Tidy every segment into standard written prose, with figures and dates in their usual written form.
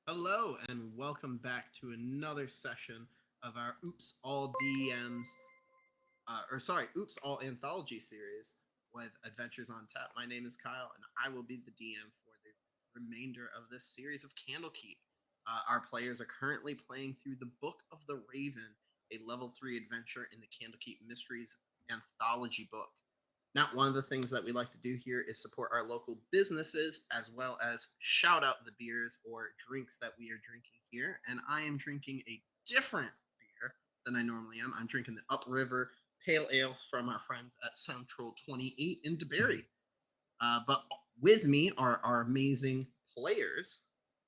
Hello, and welcome back to another session of our Oops All DMs, Oops All Anthology series with Adventures on Tap. My name is Kyle, and I will be the DM for the remainder of this series of Candlekeep. Our players are currently playing through the Book of the Raven, a level 3 adventure in the Candlekeep Mysteries anthology book. Now, one of the things that we like to do here is support our local businesses as well as shout out the beers or drinks that we are drinking here. And I am drinking a different beer than I normally am. I'm drinking the Upriver Pale Ale from our friends at Central 28 in DeBerry. But with me are our amazing players.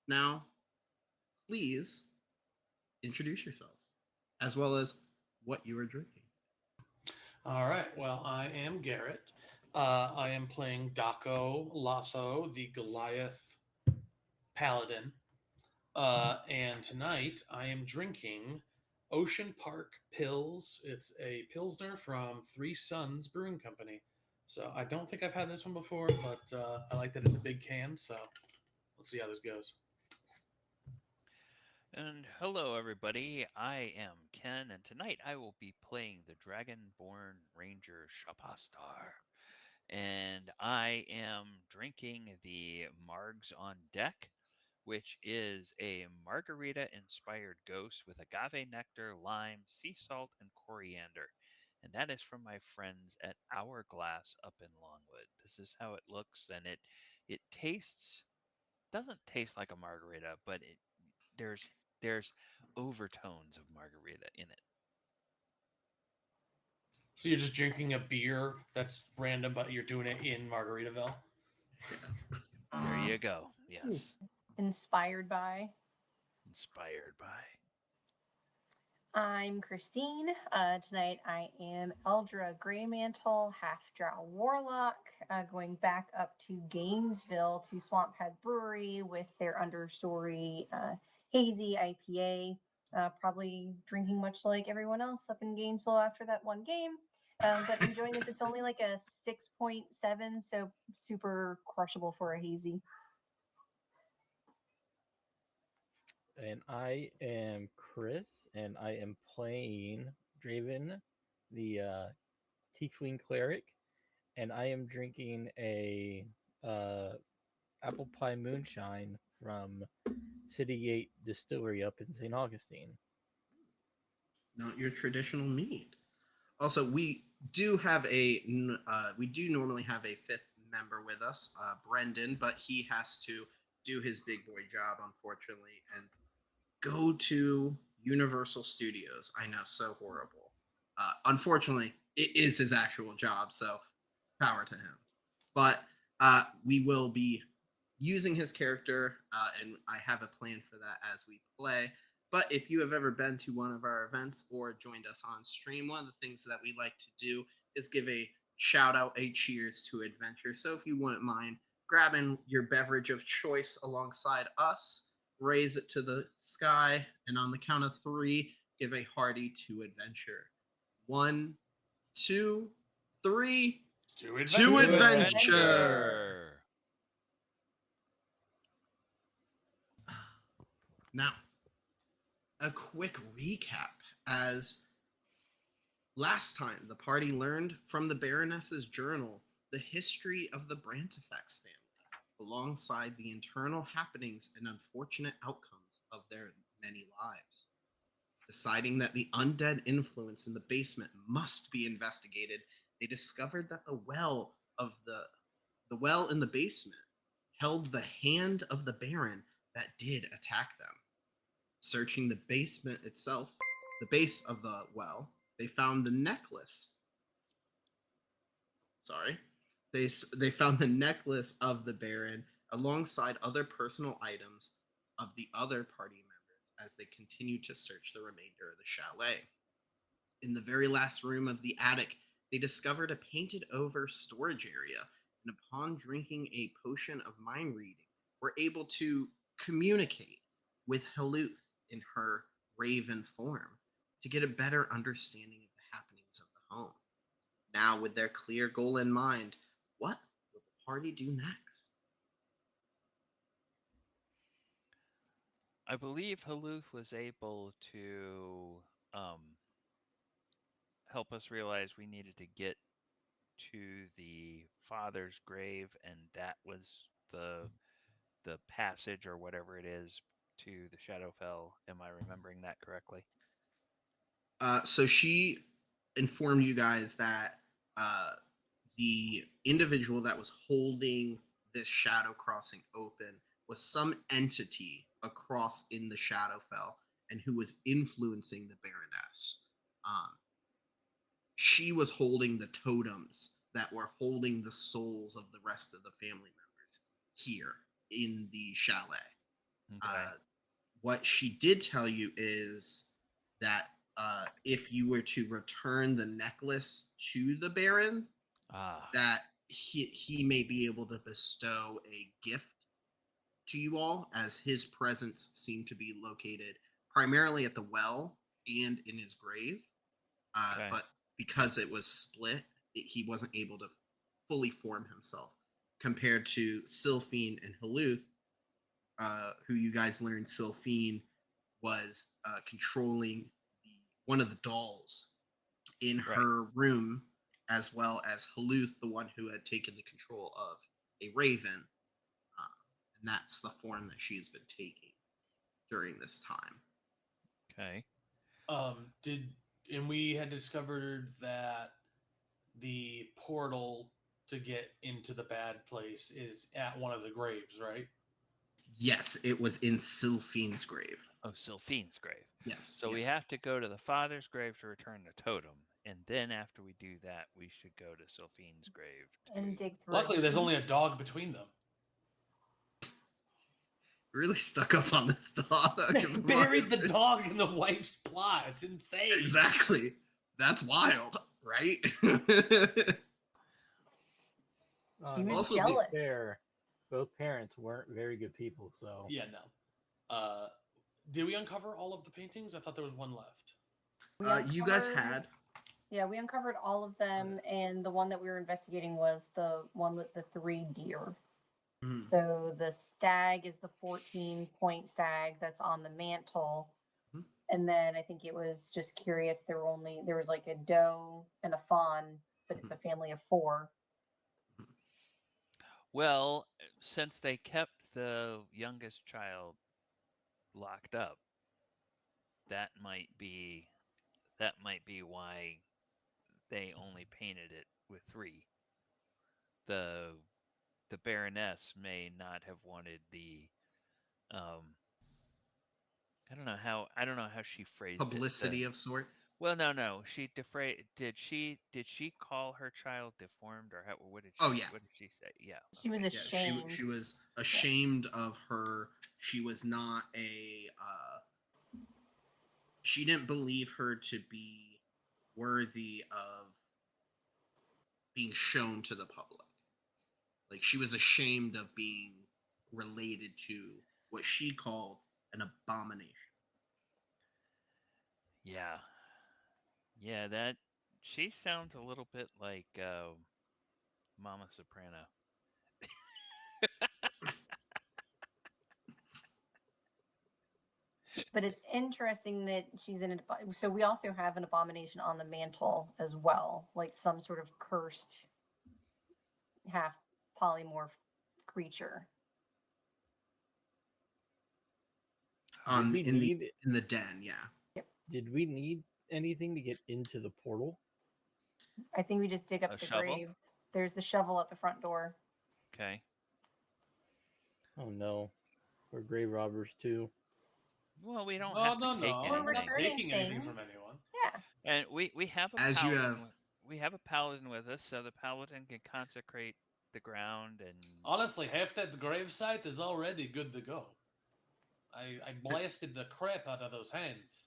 Now, please introduce yourselves as well as what you are drinking. All right. Well, I am Garrett. I am playing Daco Lotho, the Goliath Paladin. And tonight I am drinking Ocean Park Pills. It's a Pilsner from Three Sons Brewing Company. So I don't think I've had this one before, but I like that it's a big can. So let's see how this goes. And hello, everybody. I am Ken, and tonight I will be playing the Dragonborn Ranger Shapastar. And I am drinking the Margs on Deck, which is a margarita inspired ghost with agave nectar, lime, sea salt, and coriander. And that is from my friends at Hourglass up in Longwood. This is how it looks, and it tastes doesn't taste like a margarita, but there's there's overtones of margarita in it. So you're just drinking a beer that's random, but you're doing it in Margaritaville. There you go. Yes. Inspired by. Inspired by. I'm Christine. Tonight I am Eldra Greymantle, half drow warlock, going back up to Gainesville to Swamphead Brewery with their understory hazy IPA. Probably drinking much like everyone else up in Gainesville after that one game. But enjoying this. It's only like a 6.7, so super crushable for a hazy. And I am Chris, and I am playing Draven, the Tiefling cleric, and I am drinking a uh, apple pie moonshine from City Gate Distillery up in St. Augustine. Not your traditional mead. Also, we do normally have a fifth member with us, Brendan, but he has to do his big boy job, unfortunately, and go to Universal Studios. I know, so horrible. Unfortunately, it is his actual job, so power to him. But we will be using his character, and I have a plan for that as we play. But if you have ever been to one of our events or joined us on stream, one of the things that we like to do is give a shout out, a cheers to adventure. So if you wouldn't mind grabbing your beverage of choice alongside us, raise it to the sky, and on the count of three, give a hearty to adventure. One, two, three. To To adventure. adventure. Adventure. Now, a quick recap as last time the party learned from the Baroness's journal the history of the Brantifex family, alongside the internal happenings and unfortunate outcomes of their many lives. Deciding that the undead influence in the basement must be investigated, they discovered that the well in the basement held the hand of the Baron that did attack them. Searching the basement itself, the base of the well, they found the necklace. Sorry. They found the necklace of the Baron alongside other personal items of the other party members as they continued to search the remainder of the chalet. In the very last room of the attic, they discovered a painted over storage area, and upon drinking a potion of mind reading, were able to communicate with Heluth in her raven form to get a better understanding of the happenings of the home. Now, with their clear goal in mind, what will the party do next? I believe Haluth was able to help us realize we needed to get to the father's grave, and that was the passage or whatever it is to the Shadowfell. Am I remembering that correctly? So she informed you guys that uh, the individual that was holding this shadow crossing open was some entity across in the Shadowfell and who was influencing the Baroness. Um, she was holding the totems that were holding the souls of the rest of the family members here in the chalet. Okay. What she did tell you is that if you were to return the necklace to the Baron, Ah, that he may be able to bestow a gift to you all, as his presence seemed to be located primarily at the well and in his grave. okay. But because it was split, he wasn't able to fully form himself. Compared to Sylphine and Haluth, who you guys learned Sylphine was controlling one of the dolls in Right. her room, as well as Haluth, the one who had taken the control of a raven. Uh, and that's the form that she has been taking during this time. Okay. Did and we had discovered that the portal to get into the bad place is at one of the graves, right? Yes, it was in Sylphine's grave. Oh, Sylphine's grave. Yes. So yeah. we have to go to the father's grave to return the totem, and then after we do that, we should go to Sylphine's grave. And dig through. Luckily, there's only a dog between them. Really stuck up on this dog. They buried the dog in the wife's plot. It's insane. Exactly. That's wild, right? She was Also, jealous. Fair, both parents weren't very good people, so Yeah, no. Did we uncover all of the paintings? I thought there was one left. you guys had. Yeah, we uncovered all of them, and the one that we were investigating was the one with the 3 deer. Mhm. So the stag is the 14-point stag that's on the mantle. Mhm. And then I think it was just curious, there was like a doe and a fawn, but it's a family of 4. Well, since they kept the youngest child locked up, that might be why they only painted it with 3. The the Baroness may not have wanted the um I don't know how she phrased Publicity it. of sorts. Well, no. She did she call her child deformed, or what did she Oh, yeah. what did she say? Yeah. She was Okay. Yeah, ashamed. she was ashamed of her. She was not a. She didn't believe her to be worthy of being shown to the public. Like, she was ashamed of being related to what she called an abomination. Yeah. Yeah, that she sounds a little bit like Mama Soprano. But it's interesting that she's in it. So we also have an abomination on the mantle as well, like some sort of cursed half polymorph creature. On we in the need in the den, yeah. did we need anything to get into the portal? I think we just dig up A the shovel? grave. There's the shovel at the front door. Okay. Oh no, we're grave robbers too. Well, we don't Oh, have to no, take no. We're We're not anything. returning taking anything from things. anyone. Yeah. And we have a As you paladin. have- We have a paladin with us, so the paladin can consecrate the ground and. Honestly, half that gravesite is already good to go. I blasted the crap out of those hands.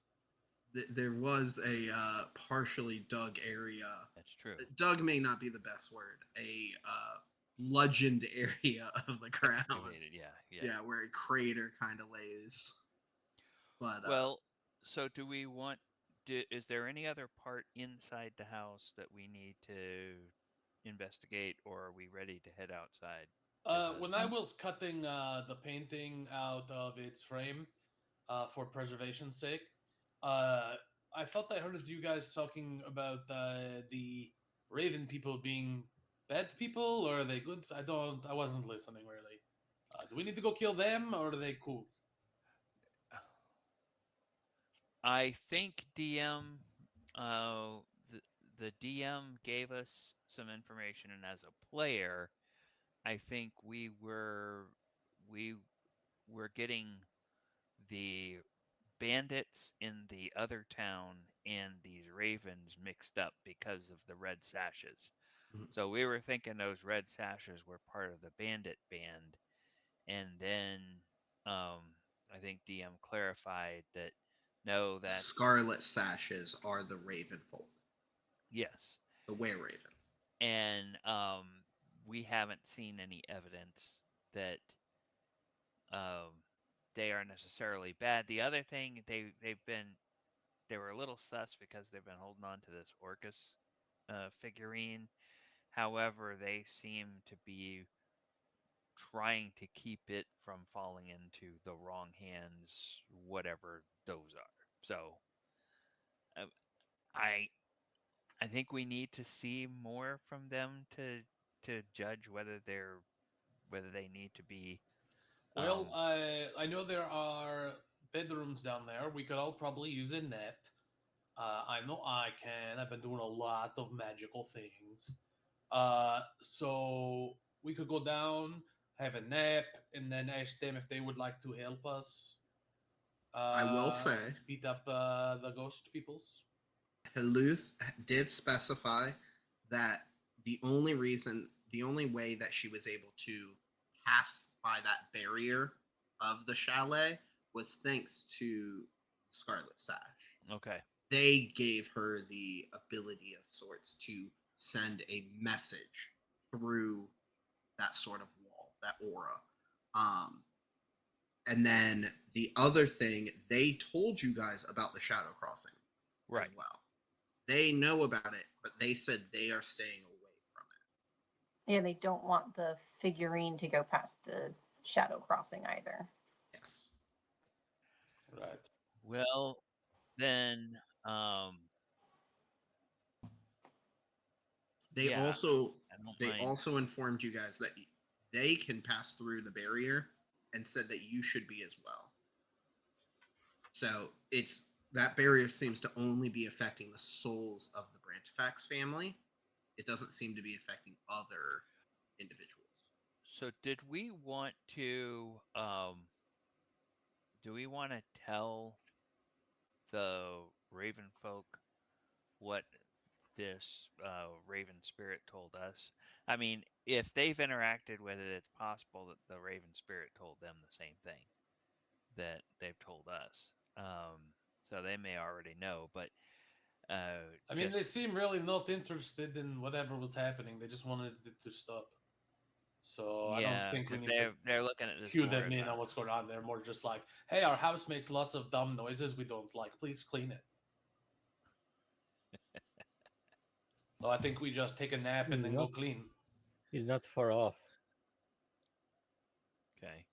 There was a partially dug area. That's true. Dug may not be the best word. A bludgeoned area of the ground. Excavated, yeah. Yeah, where a crater kind of lays. But Well, so do we want? Is there any other part inside the house that we need to investigate, or are we ready to head outside? When I was cutting the painting out of its frame, for preservation's sake. I thought I heard you guys talking about the Raven people being bad people, or are they good? I wasn't listening really. Do we need to go kill them, or are they cool? I think DM, uh, the the DM gave us some information, and as a player, I think we were getting the bandits in the other town and these ravens mixed up because of the red sashes. Mhm. So we were thinking those red sashes were part of the bandit band, and then I think DM clarified that no, that's Scarlet Sashes are the Raven folk, yes, the Were Ravens. and we haven't seen any evidence that um, they are necessarily bad. The other thing they were a little sus because they've been holding on to this Orcus figurine. However, they seem to be trying to keep it from falling into the wrong hands, whatever those are. So uh, I I think we need to see more from them to judge whether they need to be. Well, I know there are bedrooms down there. We could all probably use a nap. I know I can. I've been doing a lot of magical things. So we could go down, have a nap, and then ask them if they would like to help us I will say, beat up the ghost peoples. Hiluth did specify that the only way that she was able to pass by that barrier of the chalet was thanks to Scarlet Sash. Okay. They gave her the ability of sorts to send a message through that sort of wall, that aura. And then the other thing, they told you guys about the Shadow Crossing Right. as well. They know about it, but they said they are staying away from it. Yeah, they don't want the figurine to go past the shadow crossing either. Yes. Right. Well, then, They yeah, also I don't they mind. also informed you guys that they can pass through the barrier and said that you should be as well. So it's that barrier seems to only be affecting the souls of the Brantifax family. It doesn't seem to be affecting other individuals. So, did we want to? Do we want to tell the Raven folk what this Raven spirit told us? I mean, if they've interacted with it, it's possible that the Raven spirit told them the same thing that they've told us. So they may already know, but I mean, they just seem really not interested in whatever was happening. They just wanted it to stop. So I don't yeah, think we because need to they're looking at this cue more them as in on a what's going on. They're more just like, hey, our house makes lots of dumb noises we don't like. Please clean it. So I think we just take a nap and He's then go not. clean. He's not far off. okay.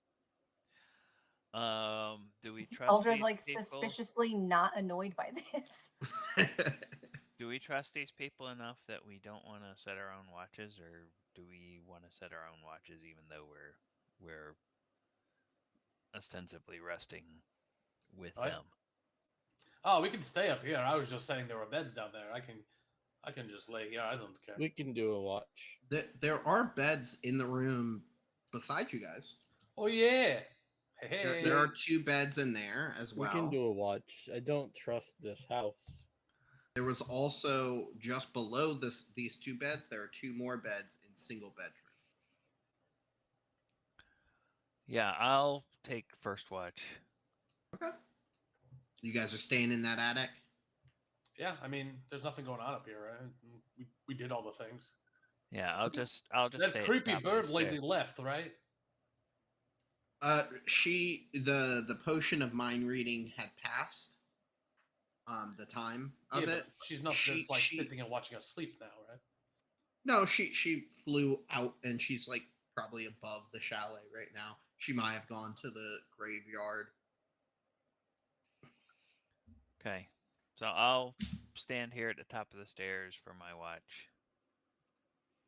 Do we trust Eldra's these like people? suspiciously not annoyed by this. Do we trust these people enough that we don't want to set our own watches, or do we want to set our own watches even though we're ostensibly resting with Right? them? Oh, we can stay up here. I was just saying there were beds down there. I can just lay here. I don't care. We can do a watch. There are beds in the room beside you guys. Oh yeah. Hey. There are two beds in there as We can well. do a watch. I don't trust this house. There was also just below these two beds. There are two more beds in single bedroom. Yeah, I'll take first watch. Okay. You guys are staying in that attic. Yeah, I mean, there's nothing going on up here, right? We did all the things. Yeah, I'll just That stay at the creepy top of the bird lady stairs. left, right? The potion of mind reading had passed. The time Yeah, of but it. she's not She just like she sitting and watching us sleep now, right? No, she flew out and she's like probably above the chalet right now. She might have gone to the graveyard. Okay. So I'll stand here at the top of the stairs for my watch.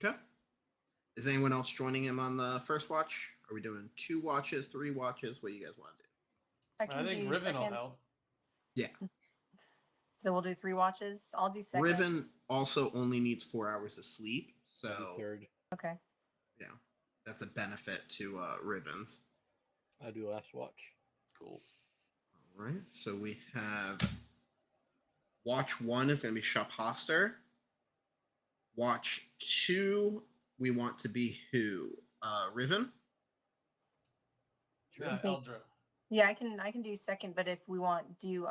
Okay. Is anyone else joining him on the first watch? Are we doing 2 watches, 3 watches? What do you guys want to do? I I can think do Riven will second. help. Yeah. So we'll do 3 watches. I'll do second. Riven also only needs 4 hours of sleep, I'll do so third. Okay. yeah, that's a benefit to Rivens. I'll do last watch. Cool. All right, so we have watch 1 is going to be Shophoster. Watch 2, we want to be who? Riven. Sure. Yeah, think- Eldra. Yeah, I can do second, but if we want do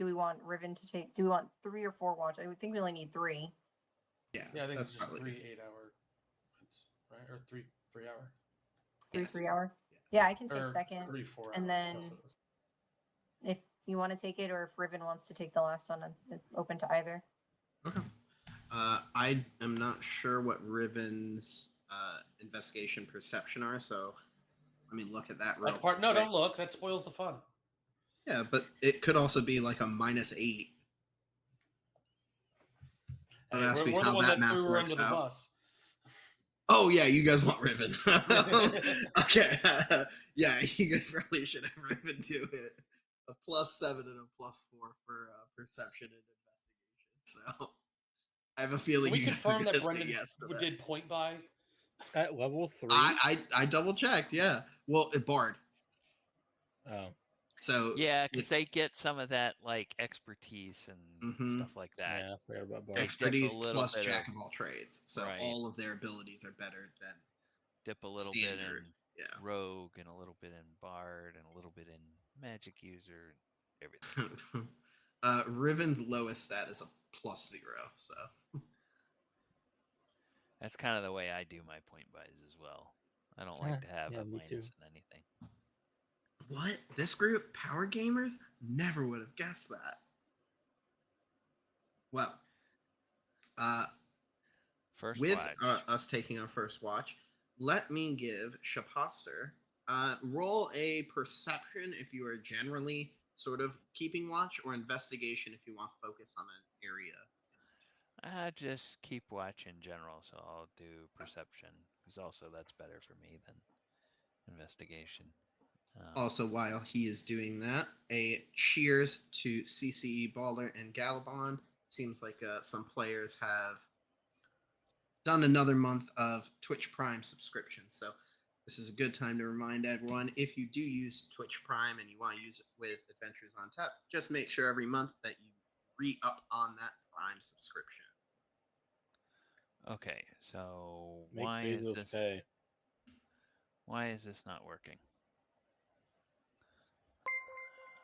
we want Riven to take, do we want 3 or 4 watch? I would think we only need 3. Yeah, Yeah, I think that's it's just probably 3 8-hour, right? Or 3 hour. 3 Yes. 3 hour. Yeah. Yeah, I can take Or second. 3 4 and hours. then- That's what it was. If you want to take it, or if Riven wants to take the last one, I'm open to either. Okay. I am not sure what Riven's investigation perception are, so let me look at that real That's part. No, quick. don't look. That spoils the fun. Yeah, but it could also be like a -8. Don't Hey, ask me we're how the one that that threw math her works under the out. bus. Oh yeah, you guys want Riven. Okay. Yeah, you guys probably should have Riven do it. A +7 and a +4 for perception and investigation. So I have a feeling Can we you guys are confirm gonna that say Brendan yes to that. did point by? At level 3. I double checked. Yeah. Well, it barred. Oh. So Yeah, because they it's get some of that like expertise and Mhm. stuff like that. Yeah, I forgot about They Bard. dip a expertise little plus bit jack of- of all trades. So Right. all of their abilities are better than Dip a little standard. bit in Yeah. rogue and a little bit in bard and a little bit in magic user and everything. Riven's lowest stat is a +0. So That's kind of the way I do my point buys as well. I don't like to have yeah, a me too. minus in anything. what? This group, Power Gamers, never would have guessed that. Well, First with watch. us taking our first watch, let me give Shaposter roll a perception if you are generally sort of keeping watch, or investigation if you want to focus on an area. I just keep watch in general, so I'll do perception because also that's better for me than investigation. Also, while he is doing that, a cheers to CCE Baller and Galabon. Seems like some players have done another month of Twitch Prime subscriptions. So this is a good time to remind everyone, if you do use Twitch Prime and you want to use it with Adventures on Tap, just make sure every month that you re-up on that Prime subscription. Okay, so Make why Bezos is this? pay. Why is this not working?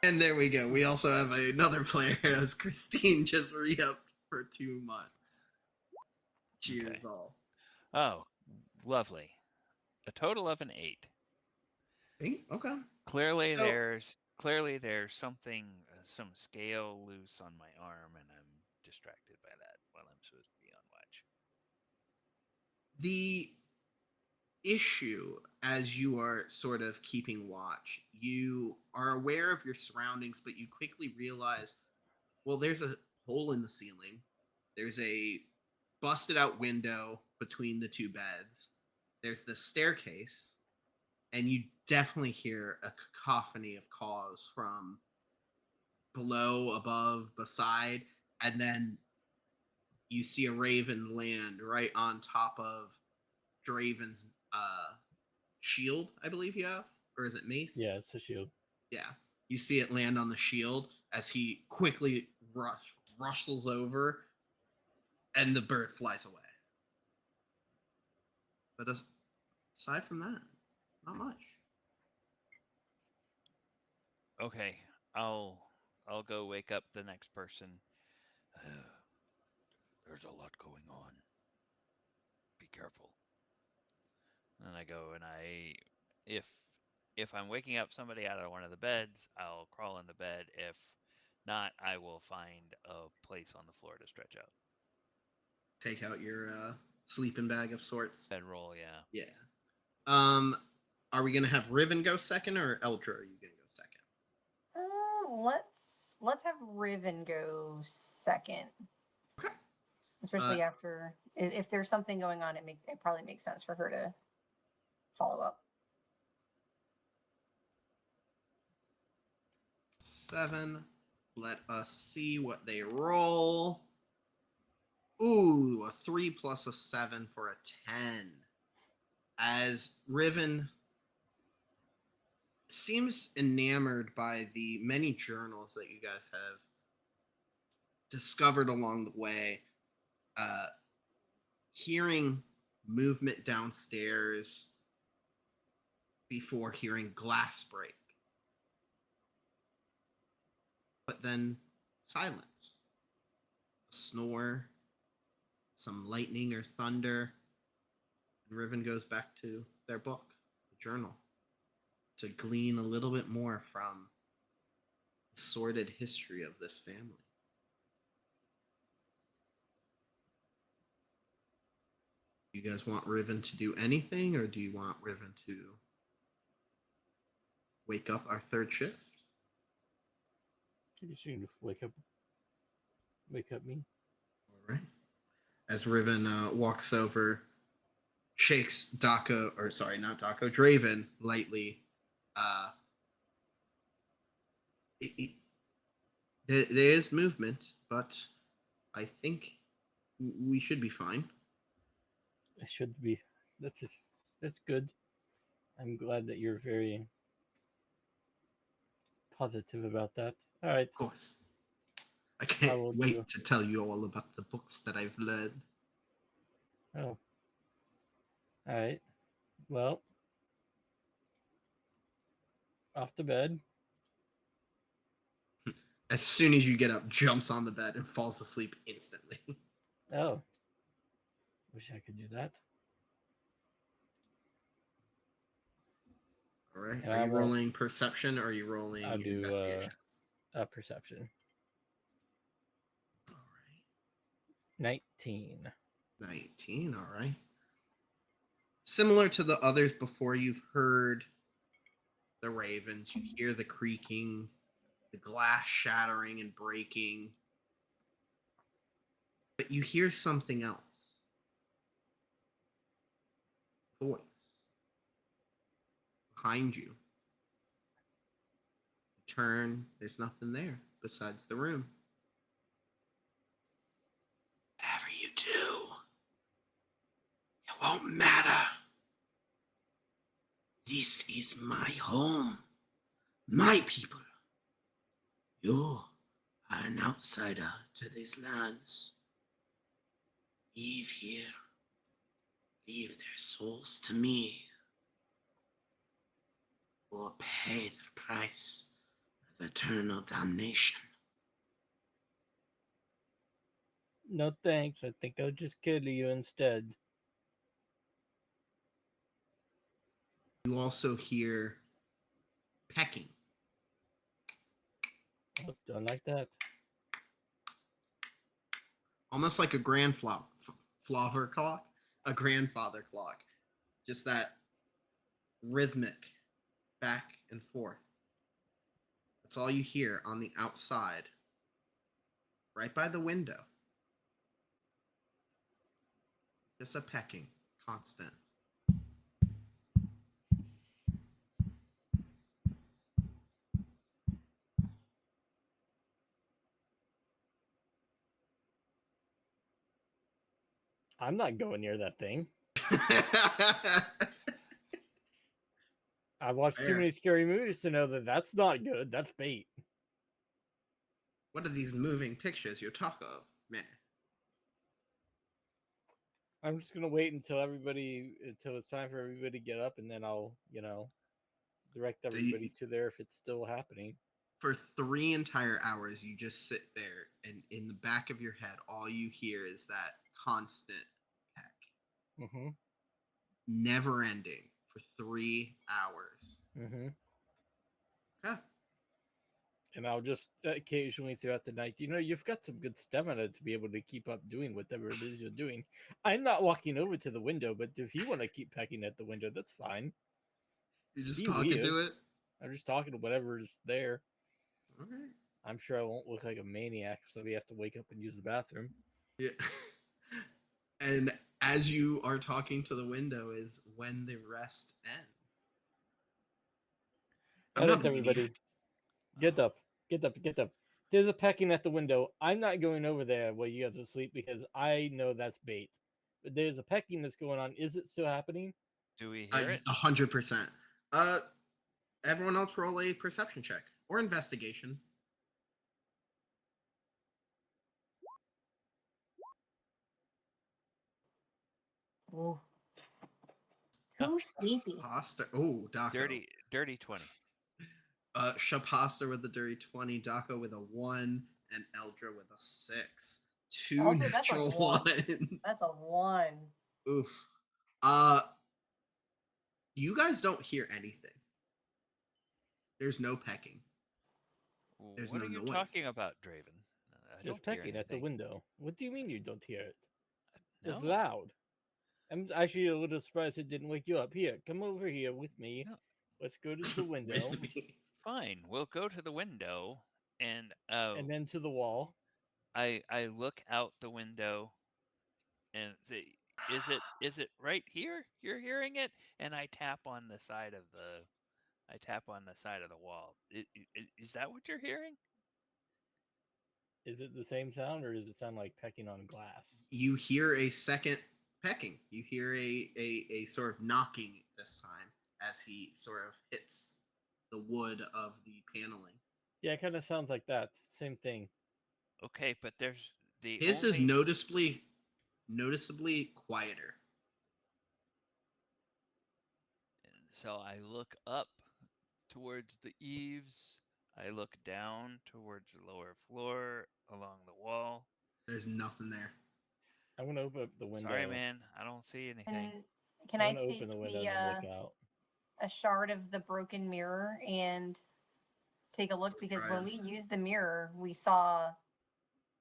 And there we go. We also have another player as Christine just re-upped for 2 months. Cheers Okay. all. Oh, lovely. A total of an 8. 8? Okay. Clearly, So- there's something, some scale loose on my arm, and I'm distracted by that while I'm supposed to be on watch. The issue, as you are sort of keeping watch, you are aware of your surroundings, but you quickly realize, well, there's a hole in the ceiling. There's a busted out window between the 2 beds. There's the staircase, and you definitely hear a cacophony of calls from below, above, beside, and then you see a raven land right on top of Draven's shield, I believe you have, or is it mace? Yeah, it's a shield. Yeah. You see it land on the shield as he quickly rustles over, and the bird flies away. But aside from that, not much. Okay, I'll go wake up the next person. There's a lot going on. Be careful. And I go and if I'm waking up somebody out of one of the beds, I'll crawl in the bed. If not, I will find a place on the floor to stretch out. Take out your sleeping bag of sorts. Bedroll, yeah. Yeah. Are we gonna have Riven go second, or Eldra? Are you gonna go second? Let's let's have Riven go second. Okay. Especially after if there's something going on, it probably makes sense for her to follow up. 7. Let us see what they roll. Ooh, a 3 plus a 7 for a 10. As Riven seems enamored by the many journals that you guys have discovered along the way, hearing movement downstairs before hearing glass break. But then silence. A snore, some lightning or thunder, and Riven goes back to their book, the journal, to glean a little bit more from the sordid history of this family. Do you guys want Riven to do anything, or do you want Riven to wake up our third shift? You should wake up me. All right. As Riven walks over, shakes Daco, or sorry, not Daco, Draven lightly. There is movement, but I think we should be fine. It should be. That's good. I'm glad that you're very positive about that. All right. Of course. I can't will wait do. to tell you all about the books that I've read. Oh. All right. Well, off to bed. As soon as you get up, jumps on the bed and falls asleep instantly. Oh. Wish I could do that. All right. And Are I you won't- rolling perception or are you rolling I'll do investigation? perception. All right. 19. 19. All right. Similar to the others before, you've heard the ravens. You hear the creaking, the glass shattering and breaking. But you hear something else. Voice. Behind you. You turn, there's nothing there besides the room. Whatever you do, it won't matter. This is my home, my people. You are an outsider to these lands. Leave here. Leave their souls to me. Or pay the price of eternal damnation. No thanks. I think I'll just kill you instead. You also hear pecking. Oh, don't like that. Almost like a grandfather clock. A grandfather clock. Just that rhythmic back and forth. That's all you hear on the outside. Right by the window. Just a pecking. Constant. I'm not going near that thing. I've watched too Fair. many scary movies to know that that's not good. That's bait. What are these moving pictures you talk of, man? I'm just gonna wait until it's time for everybody to get up, and then I'll, direct everybody to there if it's still happening. For 3 entire hours, you just sit there, and in the back of your head, all you hear is that constant peck. Mm-hmm. Never ending for 3 hours. Mm-hmm. Okay. And I'll just occasionally throughout the night, you've got some good stamina to be able to keep up doing whatever it is you're doing. I'm not walking over to the window, but if you want to keep pecking at the window, that's fine. You're just Be talking weird. to it? I'm just talking to whatever is there. All right. I'm sure I won't look like a maniac if somebody has to wake up and use the bathroom. Yeah. And as you are talking to the window is when the rest ends. I'm All not right, a everybody, maniac. get Oh, up, get up, get up. There's a pecking at the window. I'm not going over there while you guys are asleep because I know that's bait. But there's a pecking that's going on. Is it still happening? do we hear it? 100%. Everyone else roll a perception check or investigation. Ooh. Oh. Who's sleepy? Pasta. Oh, Daco. Dirty 20. Shapasta with a dirty 20, Daco with a 1, and Eldra with a 6. Two Eldra, that's a natural 1. ones. That's a 1. Oof. Uh, you guys don't hear anything. There's no pecking. There's What no are you noise. talking about, Draven? I There's don't hear pecking at the anything. window. What do you mean you don't hear it? No. It's loud. I'm actually a little surprised it didn't wake you up. Here, come over here with me. No. Let's go to the window With me. Fine. We'll go to the window and and then to the wall. I look out the window and say, is it right here? You're hearing it? And I tap on the side of the wall. Is that what you're hearing? Is it the same sound or does it sound like pecking on glass? You hear a second pecking. You hear a sort of knocking this time as he sort of hits the wood of the paneling. Yeah, it kind of sounds like that. Same thing. Okay, but there's the His is only noticeably quieter. so I look up towards the eaves. I look down towards the lower floor along the wall. There's nothing there. I'm gonna open up the window. Sorry, man. I don't see anything. And can I'm I gonna take open the window the and then look out. a shard of the broken mirror and take a look? Because when we used the mirror, we saw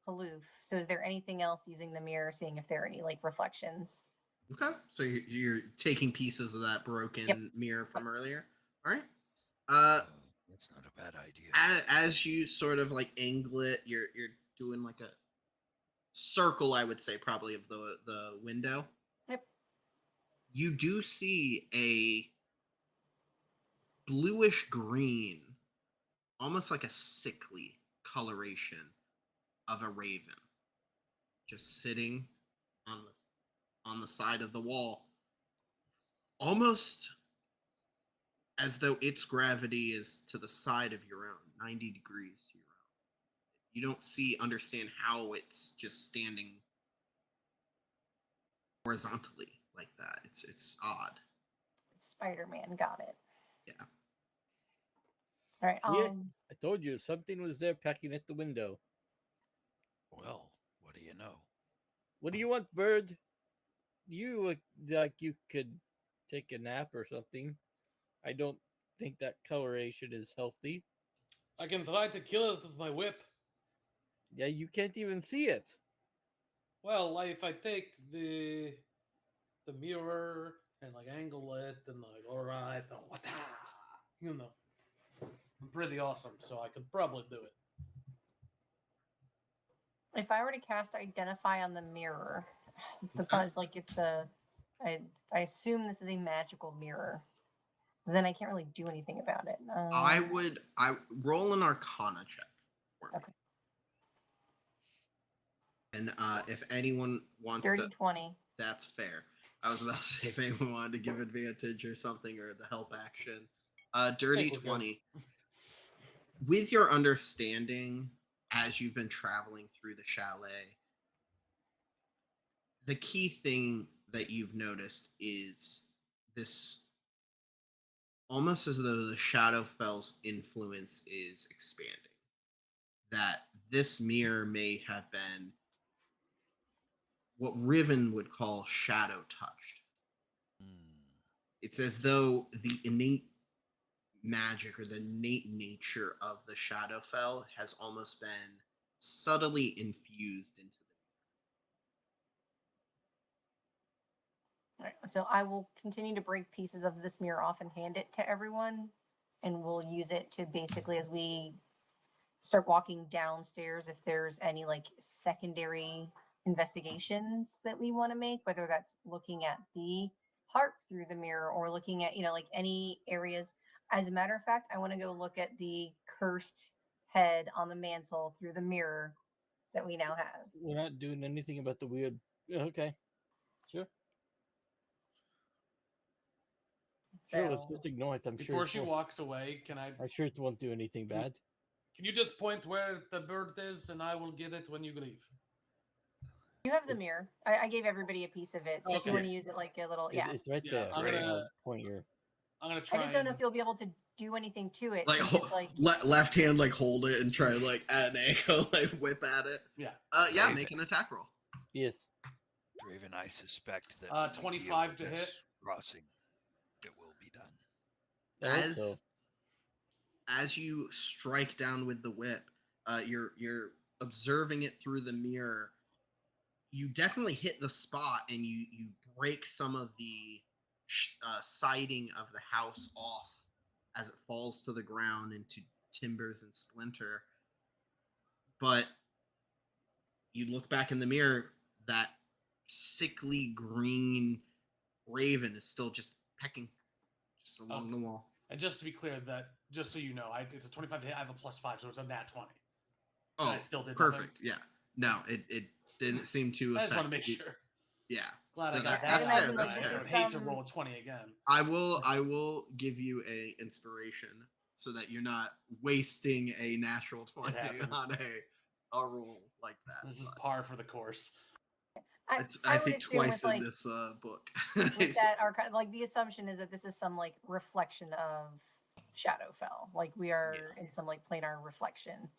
Haloof. So is there anything else using the mirror, seeing if there are any like reflections? Okay, so you're taking pieces of that broken Yep. mirror from earlier. All right. Oh, that's not a bad idea. As you sort of like angle it, you're doing like a circle, I would say, probably of the window. Yep. You do see a bluish green, almost like a sickly coloration of a raven, just sitting on the side of the wall, almost as though its gravity is to the side of your own, 90 degrees to your own. You don't understand how it's just standing horizontally like that. It's odd. Spider-Man got it. Yeah. All right. See it? I told you something was there pecking at the window. Well, what do you know? What do you want, bird? You look like you could take a nap or something. I don't think that coloration is healthy. I can try to kill it with my whip. Yeah, you can't even see it. Well, like if I take the mirror and like angle it and like all right, you know, I'm pretty awesome, so I could probably do it. If I were to cast Identify on the mirror, it's the Okay. buzz like it's a. I assume this is a magical mirror. Then I can't really do anything about it. I roll an Arcana check for me. Okay. And if anyone wants Dirty to, 20. that's fair. I was about to say if anyone wanted to give advantage or something or the help action. Dirty Think we're good. 20. With your understanding as you've been traveling through the chalet, the key thing that you've noticed is this almost as though the Shadowfell's influence is expanding. That this mirror may have been what Riven would call shadow touched. It's as though the innate magic or the innate nature of the Shadowfell has almost been subtly infused into the. All right, so I will continue to break pieces of this mirror off and hand it to everyone, and we'll use it to basically as we start walking downstairs if there's any like secondary investigations that we want to make, whether that's looking at the harp through the mirror or looking at, like any areas. As a matter of fact, I want to go look at the cursed head on the mantle through the mirror that we now have. We're not doing anything about the weird. Okay, sure. Sure, let's So just ignore it. I'm sure. Before it she won't. walks away, can I? I'm sure it won't do anything bad. Can you just point where the bird is, and I will get it when you leave? you have the mirror. I gave everybody a piece of it. So if you Okay. want to use it like a little, yeah. It's right Yeah, there. I'm gonna- I'll point your. I'm gonna I try. just don't know and- if you'll be able to do anything to it. Like, Since it's like left hand, like hold it and try like at an angle, like whip at it. Yeah. Yeah, Raven. make an attack roll. Yes. Draven, I suspect that 25 to when we deal with hit. this crossing, it will be done. I hope so. As you strike down with the whip, you're observing it through the mirror. You definitely hit the spot, and you break some of the siding of the house off as it falls to the ground into timbers and splinter. But you look back in the mirror, that sickly green raven is still just pecking just along the wall. And just to be clear, just so you know, it's a 25 to hit. I have a +5, so it's a nat 20. Oh, I still did perfect. Yeah. No, it didn't seem to I just want to affect make you. sure. Yeah. Glad No, I got that- that. that's out fair, of that's the way. fair. I would hate to Some- roll a 20 again. I will give you a inspiration so that you're not wasting a natural 20 happens. on a roll like that. This is but par for the course. it's I would think assume twice with, in like, this book. with that archive, like the assumption is that this is some like reflection of Shadowfell. Like we are in some like planar reflection.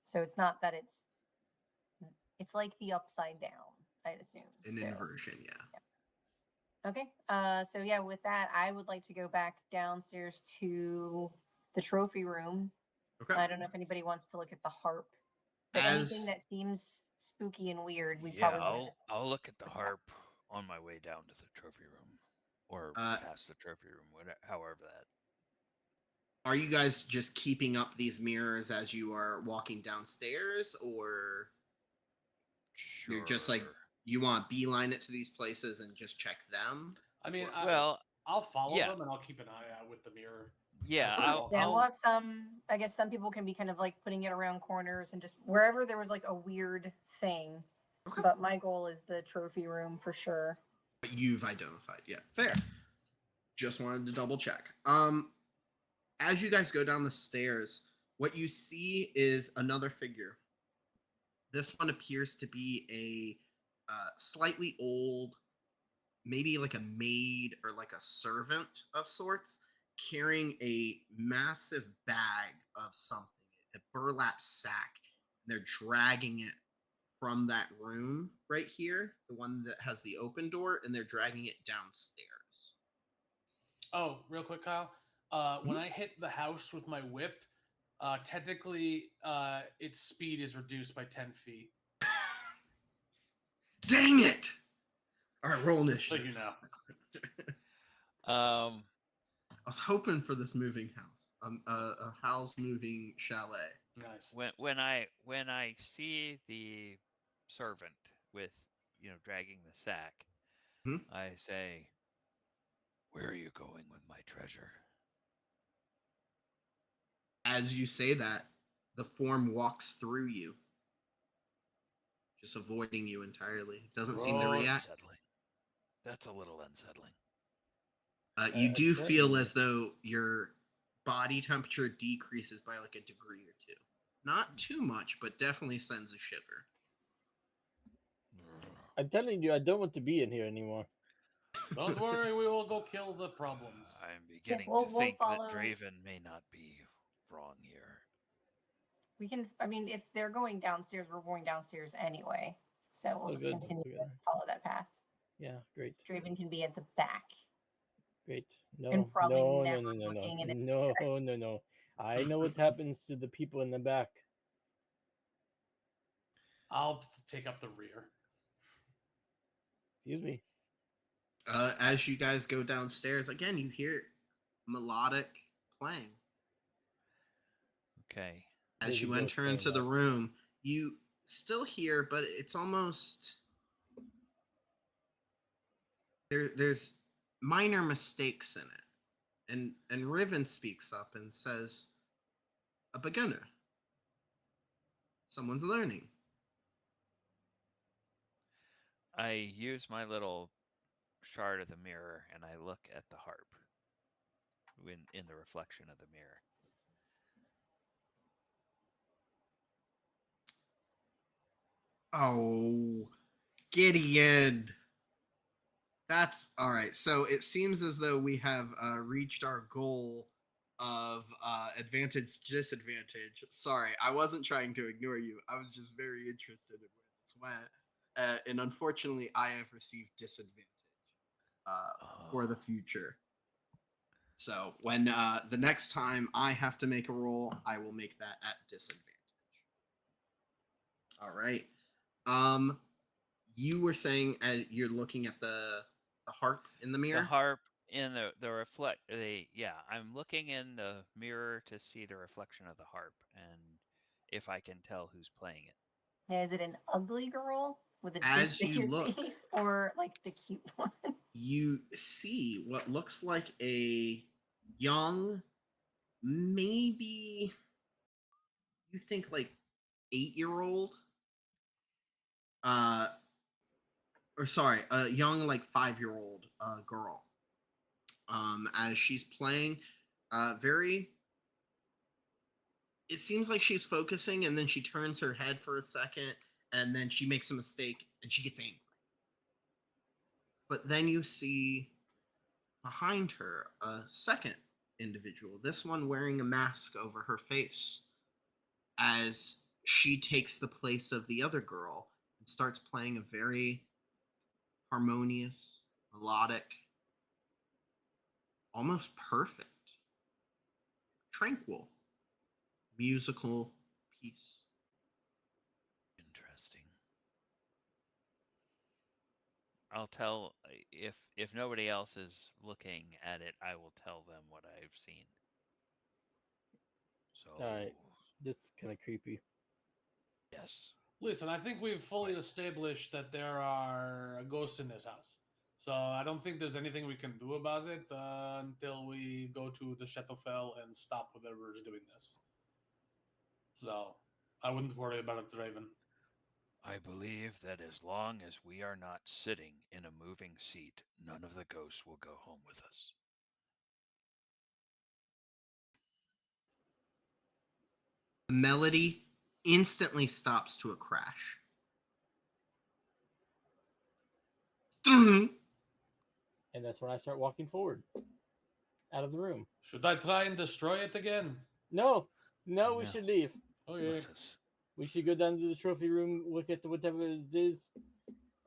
So it's not that it's like the upside down, I'd assume. An So, inversion, yeah. okay. So yeah, with that, I would like to go back downstairs to the trophy room. Okay. I don't know if anybody wants to look at the harp. But anything As that seems spooky and weird, we Yeah, probably want to just I'll look at the look at. harp on my way down to the trophy room, or past the trophy room, however that. are you guys just keeping up these mirrors as you are walking downstairs, or Sure. you're just like you want to beeline it to these places and just check them? I mean, well, I'll follow yeah. them and I'll keep an eye out with the mirror. yeah, Sure. I'll, Yeah, we'll I'll have some. I guess some people can be kind of like putting it around corners and just wherever there was like a weird thing. Okay. But my goal is the trophy room for sure. You've identified, yeah, fair. Just wanted to double check. As you guys go down the stairs, what you see is another figure. This one appears to be a slightly old, maybe like a maid or like a servant of sorts, carrying a massive bag of something, a burlap sack. They're dragging it from that room right here, the one that has the open door, and they're dragging it downstairs. Oh, real quick, Kyle. When I hit the house with my whip, technically its speed is reduced by 10 feet. Dang it! All right, roll Just so initiative. you know. I was hoping for this moving house, a house moving chalet. Nice. when I see the servant with dragging the sack, Hmm? I say, "Where are you going with my treasure?" As you say that, the form walks through you, just avoiding you entirely. Doesn't seem to Gross. react. Unsettling. That's a little unsettling. You do feel certainly. as though your body temperature decreases by like a degree or two. Not too much, but definitely sends a shiver. I'm telling you, I don't want to be in here anymore. Don't worry, we will go kill the problems. I'm beginning we'll to think follow- that Draven may not be wrong here. We can. I mean, if they're going downstairs, we're going downstairs anyway. So we'll Oh, just good, continue good. to follow that path. Yeah, great, Draven can be at the back. great. No, And probably no, no, never no, no, looking in no, it. no, no, no. I know what happens to the people in the back. I'll take up the rear. Excuse me. As you guys go downstairs, again, you hear melodic playing. Okay. As There's a you ghost enter playing into the that. room, you still hear, but it's almost there's minor mistakes in it. And Riven speaks up and says, "A beginner. Someone's learning." I use my little shard of the mirror and I look at the harp in the reflection of the mirror. Oh, Gideon. That's all right. So it seems as though we have reached our goal of advantage disadvantage. Sorry, I wasn't trying to ignore you. I was just very interested in where this went. And unfortunately, I have received disadvantage for the Oh. future. So when the next time I have to make a roll, I will make that at disadvantage. All right. Um, you were saying you're looking at the harp in the The mirror. harp in the reflect the yeah, I'm looking in the mirror to see the reflection of the harp and if I can tell who's playing it. Is it an ugly girl with a As you disfigured look, face or like the cute one? you see what looks like a young, maybe you think like 8-year-old, uh, or sorry, a young like 5-year-old girl. As she's playing, very. It seems like she's focusing, and then she turns her head for a second, and then she makes a mistake, and she gets angry. But then you see behind her a second individual, this one wearing a mask over her face, as she takes the place of the other girl and starts playing a very harmonious, melodic, almost perfect, tranquil, musical piece. Interesting. I'll tell if nobody else is looking at it, I will tell them what I've seen. So, Alright. This is kind of creepy. yes. Listen, I think we've fully Quite. established that there are ghosts in this house. So I don't think there's anything we can do about it until we go to the Shadowfell and stop whoever is doing this. So I wouldn't worry about it, Raven. I believe that as long as we are not sitting in a moving seat, none of the ghosts will go home with us. The melody instantly stops to a crash. And that's when I start walking forward out of the room. Should I try and destroy it again? No, no, we No. should leave. Okay. Let us. We should go down to the trophy room, look at whatever it is.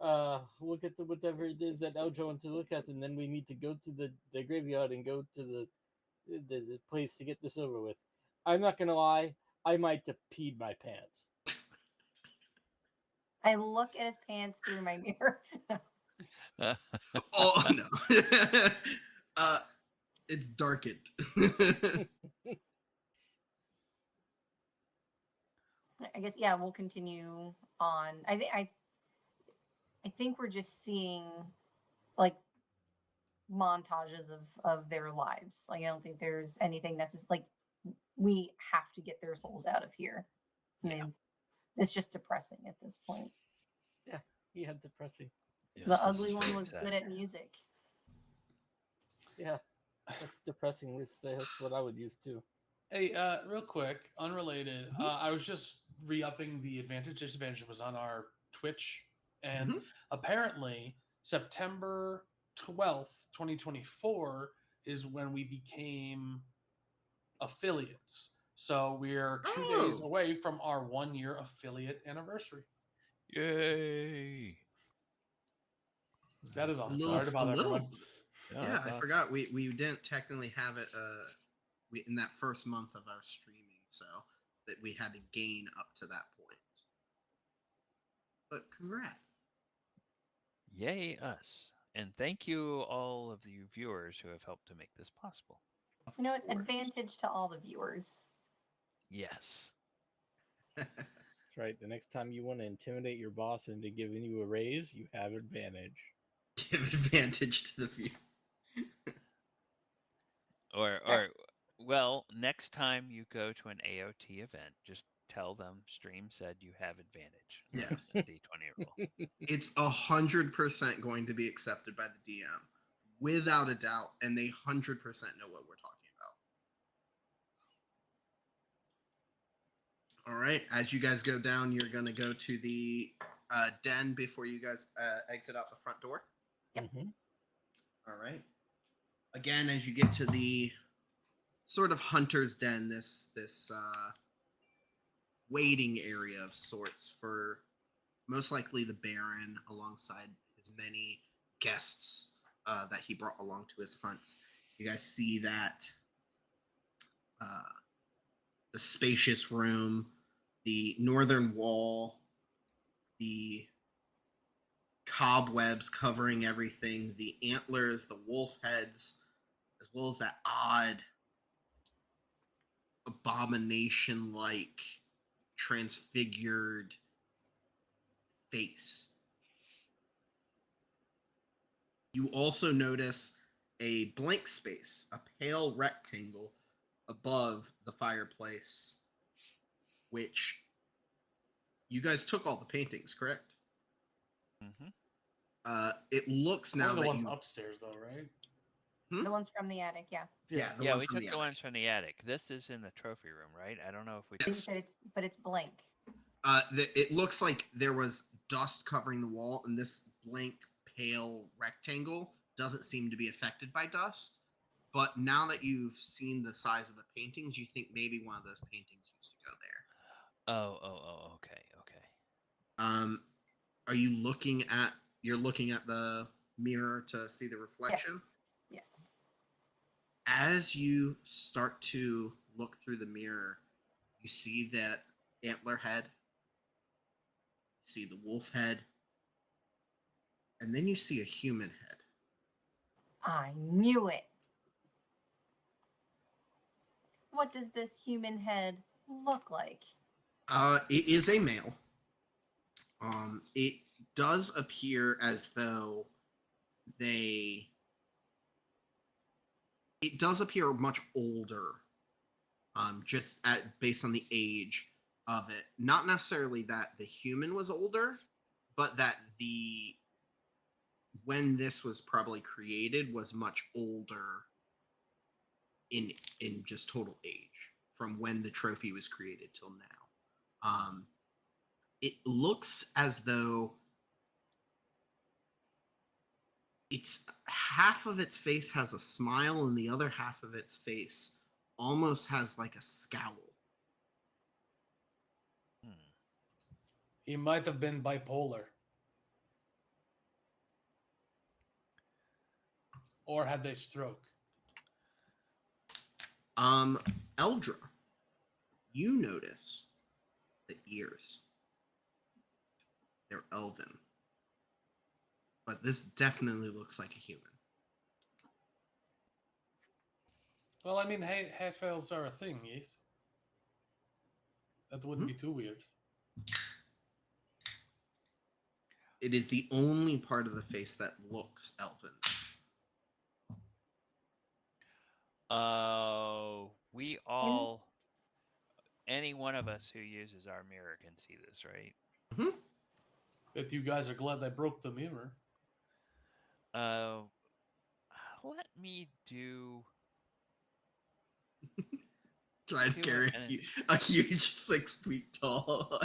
Look at whatever it is that Eldra wants to look at, and then we need to go to the graveyard and go to the place to get this over with. I'm not gonna lie, I might have peed my pants. I look at his pants through my mirror. Oh no. uh it's darkened. I guess yeah, we'll continue on. I think we're just seeing like montages of their lives. Like I don't think there's anything necessary. Like we have to get their souls out of here. I mean, it's just depressing at this point. Yeah, he had depressing. Yes, The this ugly is one very was sad. good at music. Yeah, that's depressing. That's what I would use too. Hey, real quick, unrelated. I was just re-upping the advantage disadvantage was on our Twitch, and Mhm. apparently September 12th, 2024 is when we became affiliates. So we're 2 days Oh. away from our 1 year affiliate anniversary. Yay! That is all. Little- Sorry to bother everyone. Yeah, Yeah, that's I awesome. forgot we didn't technically have it in that first month of our streaming, so that we had to gain up to that point. But congrats. Yay us. And thank you all of you viewers who have helped to make this possible. You know what? Of course. Advantage to all the viewers. Yes. right. The next time you want to intimidate your boss into giving you a raise, you have advantage. Give advantage to the view. Or well, next time you go to an AoT event, just tell them stream said you have advantage on Yes. the D20 roll. It's 100% going to be accepted by the DM, without a doubt, and they 100% know what we're talking about. All right, as you guys go down, you're going to go to the den before you guys exit out the front door. Mhm. All right. Again, as you get to the sort of hunter's den, this waiting area of sorts for most likely the Baron, alongside his many guests that he brought along to his hunts. You guys see that the spacious room, the northern wall, the cobwebs covering everything, the antlers, the wolf heads, as well as that odd abomination like transfigured face. You also notice a blank space, a pale rectangle above the fireplace, which you guys took all the paintings, correct? Mm-hmm. It looks now Only the that ones you upstairs, though, right? The ones from the attic, yeah. yeah, the Yeah, ones we from took the the attic. ones from the attic. This is in the trophy room, right? I don't know if we. But you Yes. said it's blank. It looks like there was dust covering the wall, and this blank, pale rectangle doesn't seem to be affected by dust. But now that you've seen the size of the paintings, you think maybe one of those paintings used to go there. Oh, okay. Um, are you looking at? You're looking at the mirror to see the reflection. Yes. As you start to look through the mirror, you see that antler head. You see the wolf head, and then you see a human head. I knew it. What does this human head look like? It is a male. It does appear as though they. It does appear much older, just based on the age of it. Not necessarily that the human was older, but that the when this was probably created was much older in just total age from when the trophy was created till now. It looks as though it's half of its face has a smile and the other half of its face almost has like a scowl. Hmm. He might have been bipolar. Or had they stroke? Eldra, you notice the ears. They're elven. But this definitely looks like a human. Well, I mean, half elves are a thing, yes? That wouldn't be too weird. It is the only part of the face that looks elven. We all, any one of us who uses our mirror can see this, right? Mm-hmm. Bet you guys are glad I broke the mirror. Let me do. Trying to Do carry a huge 6 feet tall.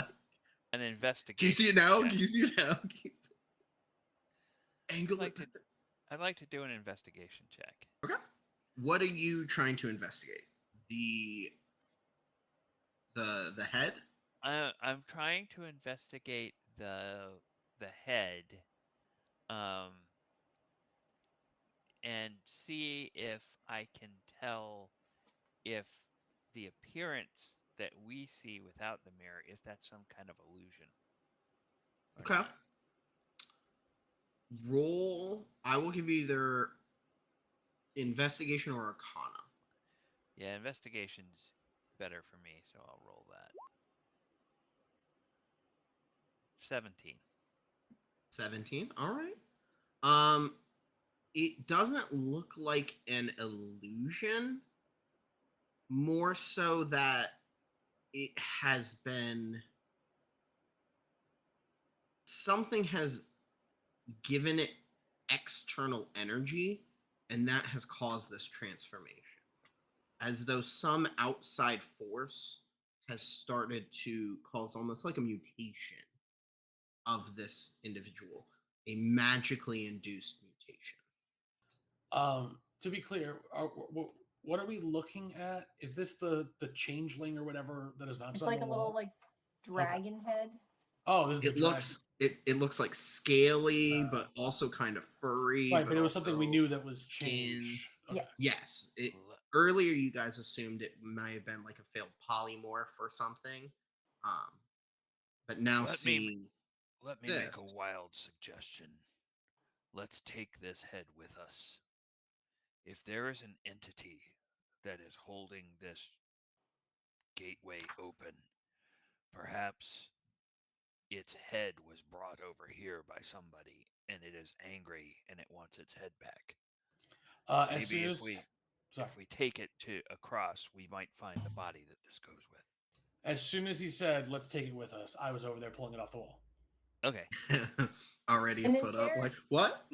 an investigation. Can you see it now? check. Can you see it now? Angle it. I'd like to do an investigation check. Okay. What are you trying to investigate? The head? I'm trying to investigate the head, and see if I can tell if the appearance that we see without the mirror, if that's some kind of illusion. Okay. Not. Roll. I will give you either investigation or arcana. Yeah, investigation's better for me, so I'll roll that. 17. 17. All right. Um, it doesn't look like an illusion. More so that it has been something has given it external energy, and that has caused this transformation. As though some outside force has started to cause almost like a mutation of this individual, a magically induced mutation. To be clear, what are we looking at? Is this the changeling or whatever that is mounted It's on like the a wall? little like dragon head. Oh, this is It the looks it looks like scaly, but also kind of furry. right, but it was something we also knew that was skin. changed. Okay. Yes. Yes. L- Earlier, you guys assumed it might have been like a failed polymorph or something, but now Let me seeing let me this, make a wild suggestion. Let's take this head with us. If there is an entity that is holding this gateway open, perhaps its head was brought over here by somebody and it is angry and it wants its head back. As soon Maybe as sorry, if we take it to across, we might find the body that this goes with. as soon as he said, "Let's take it with us," I was over there pulling it off the wall. Okay. already a And is foot up, there- like what?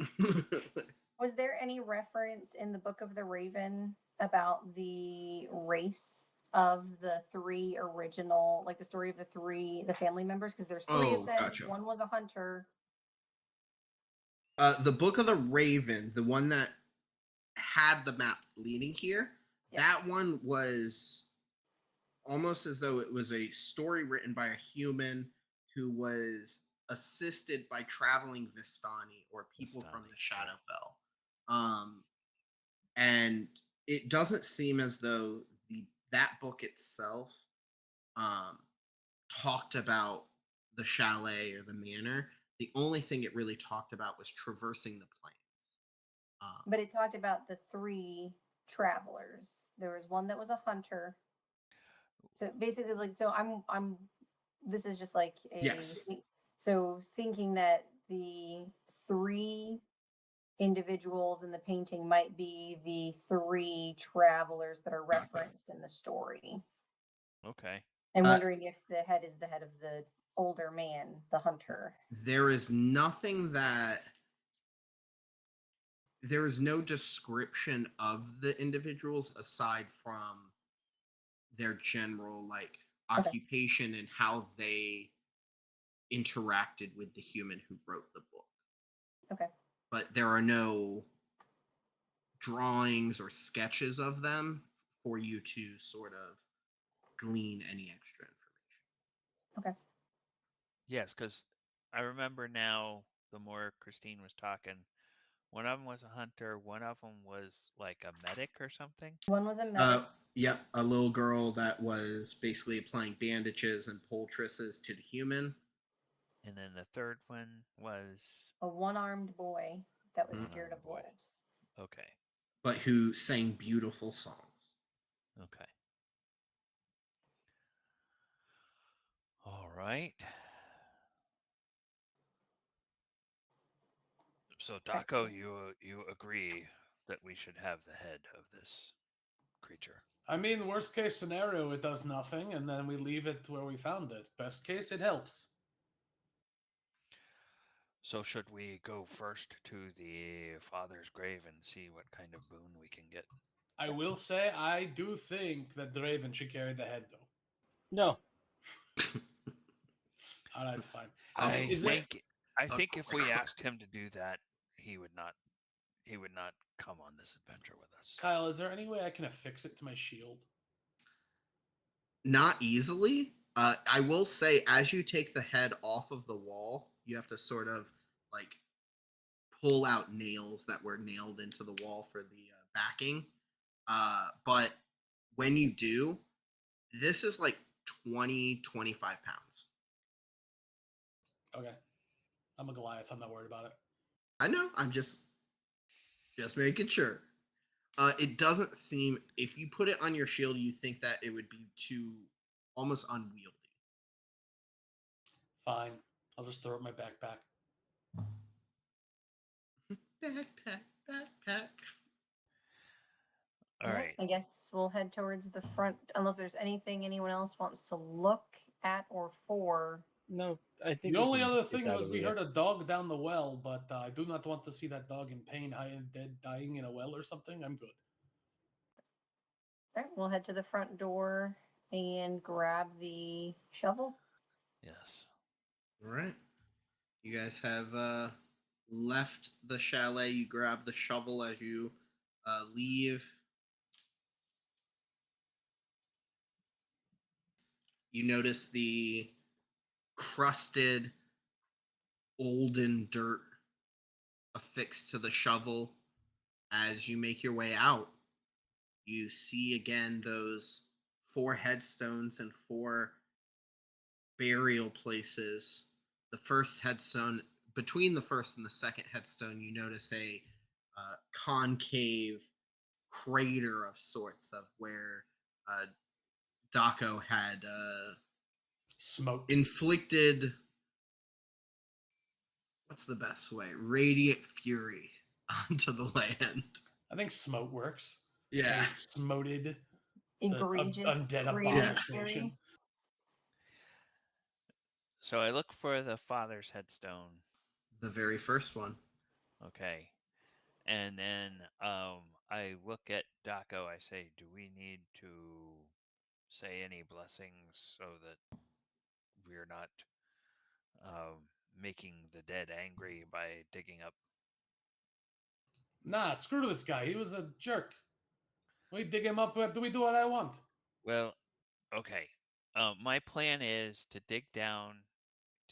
Was there any reference in the Book of the Raven about the race of the three original, like the story of the family members? Because there's three of Oh, them. gotcha. One was a hunter. The Book of the Raven, the one that had the map leading here, that Yes. one was almost as though it was a story written by a human who was assisted by traveling Vistani or people from the Vistani, yeah. Shadowfell. And it doesn't seem as though that book itself um, talked about the chalet or the manor. The only thing it really talked about was traversing the plains. But it talked about the three travelers. There was one that was a hunter. So basically, like, so I'm. This is just like a. Yes. So thinking that the three individuals in the painting might be the three travelers that are referenced in the story, Okay. and Uh, wondering if the head is the head of the older man, the hunter. there is nothing that there is no description of the individuals aside from their general like Okay. occupation and how they interacted with the human who wrote the book. Okay. But there are no drawings or sketches of them for you to sort of glean any extra information. Okay. Yes, because I remember now, the more Christine was talking, one of them was a hunter, one of them was like a medic or something. One was a medic. Yep, a little girl that was basically applying bandages and poultices to the human. And then the third one was A one-armed boy that was Mhm. scared of One-armed boy. wolves. Okay. But who sang beautiful songs. Okay. All right. So Daco, Excellent. you agree that we should have the head of this creature. I mean, worst case scenario, it does nothing, and then we leave it where we found it. Best case, it helps. So should we go first to the father's grave and see what kind of boon we can get? I will say, I do think that the Raven should carry the head, though. No. All right, fine. I Is it? think if we asked him to do that, he would not come on this adventure with us. Kyle, is there any way I can affix it to my shield? Not easily. I will say, as you take the head off of the wall, you have to sort of like pull out nails that were nailed into the wall for the backing. But when you do, this is like 25 pounds. Okay. I'm a Goliath. I'm not worried about it. I know. I'm just making sure. It doesn't seem, if you put it on your shield, you think that it would be too almost unwieldy. Fine. I'll just throw it in my backpack. Backpack. All Well, right. I guess we'll head towards the front unless there's anything anyone else wants to look at or for. No, I think The we only can other get thing out was of we here. heard a dog down the well, but I do not want to see that dog in pain, high and dead, dying in a well or something. I'm good. All right, we'll head to the front door and grab the shovel. Yes. All right. You guys have left the chalet. You grab the shovel as you leave. You notice the crusted, olden dirt affixed to the shovel. As you make your way out, you see again those 4 headstones and 4 burial places. The first headstone, between the first and the second headstone, you notice a concave crater of sorts of where Daco had Smoked. inflicted, what's the best way? Radiant fury onto the land. I think smote works. Yeah. They smoted the Egregious undead radiant abomination. fury. So I look for the father's headstone. The very first one. Okay. And then I look at Daco. I say, do we need to say any blessings so that we're not making the dead angry by digging up? Nah, screw this guy. He was a jerk. We dig him up. Do we do what I want? Well, okay. My plan is to dig down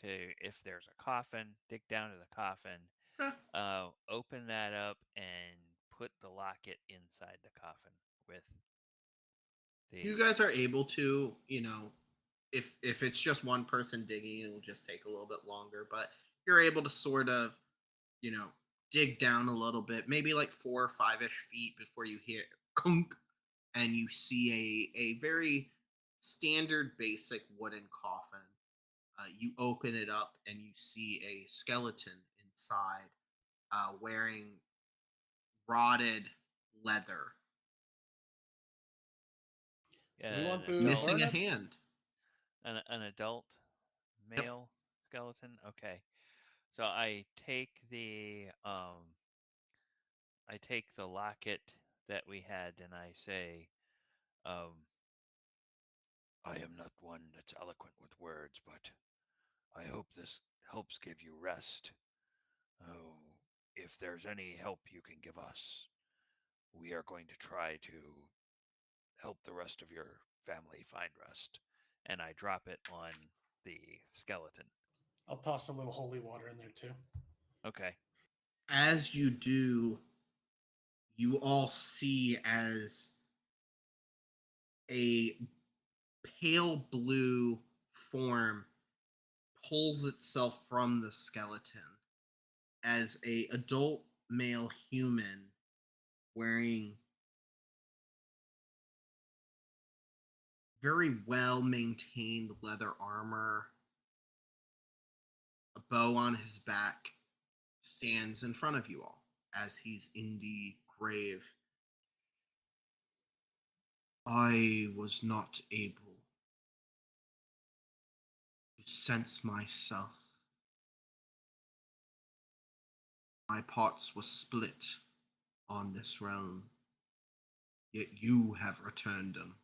to, if there's a coffin, dig down to the coffin, Huh. open that up, and put the locket inside the coffin with the. You guys are able to, if it's just one person digging, it'll just take a little bit longer, but you're able to sort of, dig down a little bit, maybe like 4 or 5-ish feet before you hear kunk, and you see a very standard, basic wooden coffin. You open it up and you see a skeleton inside, wearing rotted leather, Do we want An to adult, missing burn a it? hand. an adult Yep. male skeleton. Okay, so I take the locket that we had, and I say, I am not one that's eloquent with words, but I hope this helps give you rest. Oh, if there's any help you can give us, we are going to try to help the rest of your family find rest. And I drop it on the skeleton. I'll toss a little holy water in there too. Okay. As you do, you all see as a pale blue form pulls itself from the skeleton as a adult male human wearing very well maintained leather armor, a bow on his back, stands in front of you all as he's in the grave. I was not able to sense myself. My parts were split on this realm, yet you have returned them.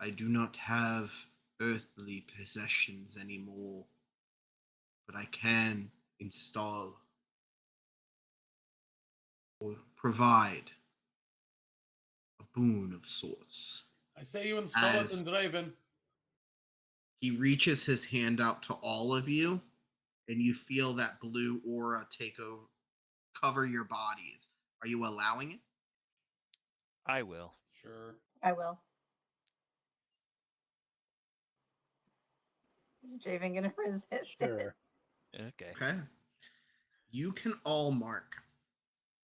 I do not have earthly possessions anymore, but I can install or provide a boon of sorts. I say you install it As in Draven. he reaches his hand out to all of you, and you feel that blue aura take over, cover your bodies. Are you allowing it? I will. Sure. I will. Is Draven gonna resist it? Sure. Okay. Okay. You can all mark.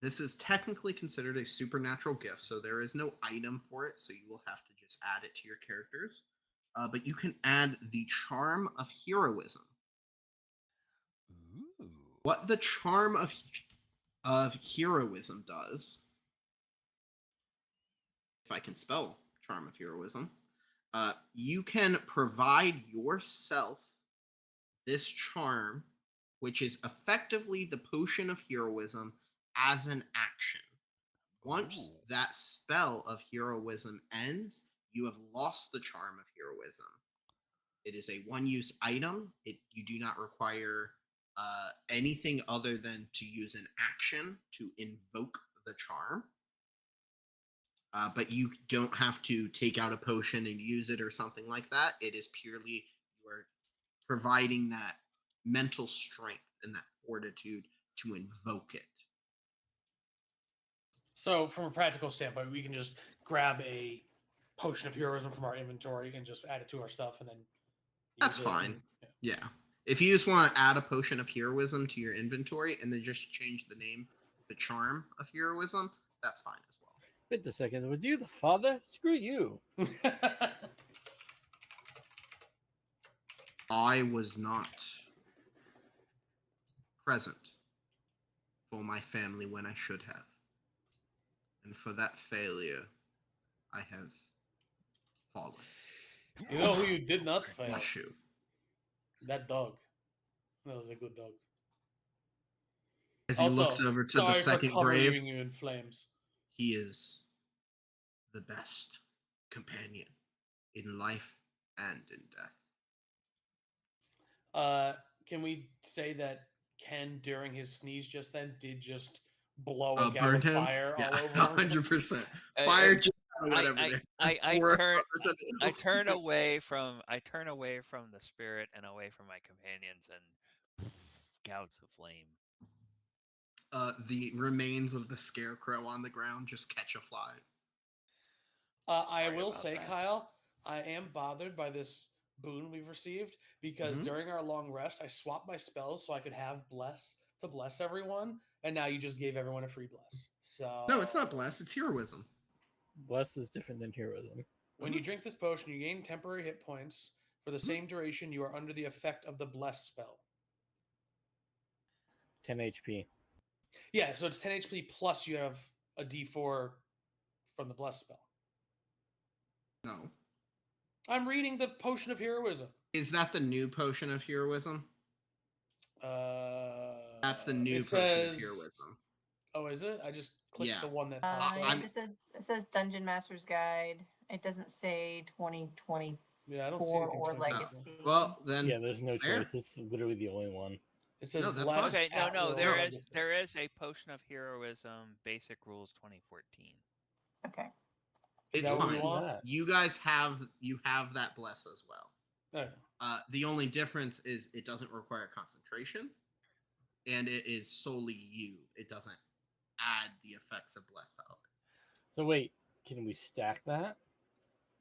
This is technically considered a supernatural gift, so there is no item for it, so you will have to just add it to your characters. but you can add the charm of heroism. Ooh. What the charm of heroism does, if I can spell charm of heroism, you can provide yourself this charm, which is effectively the potion of heroism, as an action. Once Ooh. that spell of heroism ends, you have lost the charm of heroism. It is a one-use item. You do not require anything other than to use an action to invoke the charm. But you don't have to take out a potion and use it or something like that. It is purely you are providing that mental strength and that fortitude to invoke it. So, from a practical standpoint, we can just grab a potion of heroism from our inventory and just add it to our stuff, and then That's use it fine. and- Yeah. If you just want to add a potion of heroism to your inventory and then just change the name, the charm of heroism, that's fine as well. Wait a second. Was you the father? Screw you. Yeah. I was not present for my family when I should have. And for that failure, I have fallen. You know who you did not fail? Bless you. That dog. That was a good dog. As he Also, looks over to the sorry second for covering grave, you in flames. he is the best companion in life and in death. Can we say that Ken, during his sneeze just then, did just blow a gallon Burned of him? fire Yeah, all over him? 100%. I- Fire I- just went over there. I turn away from the spirit and away from my companions, and gouts of flame. The remains of the scarecrow on the ground just catch a fly. I Sorry will about say, that. Kyle, I am bothered by this boon we've received because Mhm. during our long rest, I swapped my spells so I could have bless to bless everyone, and now you just gave everyone a free bless. So No, it's not bless, it's heroism. Bless is different than heroism. When you drink this potion, you gain temporary hit points for the same duration you are under the effect of the bless spell. 10 HP. Yeah, so it's 10 HP plus you have a D4 from the bless spell. No. I'm reading the potion of heroism. Is that the new potion of heroism? That's the new It potion says, of heroism. Oh, is it? I just clicked Yeah. the one that popped Yeah, up. it says Dungeon Master's Guide. It doesn't say 2024 Yeah, I don't see anything. or 2024. Legacy. Well, then. Yeah, there's no fair. choice. It's literally the only one. It says No, that's bless. fine. Okay, no, at no, will there or is legacy. there is a potion of heroism, basic rules 2014. Okay. Is It's that what we fine. want? That. You guys have that bless as well. Okay. The only difference is it doesn't require concentration, and it is solely you. It doesn't add the effects of bless to others. So wait, can we stack that?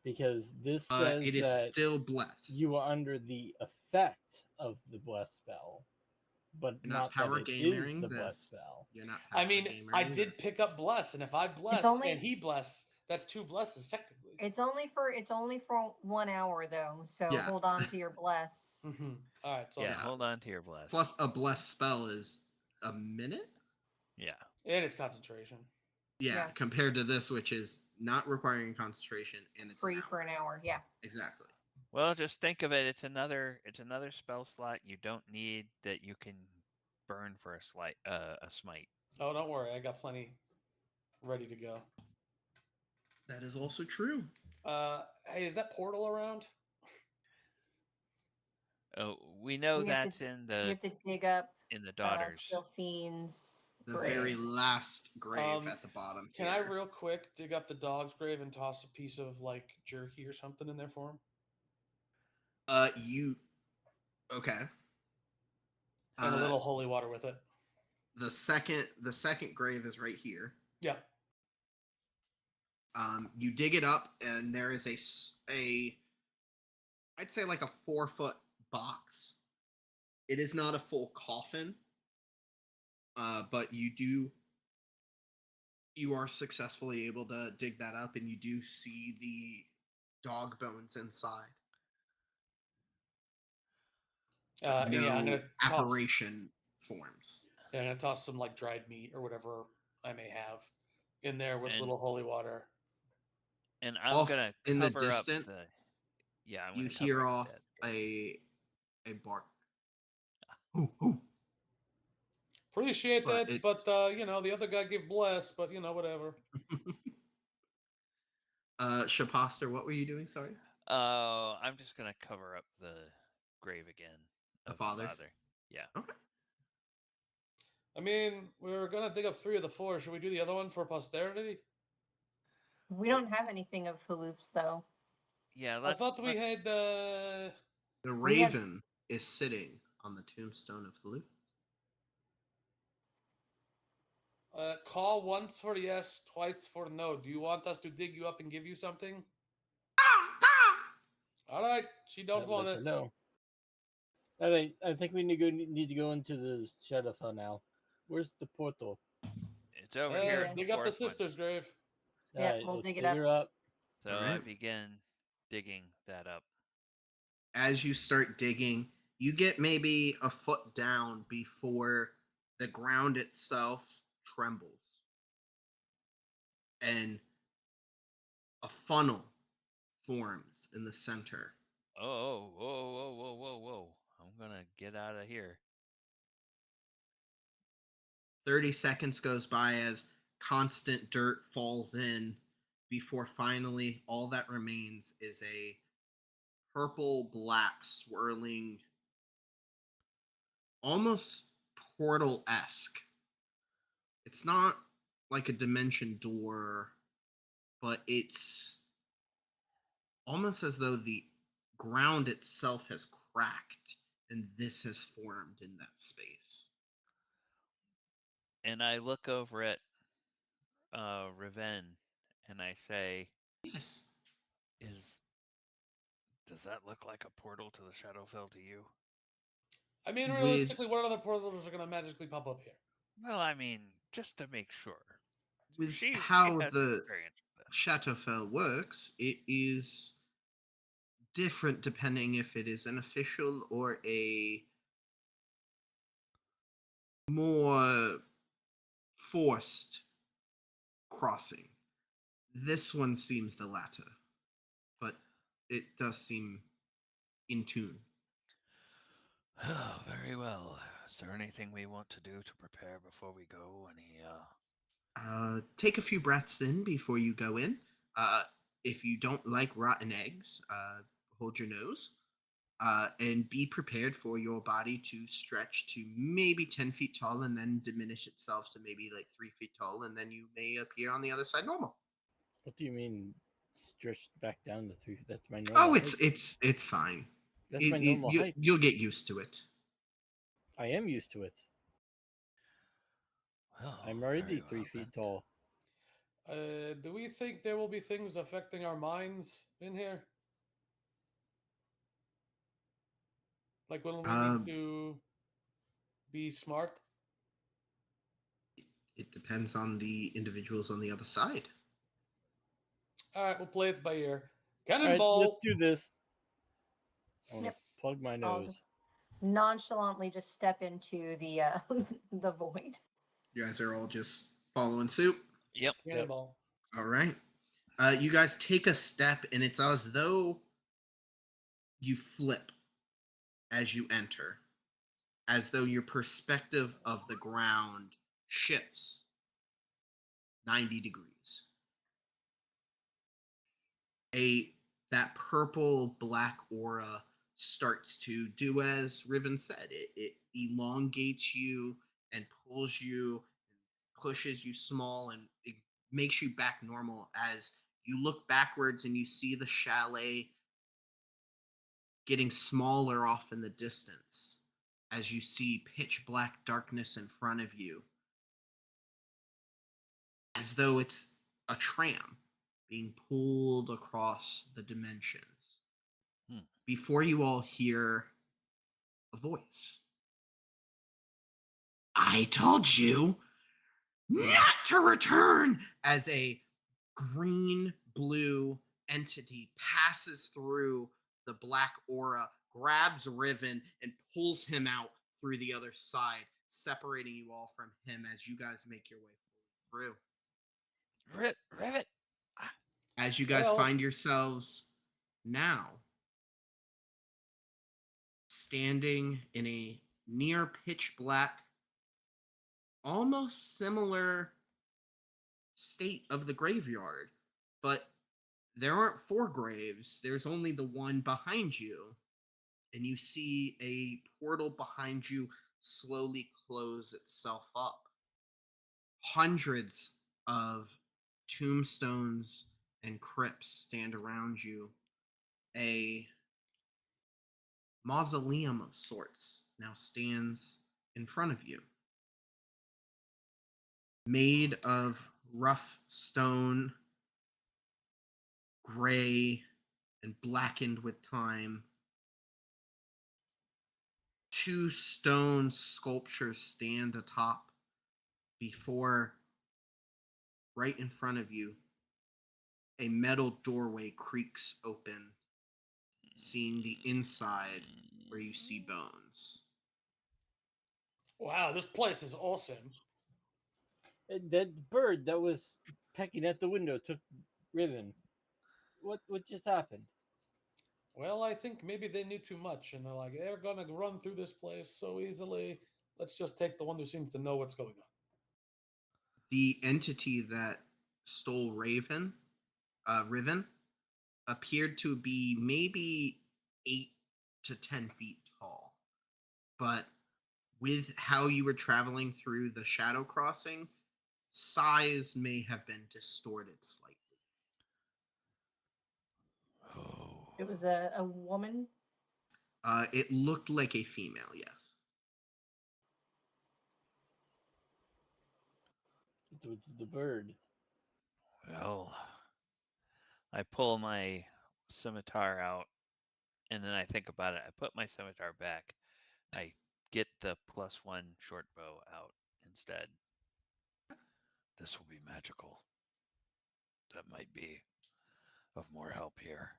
Because this says It is that still bless. you are under the effect of the bless spell, but You're not not power that it is gamering the bless this. spell. You're not. Power I mean, I gamering did this. pick up bless, and if I bless only- and he bless, that's 2 blesses technically. It's only for 1 hour though, so Yeah. hold on to your bless. Mm-hmm. All right, so Yeah, Yeah. hold on to your bless. Plus, a bless spell is a minute. Yeah. and it's concentration. Yeah, Yeah. compared to this, which is not requiring concentration and it's Free an for hour. an hour. Yeah. Exactly. Well, just think of it. It's another spell slot you don't need that you can burn for a smite. Oh, don't worry, I got plenty ready to go. That is also true. Hey, is that portal around? Oh, we know You have that's to- in You the have to dig up daughters. Sylphine's The grave. very last grave at the bottom. Can I here. real quick dig up the dog's grave and toss a piece of like jerky or something in there for him? You. Okay. And a little holy water with it. The second grave is right here. Yeah. You dig it up, and there is I'd say like a 4-foot box. It is not a full coffin, but you are successfully able to dig that up, and you do see the dog bones inside. but And yeah, I'm no gonna toss. apparition forms. Yeah, I'm gonna toss some like dried meat or whatever I may have in there with a And little holy water. and I'm Off gonna in the cover up distance, the. Yeah, I'm you gonna cover hear up off that area. a bark. Hoo, hoo. Appreciate But that, but the other guy gave bless, but whatever. Shaposter, what were you doing? Sorry, I'm just gonna cover up the grave again the of the fathers. father. Yeah. Okay. I mean, we were gonna dig up 3 of the 4. Should we do the other one for posterity? We don't have anything of Haloof's though. Yeah, I thought we let's had. The We have raven is sitting on the tombstone of Haluk. Call once for yes, twice for no. Do you want us to dig you up and give you something? All right, she don't That want lets it. her know. All right, I think we need to go into the Shadowfell now. Where's the portal? It's over here in the Dig up the fourth one. sister's grave. All Yeah, right, we'll let's dig it dig up. her up. So All I right. begin digging that up. As you start digging, you get maybe a foot down before the ground itself trembles. And a funnel forms in the center. Oh, whoa, whoa, whoa, whoa, whoa! I'm gonna get out of here. 30 seconds goes by as constant dirt falls in before finally all that remains is a purple black swirling, almost portal-esque. It's not like a dimension door, but it's almost as though the ground itself has cracked and this has formed in that space. And I look over at Raven, and I say, Yes. Does that look like a portal to the Shadowfell to you? I mean, With realistically, what other portals are gonna magically pop up here? Well, I mean, just to make sure. with She how has the experience with this. Shadowfell works, it is different depending if it is an official or a more forced crossing. This one seems the latter, but it does seem in tune. Oh, very well. Is there anything we want to do to prepare before we go? Take a few breaths in before you go in. If you don't like rotten eggs, hold your nose. And be prepared for your body to stretch to maybe 10 feet tall and then diminish itself to maybe like 3 feet tall, and then you may appear on the other side normal. What do you mean stretched back down to 3? That's my normal. Oh, height. it's fine. That's my normal height. You'll get used to it. I am used to it. Well, I'm already very 3 well feet then. tall. Do we think there will be things affecting our minds in here? Like when we need to be smart? It depends on the individuals on the other side. All right, we'll play it by ear. All right, Cannonball! let's do this. I want to Yep. plug my I'll nose. just nonchalantly just step into the the void. You guys are all just following suit. Yep. Cannonball. All right. You guys take a step, and it's as though you flip as you enter, as though your perspective of the ground shifts 90 degrees. That purple black aura starts to do as Riven said. It elongates you and pulls you, pushes you small, and it makes you back normal as you look backwards and you see the chalet getting smaller off in the distance as you see pitch black darkness in front of you, as though it's a tram being pulled across the dimensions. Before you all hear a voice. I told you not to return, as a green blue entity passes through the black aura grabs Riven and pulls him out through the other side, separating you all from him as you guys make your way through. Rivet. As you guys Well- find yourselves now standing in a near pitch black, almost similar state of the graveyard, but there aren't 4 graves. There's only the one behind you, and you see a portal behind you slowly close itself up. Hundreds of tombstones and crypts stand around you. A mausoleum of sorts now stands in front of you, made of rough stone, gray and blackened with time. 2 stone sculptures stand atop before, right in front of you, a metal doorway creaks open, seeing the inside where you see bones. Wow, this place is awesome. That bird that was pecking at the window took Riven. What just happened? Well, I think maybe they knew too much, and they're like, they're gonna run through this place so easily. Let's just take the one who seems to know what's going on. The entity that stole Riven appeared to be maybe 8 to 10 feet tall. But with how you were traveling through the shadow crossing, size may have been distorted slightly. Oh. It was a woman. It looked like a female, yes. It was the bird. Well, I pull my scimitar out, and then I think about it. I put my scimitar back. I get the +1 short bow out instead. This will be magical. That might be of more help here.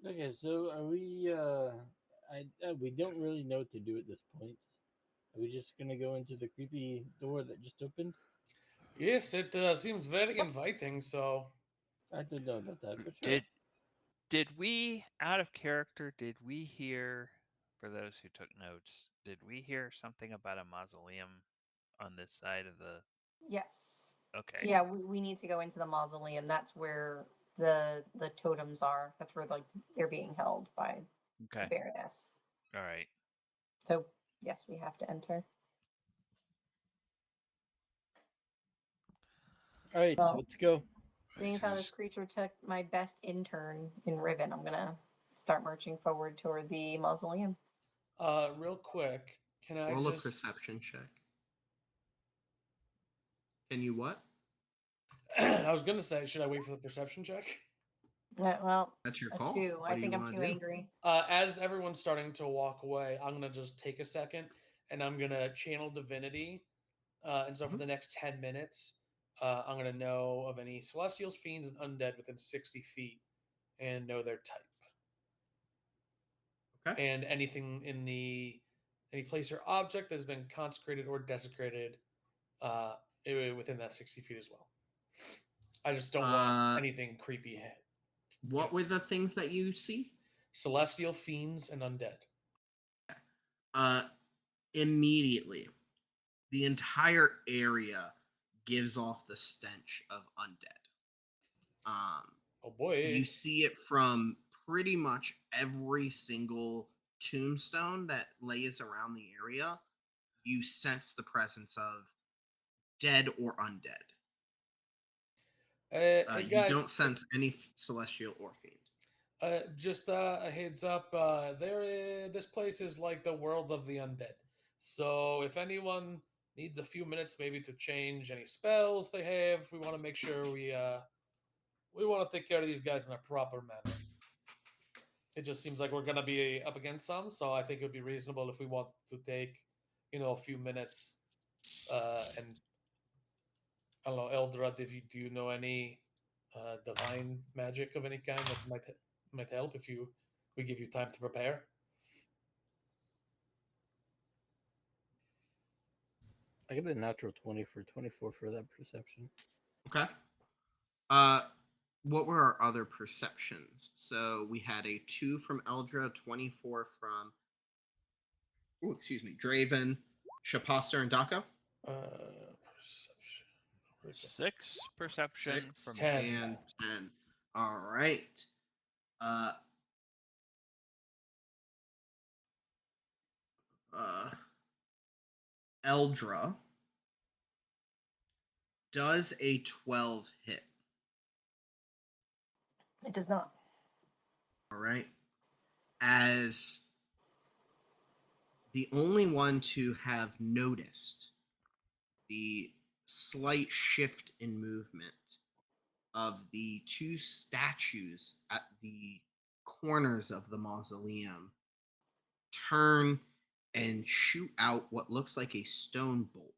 Okay, so are we? We don't really know what to do at this point. Are we just gonna go into the creepy door that just opened? Yes, it seems very inviting. So I don't know about that, but sure. Did we, out of character, did we hear, for those who took notes, did we hear something about a mausoleum on this side of the? Yes. Okay. Yeah, we need to go into the mausoleum. That's where the totems are. That's where they're being held by the Okay. Baroness. All right. So yes, we have to enter. All right, Well, let's go. Seeing as how this creature took my best intern in Riven, I'm gonna start marching forward toward the mausoleum. real quick, can I Roll a just? perception check. Can you what? I was gonna say, should I wait for the perception check? Well, That's your a call. 2. What I do think you I'm wanna too do? angry. As everyone's starting to walk away, I'm gonna just take a second and I'm gonna channel divinity. And so for the next 10 minutes, I'm gonna know of any celestials, fiends, and undead within 60 feet, and know their type. Okay. And anything in any place or object that has been consecrated or desecrated within that 60 feet as well. I just don't want anything creepy. What were the things that you see? Celestial, fiends, and undead. Immediately, the entire area gives off the stench of undead. Oh boy. You see it from pretty much every single tombstone that lays around the area. You sense the presence of dead or undead. Hey You guys, don't sense any celestial or fiend. just a heads up. This place is like the world of the undead. So if anyone needs a few minutes, maybe to change any spells they have, we want to make sure we want to take care of these guys in a proper manner. It just seems like we're gonna be up against some, so I think it would be reasonable if we want to take, a few minutes, and I don't know, Eldrad, if you do know any divine magic of any kind that might help if we give you time to prepare. I get a natural 20 for 24 for that perception. Okay. What were our other perceptions? So we had a 2 from Eldra, 24 from Draven, Shaposter, and Dako. Perception. Where's that? 6 perception 6 from 10. and 10. All right. Uh, Eldra, does a 12 hit? It does not. All right. As the only one to have noticed the slight shift in movement of the 2 statues at the corners of the mausoleum turn and shoot out what looks like a stone bolt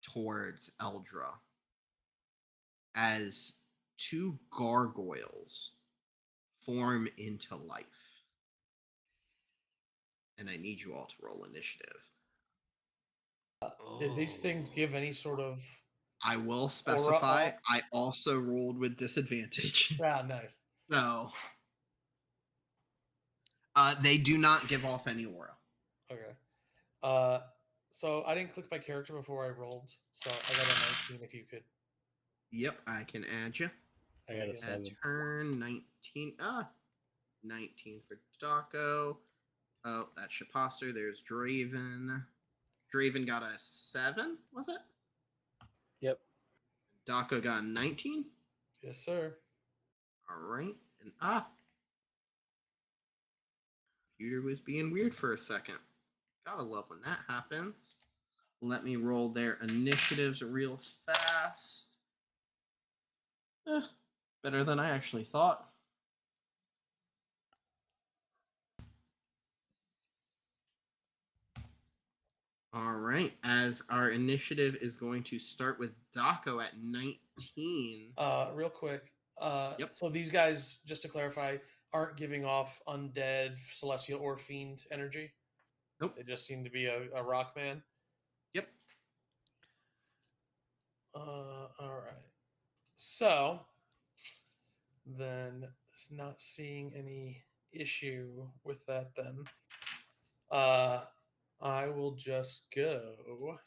towards Eldra as 2 gargoyles form into life. And I need you all to roll initiative. Did these things give any sort of? I will specify, off? I also rolled with disadvantage. Ah, nice. So, they do not give off any aura. Okay. So I didn't click my character before I rolled, so I got a 19. If you could. Yep, I can add you. I got a Yeah. 7. Turn 19. 19 for Dako. Oh, that's Shaposter. There's Draven. Draven got a 7, was it? Yep. Dako got a 19. Yes, sir. All right. And computer was being weird for a second. Gotta love when that happens. Let me roll their initiatives real fast. Better than I actually thought. All right. As our initiative is going to start with Dako at 19. Real quick. Yep. So these guys, just to clarify, aren't giving off undead, celestial, or fiend energy. Nope. They just seem to be a rock man. Yep. All right. So then, not seeing any issue with that. Then, I will just go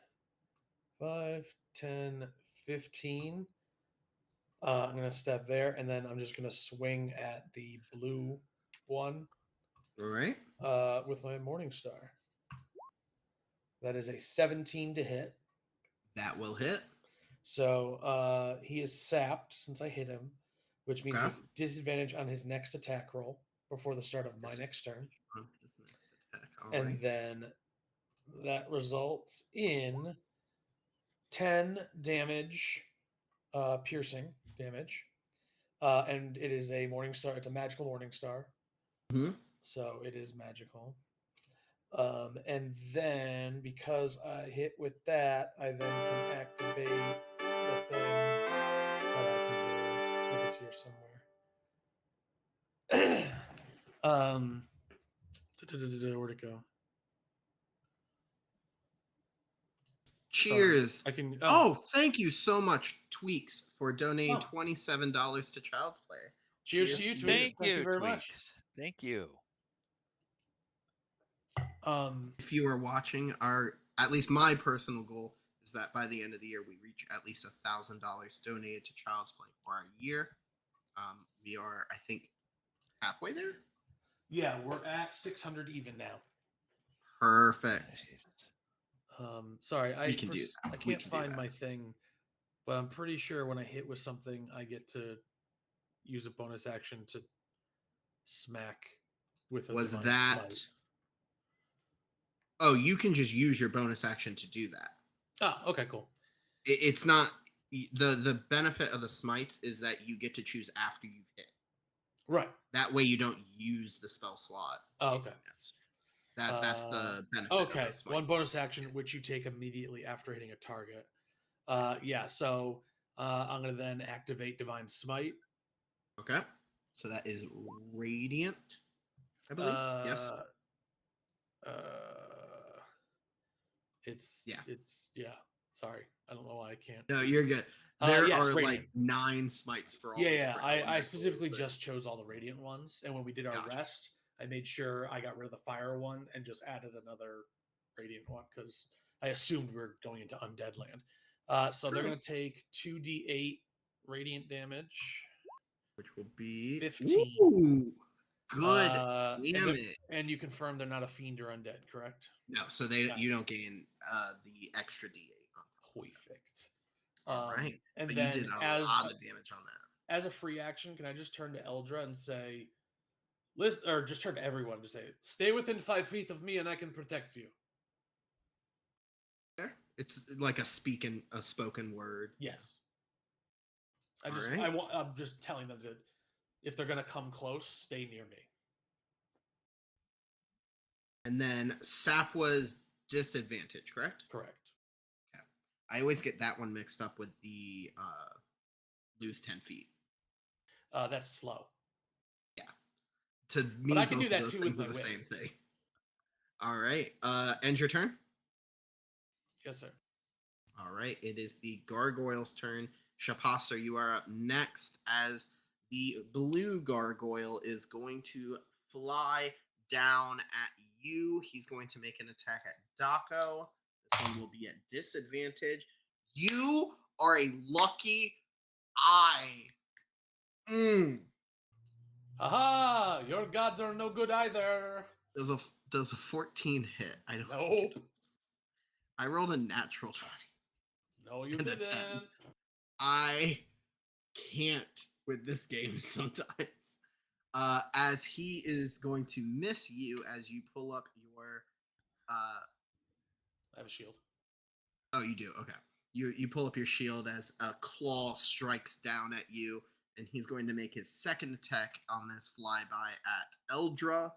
5, 10, 15. I'm going to step there, and then I'm just going to swing at the blue one All right. with my Morning Star. That is a 17 to hit. That will hit. So he is sapped since I hit him, which means Okay. he has disadvantage on his next attack roll before the start of my next turn. On his next attack. All And right. then that results in 10 damage, piercing damage. And it is a Morning Star. It's a magical Morning Star. Mhm. So it is magical. And then because I hit with that, I then can activate the thing that I can do if it's here somewhere. Where'd it go? Cheers. I can. Oh, thank you so much, Tweaks, for donating Oh. $27 to Child's Play. Cheers to you, Tweaks. Thank Thank you you, very much. Tweaks. Thank you. If you are watching, at least my personal goal is that by the end of the year we reach at least $1,000 donated to Child's Play for our year. We are, I think, halfway there. Yeah, we're at 600 even now. Perfect. Sorry, We can do that. I We can't can do find that. my thing, but I'm pretty sure when I hit with something, I get to use a bonus action to smack with a Was divine that? smite. Oh, you can just use your bonus action to do that. Oh, okay, cool. It's not the benefit of the smites is that you get to choose after you've hit. Right. That way you don't use the spell slot. Oh, okay. That's the benefit. Okay, of the smite. one bonus action which you take immediately after hitting a target. Yeah, so I'm going to then activate Divine Smite. Okay. So that is radiant, I believe. Yes. Uh, it's Yeah. yeah. Sorry, I don't know why I can't. No, you're good. There Yes, are radiant. like 9 smites for all Yeah, the yeah. different I elementals specifically that- just chose all the radiant ones, and when we did our Gotcha. rest, I made sure I got rid of the fire one and just added another radiant one because I assumed we were going into undead land. So they're True. going to take 2d8 radiant damage. which will be 15. Ooh, good And, damage. and you confirm they're not a fiend or undead, correct? No, so Gotcha. you don't gain the extra D8 on top. Perfect. All right, And but then you did a as lot of damage on that. as a free action, can I just turn to Eldra and say, list, or just turn to everyone to say, stay within 5 feet of me and I can protect you. There, it's like a spoken word. Yes. All right. I'm just telling them to, if they're gonna come close, stay near me. And then Sap was disadvantage, correct? Correct. Okay. I always get that one mixed up with the lose 10 feet. That's slow. Yeah. To me, But I can both do of that those too things with are my the whip. same thing. All right. End your turn. Yes, sir. All right, it is the gargoyle's turn. Shapastar, you are up next as the blue gargoyle is going to fly down at you. He's going to make an attack at Daco. This one will be at disadvantage. You are a lucky eye. Aha! Your gods are no good either. Does a 14 hit? I don't think Nope. it does. I rolled a natural 20 No, you and a didn't. 10. I can't with this game sometimes. As he is going to miss you as you pull up your I have a shield. oh, you do. Okay. You pull up your shield as a claw strikes down at you, and he's going to make his second attack on this flyby at Eldra.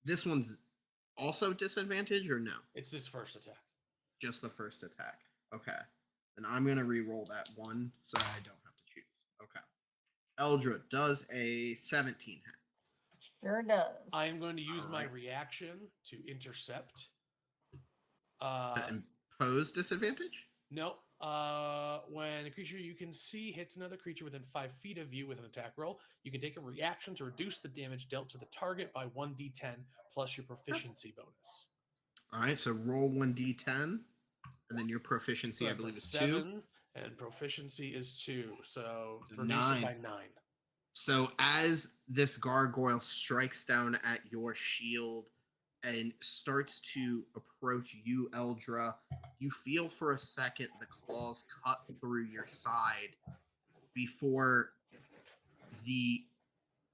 This one's also disadvantage, or no? It's his first attack. Just the first attack. Okay. Then I'm gonna re-roll that one so that I don't have to choose. Okay. Eldra does a 17 hit. Sure does. I am going to use All my right. reaction to intercept. Impose disadvantage? No. When a creature you can see hits another creature within 5 feet of you with an attack roll, you can take a reaction to reduce the damage dealt to the target by 1d10 plus your proficiency bonus. All right, so roll 1d10, and then your So proficiency, I that's believe, a is 7, and proficiency is 2. So So reduce it 9. by 9. So as this gargoyle strikes down at your shield and starts to approach you, Eldra, you feel for a second the claws cut through your side before the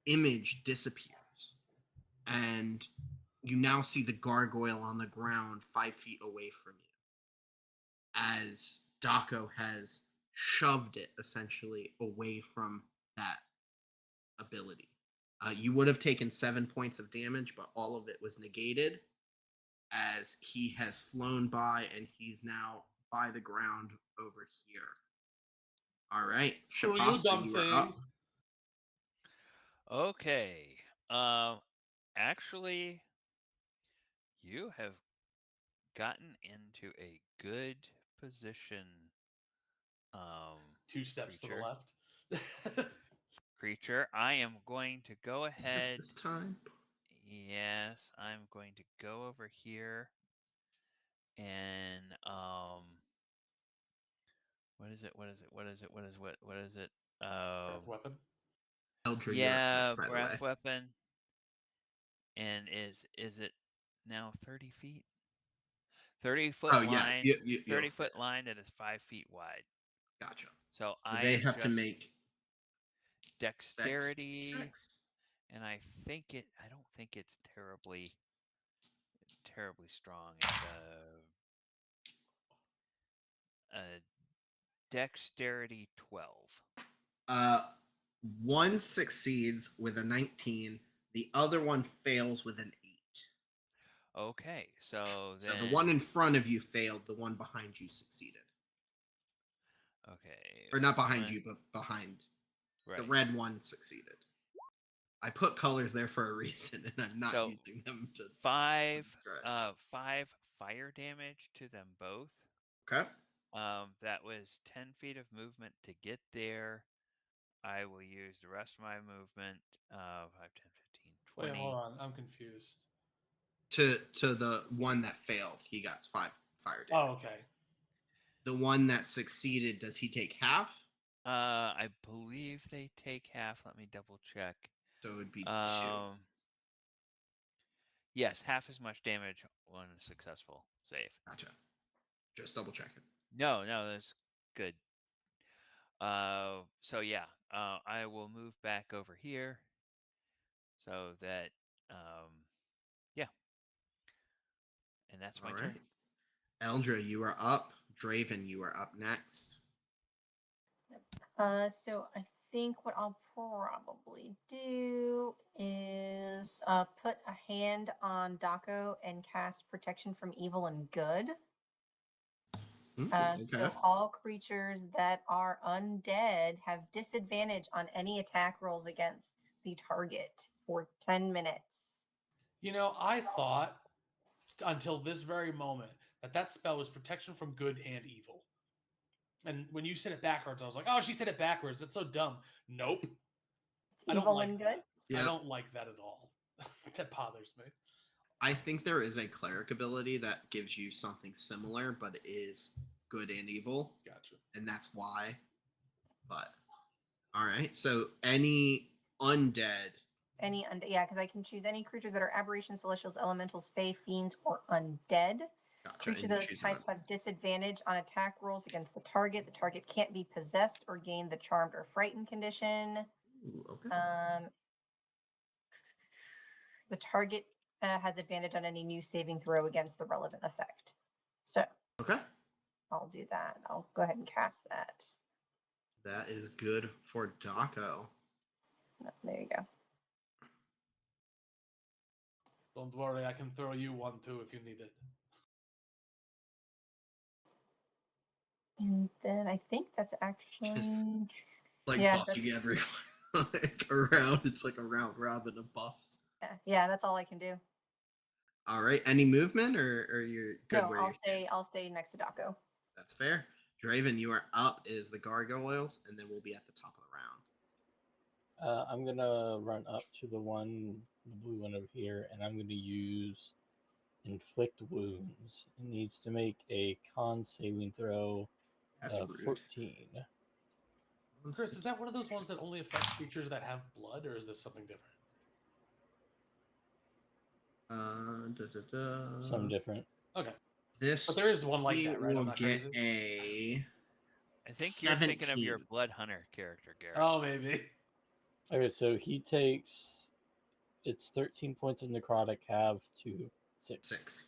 image disappears. And you now see the gargoyle on the ground 5 feet away from you as Daco has shoved it essentially away from that ability. You would have taken 7 points of damage, but all of it was negated as he has flown by and he's now by the ground over here. All right, Screw you, Shapasta, dumb you are thing. up. Okay. Actually, you have gotten into a good position. 2 steps to the Creature. left. Creature, I am going to go Steps ahead. this time. Yes, I'm going to go over here and what is it? What is it? What is it? What is what is it? Breath weapon. Eldra, you're up Yeah, next, by the breath way. weapon. And is it now 30 feet? 30-foot Oh yeah, line. you 30-foot line that is 5 feet wide. gotcha. So So they I have to just make dexterity, checks. and I don't think it's terribly strong. It's a dexterity 12. Uh, one succeeds with a 19. The other one fails with an 8. Okay, so So then the one in front of you failed. The one behind you succeeded. Okay. Or not behind one- you, but behind. Right. The red one succeeded. I put colors there for a reason, and I'm not So, using them to. 5 describe. 5 fire damage to them both. Okay. That was 10 feet of movement to get there. I will use the rest of my movement. 5, 10, 15, Wait, 20. hold on. I'm confused. To the one that failed, he got 5 fire damage. Oh, okay. The one that succeeded, does he take half? I believe they take half. Let me double check. So it would be 2. Yes, half as much damage on a successful save. Gotcha. Just double checking. No, that's good. So yeah, I will move back over here so that, yeah, and that's my All turn. right. Eldra, you are up. Draven, you are up next. So I think what I'll probably do is put a hand on Daco and cast protection from evil and good. Okay. So all creatures that are undead have disadvantage on any attack rolls against the target for 10 minutes. You know, I thought until this very moment that spell was protection from good and evil. And when you said it backwards, I was like, oh, she said it backwards. That's so dumb. Nope. It's I don't evil like and good. that. Yeah. I don't like that at all. That bothers me. I think there is a cleric ability that gives you something similar, but is good and evil, Gotcha. and that's why. But all right. So any undead. Any undead, yeah, because I can choose any creatures that are aberrations, celestials, elementals, fae, fiends, or undead. Gotcha. Creature And you those choose types an have disadvantage on attack rolls against the target. The target can't be possessed or gain the charmed or frightened condition. Ooh, okay. The target has advantage on any new saving throw against the relevant effect. So Okay. I'll do that. I'll go ahead and cast that. That is good for Daco. There you go. Don't worry, I can throw you one too if you need it. And then I think that's actually Like yeah, buffing that's, everyone like around. It's like a round robin of buffs. yeah, that's all I can do. All right. Any movement, or you're good No, where I'll you're standing? I'll stay next to Daco. That's fair. Draven, you are up is the gargoyles, and then we'll be at the top of the round. I'm gonna run up to the blue one over here, and I'm gonna use inflict wounds. It needs to make a con saving throw That's of rude. 14. Chris, is that one of those ones that only affects creatures that have blood, or is this something different? Something different. Okay. This But there is one like that, right? will I'm not get crazy. I think you're thinking of your 17. Blood Hunter character, Garrett. Oh, maybe. Okay, so he takes. It's 13 points of necrotic, half to 6. 6.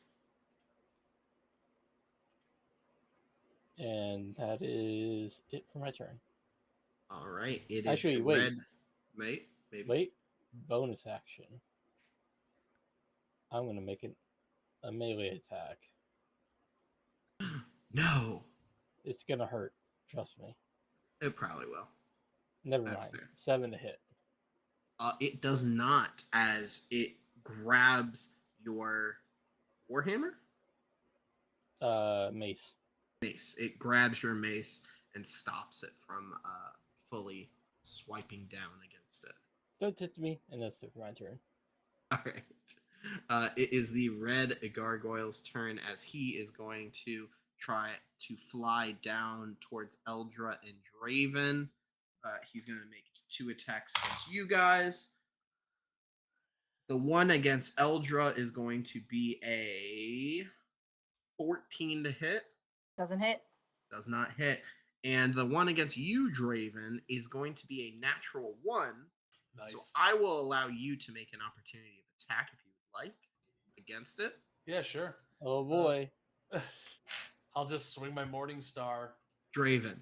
And that is it for my turn. All right. It is Actually, the wait. red. Wait, maybe. Wait, bonus action. I'm going to make it a melee attack. No. It's going to hurt. Trust me. It probably will. Never That's mind. fair. 7 to hit. It does not, as it grabs your warhammer. Mace. Mace. It grabs your mace and stops it from fully swiping down against it. Don't hit me, and that's it for my turn. All right. It is the red gargoyle's turn as he is going to try to fly down towards Eldra and Draven. He's going to make 2 attacks against you guys. The one against Eldra is going to be a 14 to hit. Doesn't hit. Does not hit. And the one against you, Draven, is going to be a natural 1. Nice. So I will allow you to make an opportunity of attack if you would like against it. Yeah, sure. Oh boy. I'll just swing my Morning Star. Draven.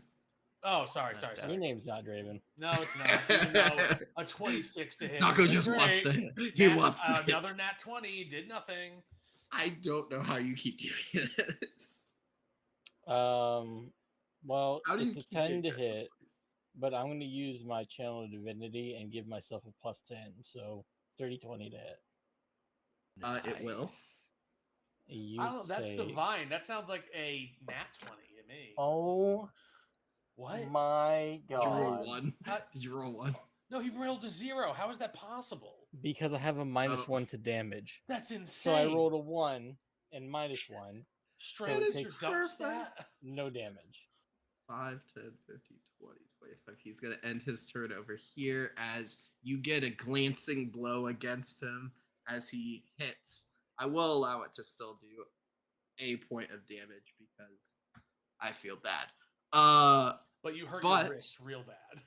Oh, sorry. Your name's not Draven. No, it's not. Even though a 26 to hit. Taco is just great. wants to hit. He wants to hit. Another nat 20 did nothing. I don't know how you keep doing this. Well, How do you it's a keep getting 10 to natural hit, 20s? but I'm going to use my channel of divinity and give myself a plus 10. So 30, 20 to hit. It will. Nice. You I don't know. That's take- divine. That sounds like a nat 20 to me. Oh What? my Did you roll god. one? How- Did you roll one? No, he rolled a 0. How is that possible? Because I have a minus Oh. 1 to damage. That's insane. So I rolled a 1 and minus 1. straight so it into your takes dump perfect. stat. No damage. 5, 10, 15, 20, 25. He's going to end his turn over here as you get a glancing blow against him as he hits. I will allow it to still do a point of damage because I feel bad. But you hurt But- your wrist real bad.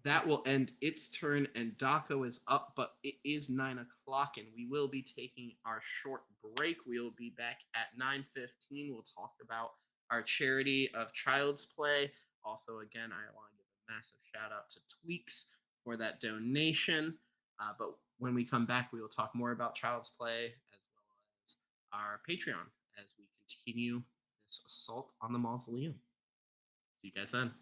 That will end its turn, and Daco is up, but it is 9 o'clock, and we will be taking our short break. We will be back at 9:15. We'll talk about our charity of Child's Play. Also, again, I want to give a massive shout out to Tweaks for that donation. But when we come back, we will talk more about Child's Play as well as our Patreon as we continue this assault on the mausoleum. See you guys then.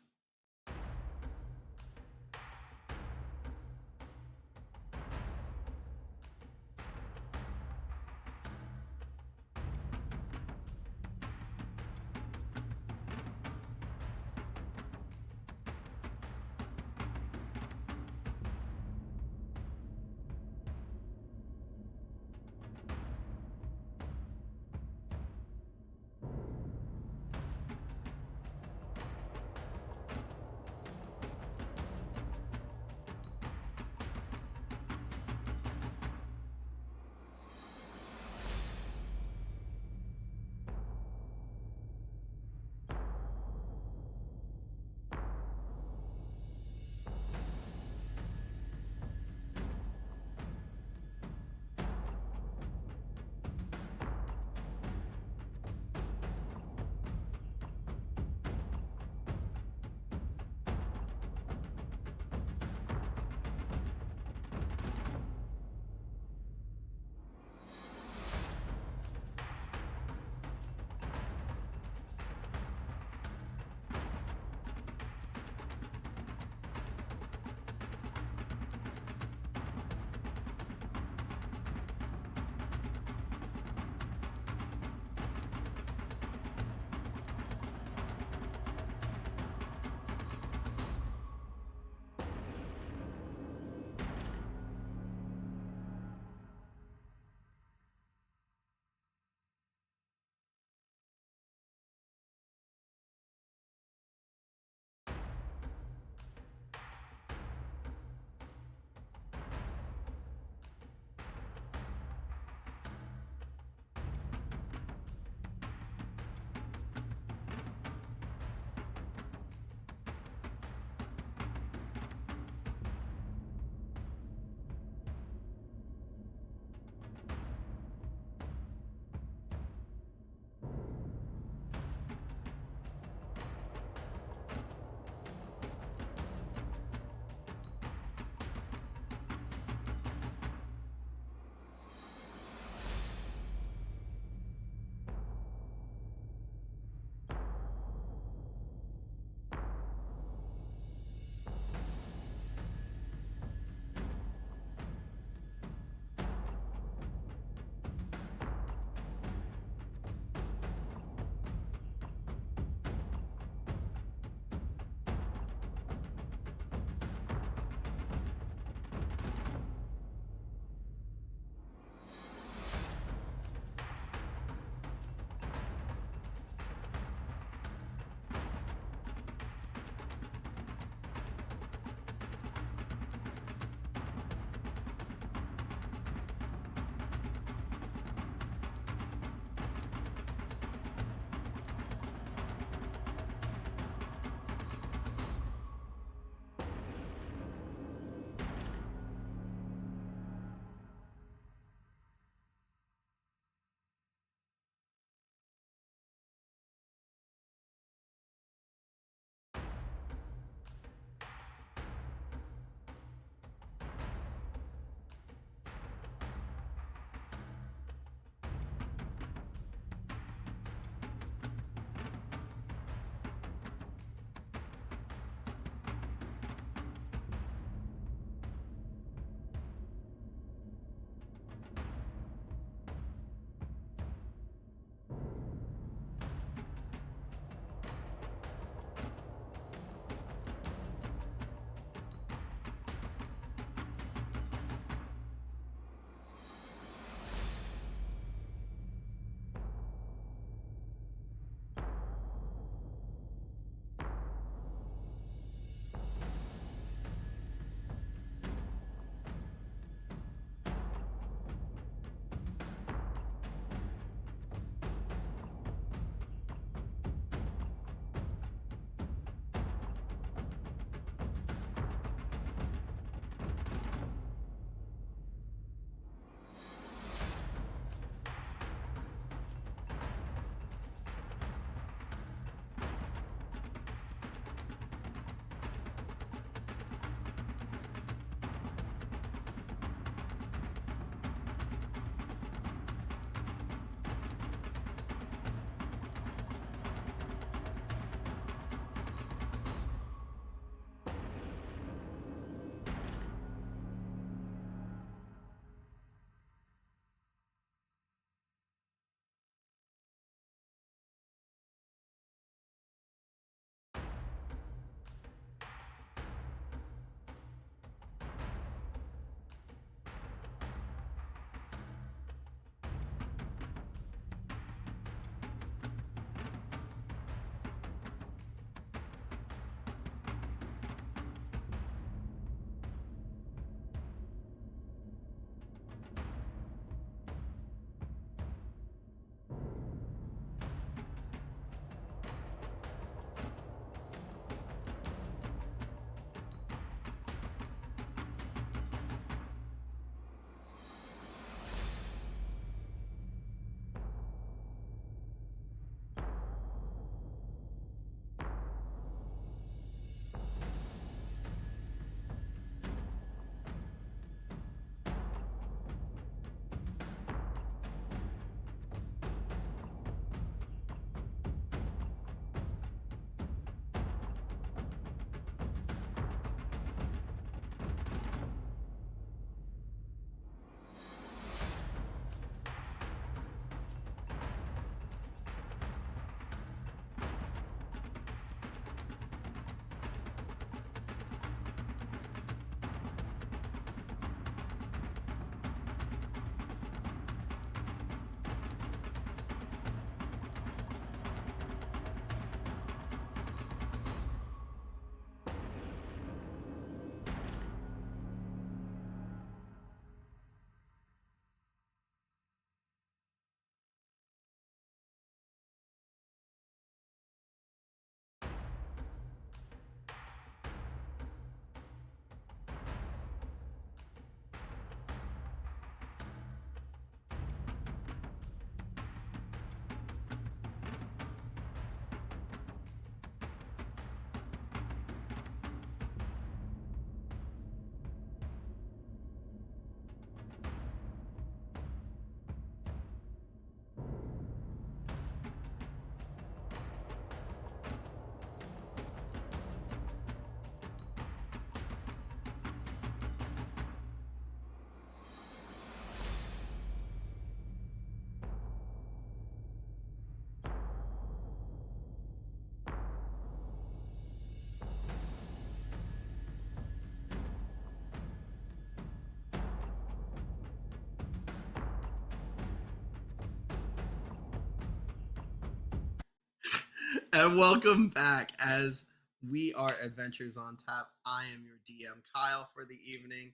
And welcome back as we are Adventures on Tap. I am your DM, Kyle, for the evening.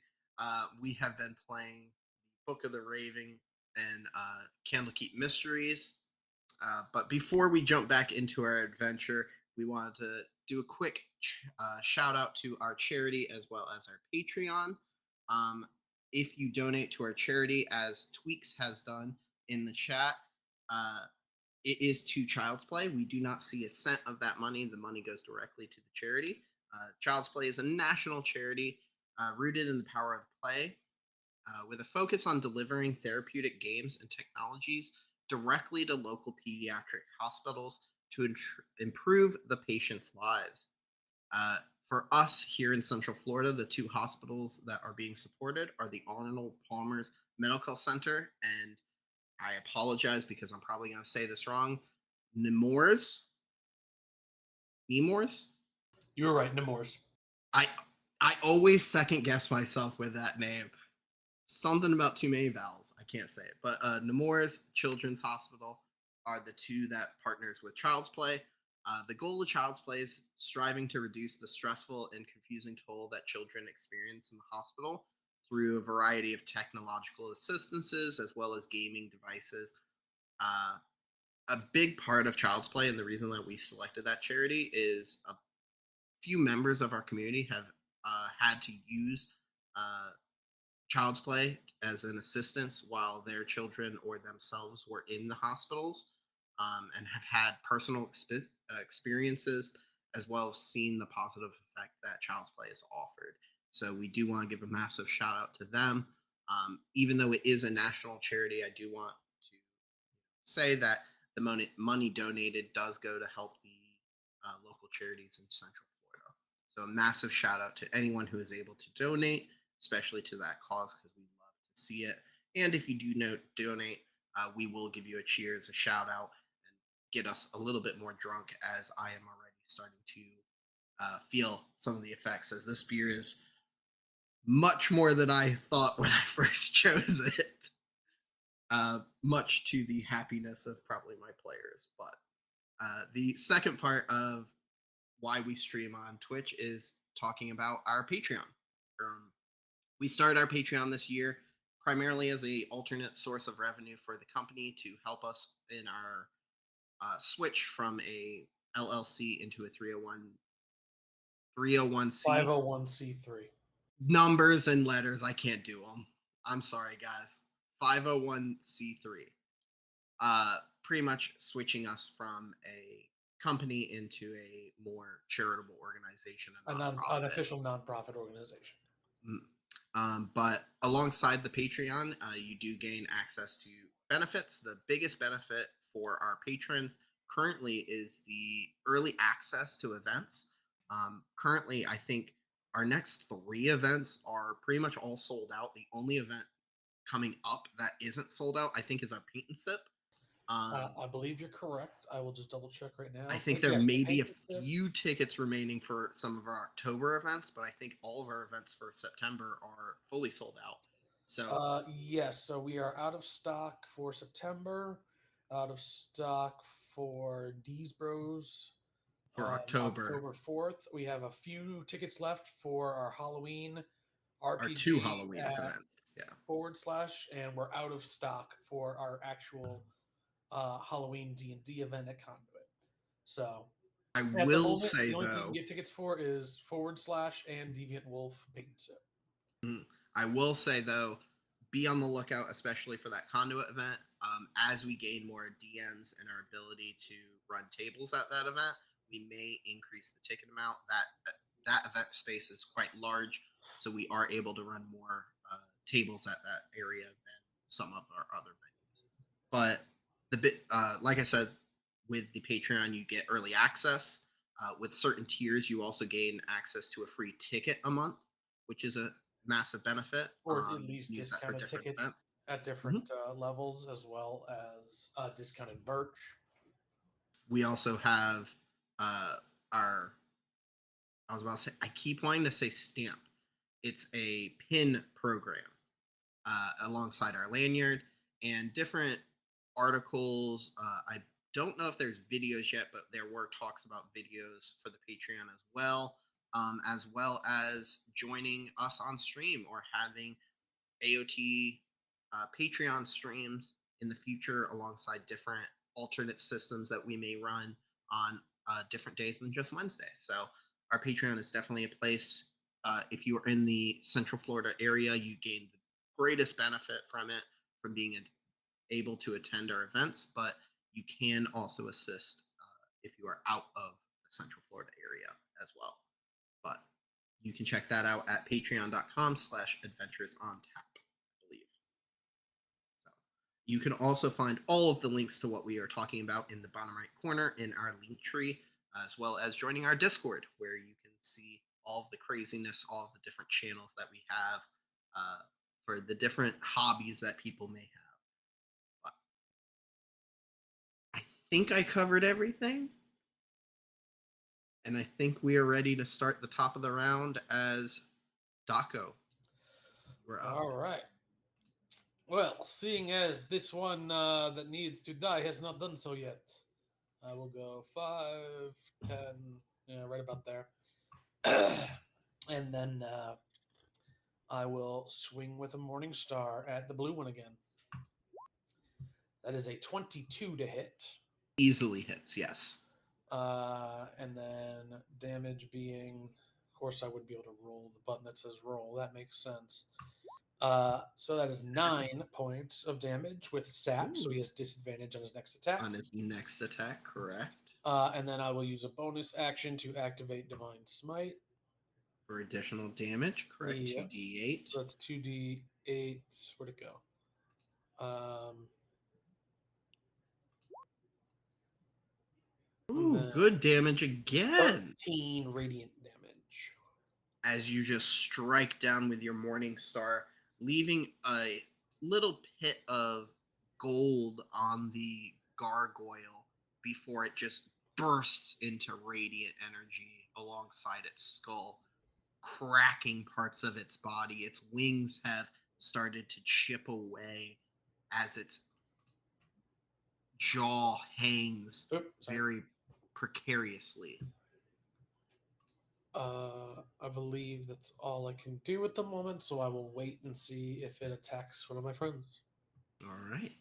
We have been playing Book of the Raven and Candlekeep Mysteries. But before we jump back into our adventure, we wanted to do a quick shout out to our charity as well as our Patreon. If you donate to our charity, as Tweaks has done in the chat, uh, it is to Child's Play. We do not see a cent of that money. The money goes directly to the charity. Child's Play is a national charity rooted in the power of play, with a focus on delivering therapeutic games and technologies directly to local pediatric hospitals to improve the patients' lives. Uh, for us here in Central Florida, the two hospitals that are being supported are the Arnold Palmer's Medical Center, and I apologize because I'm probably going to say this wrong, Nemours. Nemours? You were right, Nemours. I I always second guess myself with that name. Something about too many vowels. I can't say it. But Nemours Children's Hospital are the two that partners with Child's Play. The goal of Child's Play is striving to reduce the stressful and confusing toll that children experience in the hospital through a variety of technological assistances as well as gaming devices. Uh, a big part of Child's Play and the reason that we selected that charity is a few members of our community have had to use uh, Child's Play as an assistance while their children or themselves were in the hospitals, and have had personal experiences as well as seen the positive effect that Child's Play has offered. So we do want to give a massive shout out to them. Even though it is a national charity, I do want to say that the money donated does go to help the local charities in Central Florida. So a massive shout out to anyone who is able to donate, especially to that cause, because we love to see it. And if you do donate, we will give you a cheers, a shout out, and get us a little bit more drunk, as I am already starting to feel some of the effects, as this beer is much more than I thought when I first chose it. Much to the happiness of probably my players. But the second part of why we stream on Twitch is talking about our Patreon. We started our Patreon this year primarily as a alternate source of revenue for the company to help us in our switch from a LLC into a 301c. 501c3. Numbers and letters, I can't do them. I'm sorry, guys. 501c3. Pretty much switching us from a company into a more charitable organization, An official nonprofit organization. But alongside the Patreon, you do gain access to benefits. The biggest benefit for our patrons currently is the early access to events. Currently, I think our next 3 events are pretty much all sold out. The only event coming up that isn't sold out, I think, is our Paint and Sip. I believe you're correct. I will just double check right now. I think But there yes, may be a Paint and Sip. few tickets remaining for some of our October events, but I think all of our events for September are fully sold out. So Yes, so we are out of stock for September, out of stock for D's Bros for on October, October 4th. We have a few tickets left for our Halloween our 2 RPG Halloween's at events. Yeah. /, and we're out of stock for our actual Halloween D&D event at Conduit. So I at the will moment, say the only thing you can though, get tickets for is / and Deviant Wolf Paint and Sip. I will say though, be on the lookout, especially for that Conduit event. As we gain more DMs and our ability to run tables at that event, we may increase the ticket amount. That event space is quite large, so we are able to run more tables at that area than some of our other venues. But the bit, like I said, with the Patreon, you get early access. With certain tiers, you also gain access to a free ticket a month, which is a massive benefit. Or at You least can use that for discounted different tickets events. at different levels, as well as discounted merch. We also have our, I was about to say, I keep wanting to say stamp. It's a pin program alongside our lanyard and different articles. I don't know if there's videos yet, but there were talks about videos for the Patreon as well as joining us on stream or having AoT Patreon streams in the future alongside different alternate systems that we may run on different days than just Wednesday. So our Patreon is definitely a place. If you are in the Central Florida area, you gain the greatest benefit from it, from being able to attend our events, but you can also assist if you are out of the Central Florida area as well. But you can check that out at patreon.com/adventures on tap, I believe. So you can also find all of the links to what we are talking about in the bottom right corner in our link tree, as well as joining our Discord, where you can see all of the craziness, all of the different channels that we have for the different hobbies that people may have. But I think I covered everything. And I think we are ready to start the top of the round as Daco. We're up. All right. Well, seeing as this one that needs to die has not done so yet, I will go 5, 10, yeah, right about there. And then I will swing with a Morning Star at the blue one again. That is a 22 to hit. Easily hits, yes. And then damage being, of course, I wouldn't be able to roll the button that says roll. That makes sense. So that is 9 points of damage with sap, so he has disadvantage on his next attack. On his next attack, correct. And then I will use a bonus action to activate Divine Smite. For additional damage, correct? Yeah. 2d8. So that's 2d8. Where'd it go? Ooh, good damage again. 13 radiant damage. As you just strike down with your Morning Star, leaving a little pit of gold on the gargoyle before it just bursts into radiant energy alongside its skull, cracking parts of its body. Its wings have started to chip away as its jaw hangs very precariously. I believe that's all I can do at the moment, so I will wait and see if it attacks one of my friends. All right.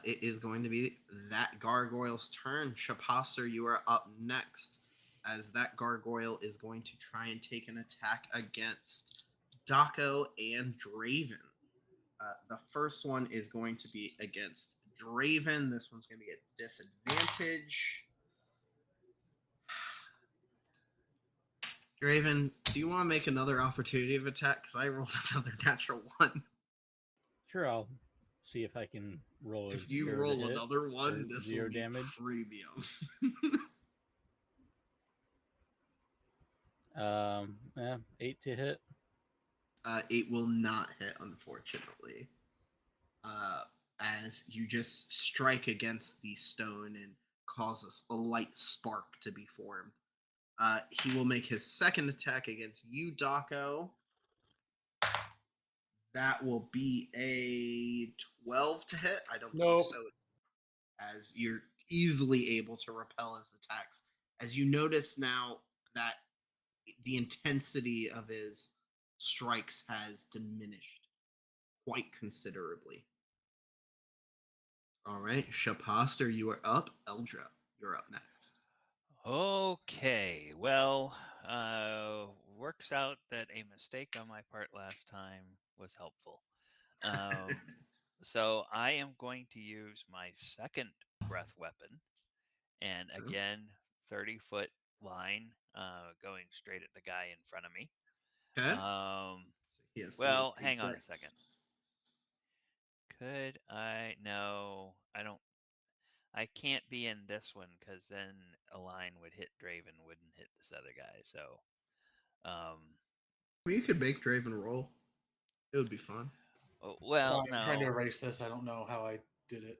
It is going to be that gargoyle's turn. Shapaster, you are up next, as that gargoyle is going to try and take an attack against Daco and Draven. The first one is going to be against Draven. This one's going to be at disadvantage. Draven, do you want to make another opportunity of attack? Because I rolled another natural 1. Sure, I'll see if I can roll. If you roll another 1, this will be damage. premium. 8 to hit. It will not hit, unfortunately. As you just strike against the stone and causes a light spark to be formed. He will make his second attack against you, Daco. That will be a 12 to hit. I don't believe so. As you're easily able to repel his attacks. As you notice now that the intensity of his strikes has diminished quite considerably. All right, Shapaster, you are up. Eldra, you're up next. Okay, well, works out that a mistake on my part last time was helpful. So I am going to use my second breath weapon, and again, 30-foot line, going straight at the guy in front of me. Okay. Well, hang on a second. Could I? No, I don't. I can't be in this one because then a line would hit Draven, wouldn't hit this other guy. So, well, you could make Draven roll. It would be fun. Well, sorry, no. I'm trying to erase this. I don't know how I did it.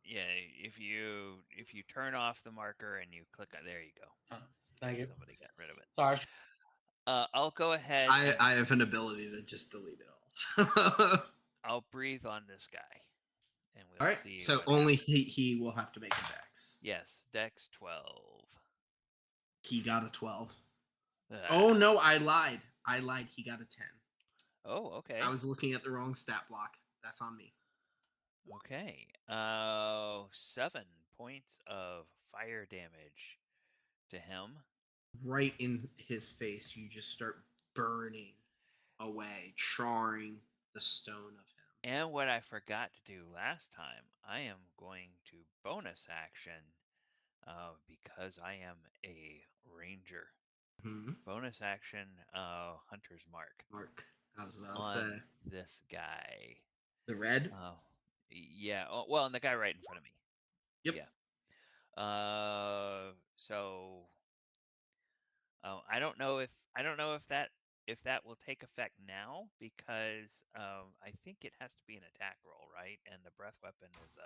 Yeah, if you turn off the marker and you click on, there you go. Thank you. Somebody got rid of it. Sorry. I'll go ahead. I have an ability to just delete it all. I'll breathe on this guy, and we'll All right. see. So what only happens. he will have to make a dex. Yes, Dex 12. He got a 12. Ah. Oh no, I lied. He got a 10. Oh, okay. I was looking at the wrong stat block. That's on me. Okay. 7 points of fire damage to him. Right in his face, you just start burning away, charring the stone of him. And what I forgot to do last time, I am going to bonus action because I am a ranger. Hmm. Bonus action, Hunter's Mark Mark, I was about to on say this guy. the red. Yeah. Oh, well, and the guy right in front of me. Yep. Yeah. So I don't know if that will take effect now because I think it has to be an attack roll, right? And the breath weapon is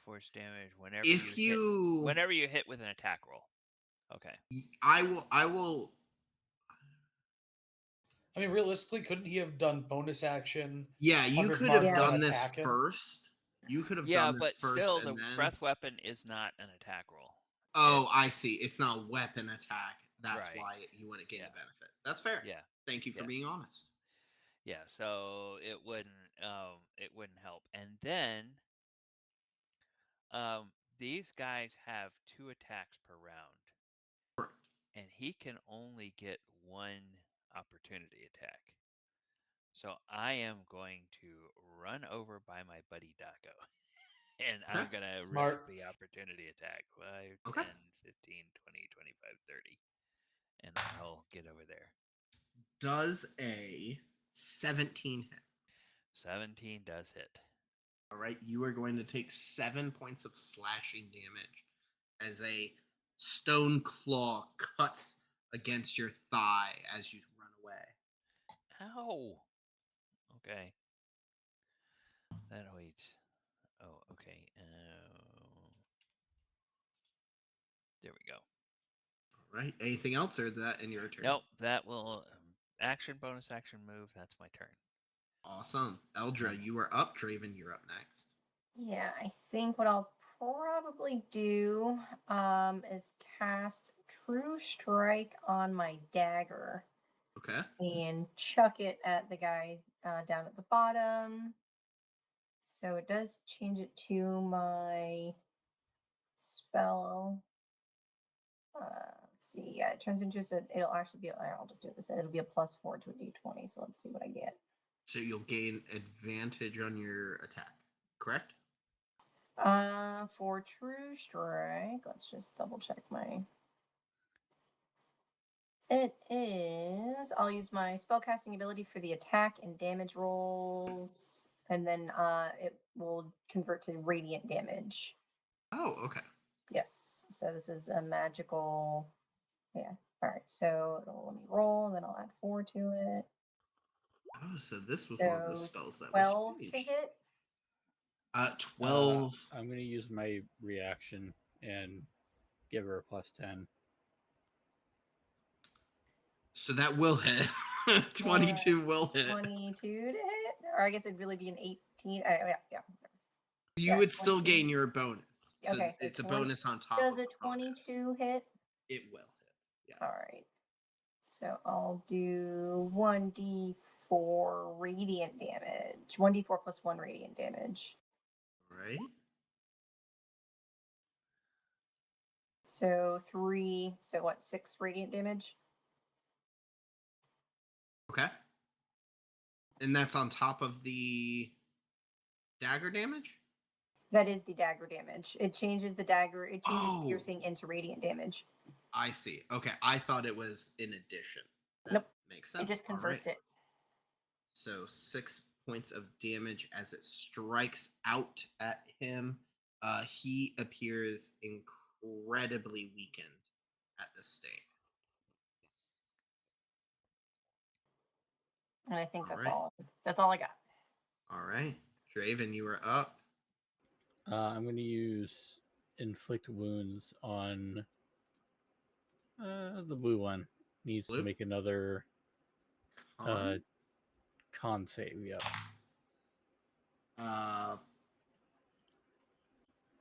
force damage If you, whenever you hit with an attack roll. Okay. I will. I mean, realistically, couldn't he have done bonus action? Yeah, you Hunter's could Mark, have Yeah. then done this attack him? first. You could have Yeah, done this but first, still, and the then. breath weapon is not an attack roll. Oh, I see. It's not a weapon attack. That's Right. why you wouldn't gain Yeah. the benefit. That's fair. Yeah. Thank you for Yeah. being honest. Yeah. So it wouldn't help. And then these guys have 2 attacks per round, Correct. and he can only get 1 opportunity attack. So I am going to run over by my buddy Daco. And Okay. I'm going to risk Smart. the opportunity attack. 5, Okay. 10, 15, 20, 25, 30. And I'll get over there. Does a 17 hit? 17 does hit. All right. You are going to take 7 points of slashing damage as a stone claw cuts against your thigh as you run away. Ow! Okay. That waits. Oh, okay. There we go. All right. Anything else, or is that in your turn? Nope, that will action, bonus action move. That's my turn. Awesome. Eldra, you are up. Draven, you're up next. Yeah, I think what I'll probably do is cast True Strike on my dagger Okay. and chuck it at the guy down at the bottom. So it does change it to my spell. Let's see. Yeah, it turns into it'll actually be. I'll just do it this. It'll be a +4 to a d20. So let's see what I get. So you'll gain advantage on your attack, correct? For True Strike, let's just double check my. It is. I'll use my spellcasting ability for the attack and damage rolls, and then it will convert to radiant damage. Oh, okay. Yes. So this is a magical. Yeah. All right. So it'll let me roll, and then I'll add 4 to it. Oh, so this was one of the So spells that 12 was to changed. hit. 12. I'm going to use my reaction and give her a +10. So that will hit. 22 will hit. 22 to hit, or I guess it'd really be an 18. Yeah. You Yeah, would still 22. gain your bonus. So Okay, so it's a 20 bonus on top Does of a the bonus. 22 hit? It will hit. All right. So I'll do 1d4 radiant damage. 1d4 plus 1 radiant damage. Yeah. Right? So 3. So what? 6 radiant damage? Okay. And that's on top of the dagger damage? That is the dagger damage. It changes the dagger. It changes Oh. piercing into radiant damage. I see. Okay. I thought it was in addition. That Nope. makes sense. It just All converts right. it. So 6 points of damage as it strikes out at him. He appears incredibly weakened at this state. And I think All that's right. all. That's all I got. All right. Draven, you are up. I'm going to use inflict wounds on the blue one. Needs Blue? to make another Con? con save. Yep.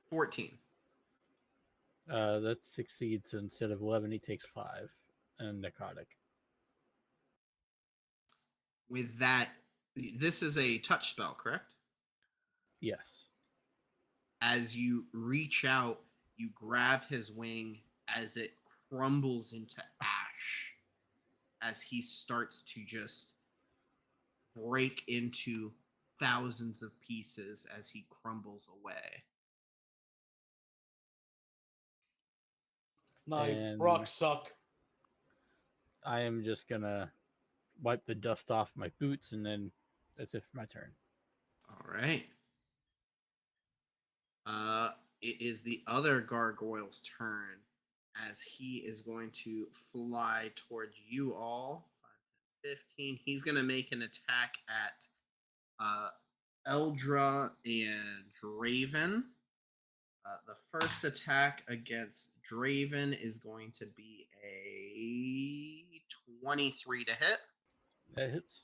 14. That succeeds. So instead of 11, he takes 5 and necrotic. With that, this is a touch spell, correct? Yes. As you reach out, you grab his wing as it crumbles into ash as he starts to just break into thousands of pieces as he crumbles away. Nice. And- Rocks suck. I am just gonna wipe the dust off my boots, and then that's it for my turn. All right. It is the other gargoyle's turn as he is going to fly towards you all. 5, 10, 15. He's going to make an attack at Eldra and Draven. The first attack against Draven is going to be a 23 to hit. That hits.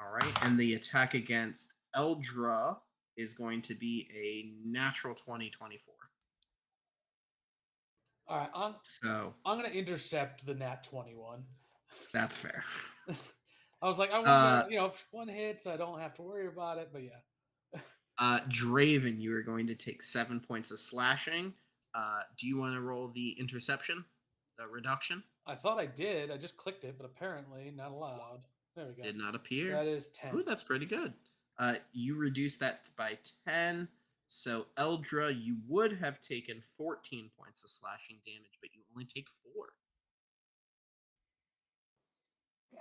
All right. And the attack against Eldra is going to be a natural 24. All right, So I'm gonna intercept the nat 21. that's fair. I was like, I want to, if one hits, I don't have to worry about it. But yeah. Draven, you are going to take 7 points of slashing. Do you want to roll the interception, the reduction? I thought I did. I just clicked it, but apparently not allowed. There we go. Did not appear. That is 10. Ooh, that's pretty good. You reduce that by 10. So, Eldra, you would have taken 14 points of slashing damage, but you only take 4.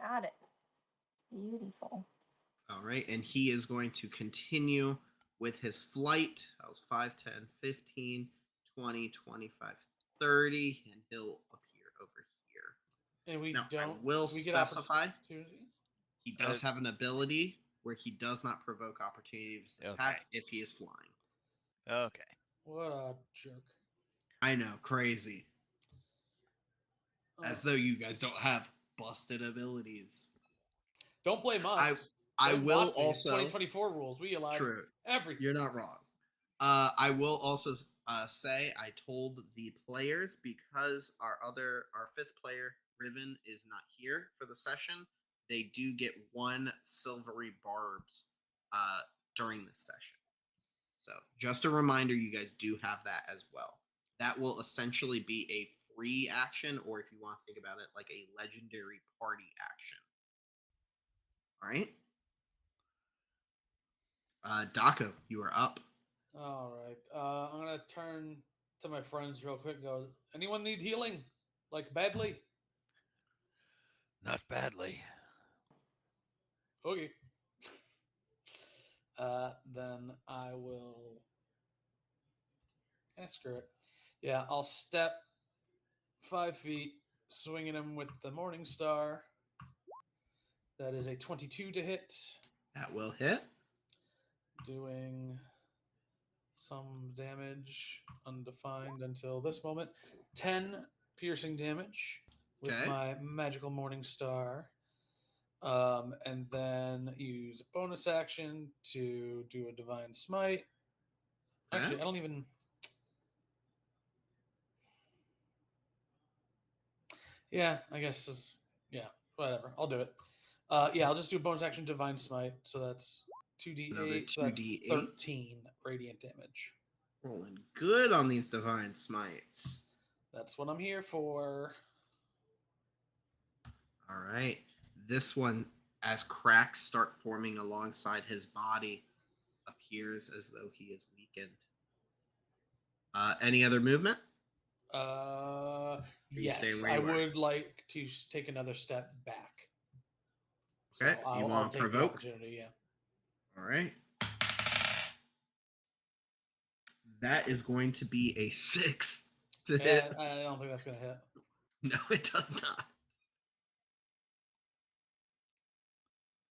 Got it. Beautiful. All right, and he is going to continue with his flight. That was 5, 10, 15, 20, 25, 30, and he'll appear over here. And we Now, don't. I will we get specify opportunity? he does have an ability where he does not provoke opportunity of attack if he is flying. Okay. What a jerk. I know, crazy. As though you guys don't have busted abilities. Don't blame us. I Blame will WotC. It's also 2024 rules. We allow true. everything. You're not wrong. I will also say I told the players because our fifth player Riven is not here for the session. They do get 1 silvery barbs during this session. So just a reminder, you guys do have that as well. That will essentially be a free action, or if you want to think about it, like a legendary party action. All right. Daco, you are up. All right. I'm gonna turn to my friends real quick. And go. Anyone need healing? Like badly? Not badly. Okay. Then I will escort. Yeah, I'll step 5 feet, swinging him with the Morning Star. That is a 22 to hit. That will hit. Doing some damage, undefined until this moment. 10 piercing damage with Okay. my magical Morning Star. And then use a bonus action to do a Divine Smite. Okay. Actually, I don't even. Yeah, I guess whatever. I'll do it. I'll just do a bonus action Divine Smite. So that's 2d8. Another So that's 2d8. 13 radiant damage. Rolling good on these divine smites. That's what I'm here for. All right. This one, as cracks start forming alongside his body, appears as though he is weakened. Any other movement? Yes, staying where I you are? would like to take another step back. Okay, So you I'll want take to the provoke? opportunity. Yeah. All right. That is going to be a 6 to hit. I don't think that's gonna hit. No, it does not.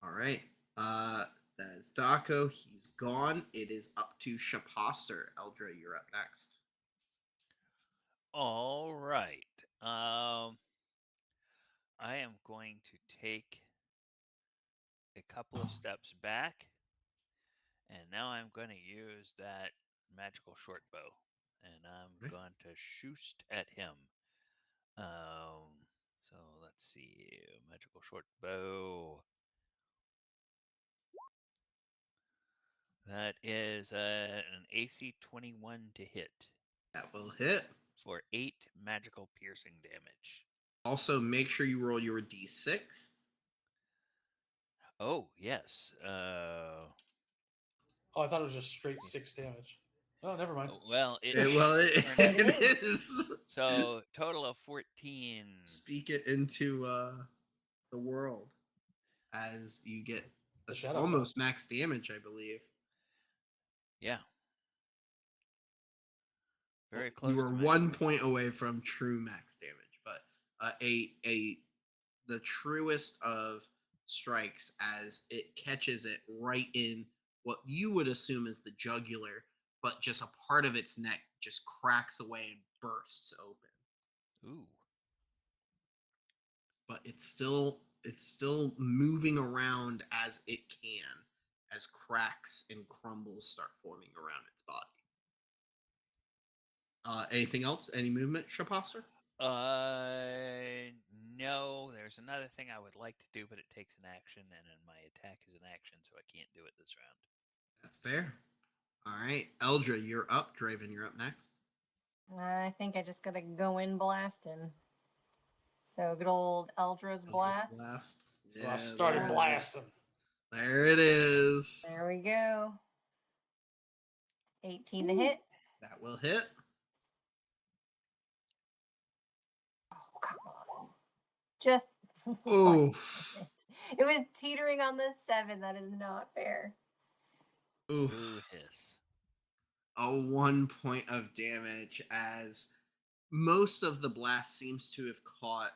All right. That is Daco. He's gone. It is up to Shaposter. Eldra, you're up next. All right. I am going to take a couple of steps back, and now I'm going to use that magical short bow, and I'm Okay. going to shoot at him. So let's see, magical short bow. That is an AC 21 to hit That will hit. for 8 magical piercing damage. Also, make sure you roll your d6. Oh, yes. Oh, I thought it was just straight 6 damage. Oh, never mind. Well, it, It It is. so total of 14. Speak it into the world as you get The shadow almost clone. max damage, I believe. Yeah. Very You close were to max 1 damage. point away from true max damage, but the truest of strikes as it catches it right in what you would assume is the jugular, but just a part of its neck just cracks away and bursts open. Ooh. But it's still moving around as it can, as cracks and crumbles start forming around its body. Anything else? Any movement, Shaposter? No. There's another thing I would like to do, but it takes an action, and then my attack is an action, so I can't do it this round. That's fair. All right, Eldra, you're up. Draven, you're up next. I think I just gotta go in blasting. So good old Eldra's Eldra's blast. So I started there it is. blasting. There it is. There we go. 18 to hit. That will hit. Oh, come on. Just Oof. it was teetering on the 7. That is not fair. Oof. Ooh, hiss. A 1 point of damage as most of the blast seems to have caught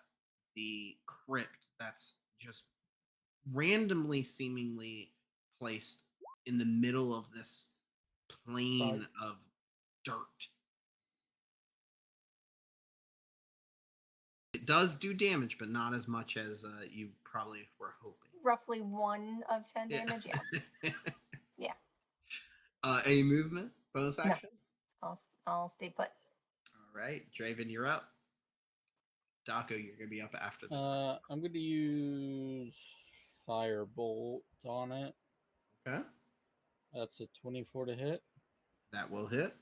the crypt that's just randomly seemingly placed in the middle of this plain of dirt. It does do damage, but not as much as you probably were hoping. Roughly 1 of 10 Yeah. damage. Yeah. Yeah. Any movement? Bonus No. actions? I'll stay put. All right, Draven, you're up. Daco, you're gonna be up after the. I'm gonna use Firebolt on it. Okay, That's a 24 to hit. that will hit.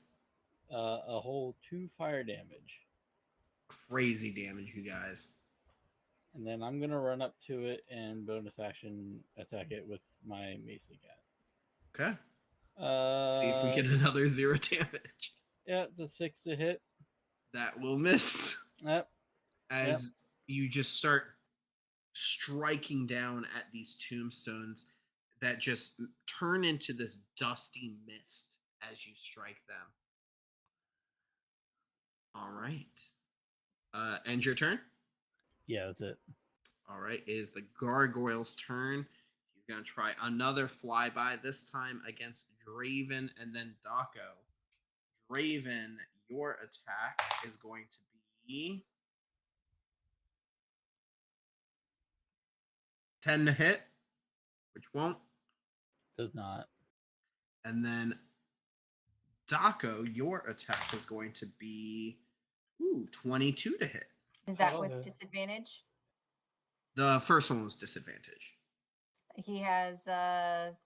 A whole 2 fire damage. Crazy damage, you guys. And then I'm gonna run up to it and bonus action attack it with my mace again. Okay, see if we get another 0 damage. Yeah, it's a 6 to hit. That will miss. Yep. As you just start striking down at these tombstones that just turn into this dusty mist as you strike them. All right. End your turn. Yeah, that's it. All right. It is the gargoyle's turn. He's going to try another flyby, this time against Draven and then Daco. Draven, your attack is going to be 10 to hit, which won't. Does not. And then Daco, your attack is going to be 22 to hit. Is that Oh, with the- disadvantage? The first one was disadvantage. He has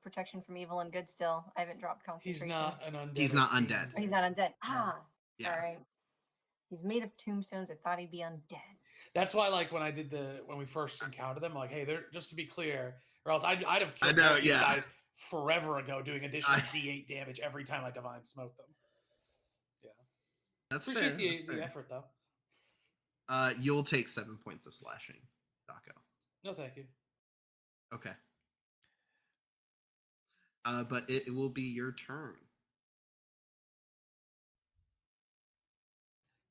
protection from evil and good still. I haven't dropped He's concentration. not an undead. He's or not fiend. undead. Oh, he's not undead. Ah, Yeah. all right. He's made of tombstones. I thought he'd be undead. That's why, like, when we first encountered them, like, hey, they're just to be clear, or else I'd have I killed know, both these yeah. guys forever ago, doing additional I- D8 damage every time I divine smoke them. Yeah, That's appreciate fair. That's the fair. effort though. You'll take 7 points of slashing, Daco. No, thank you. Okay. But it will be your turn.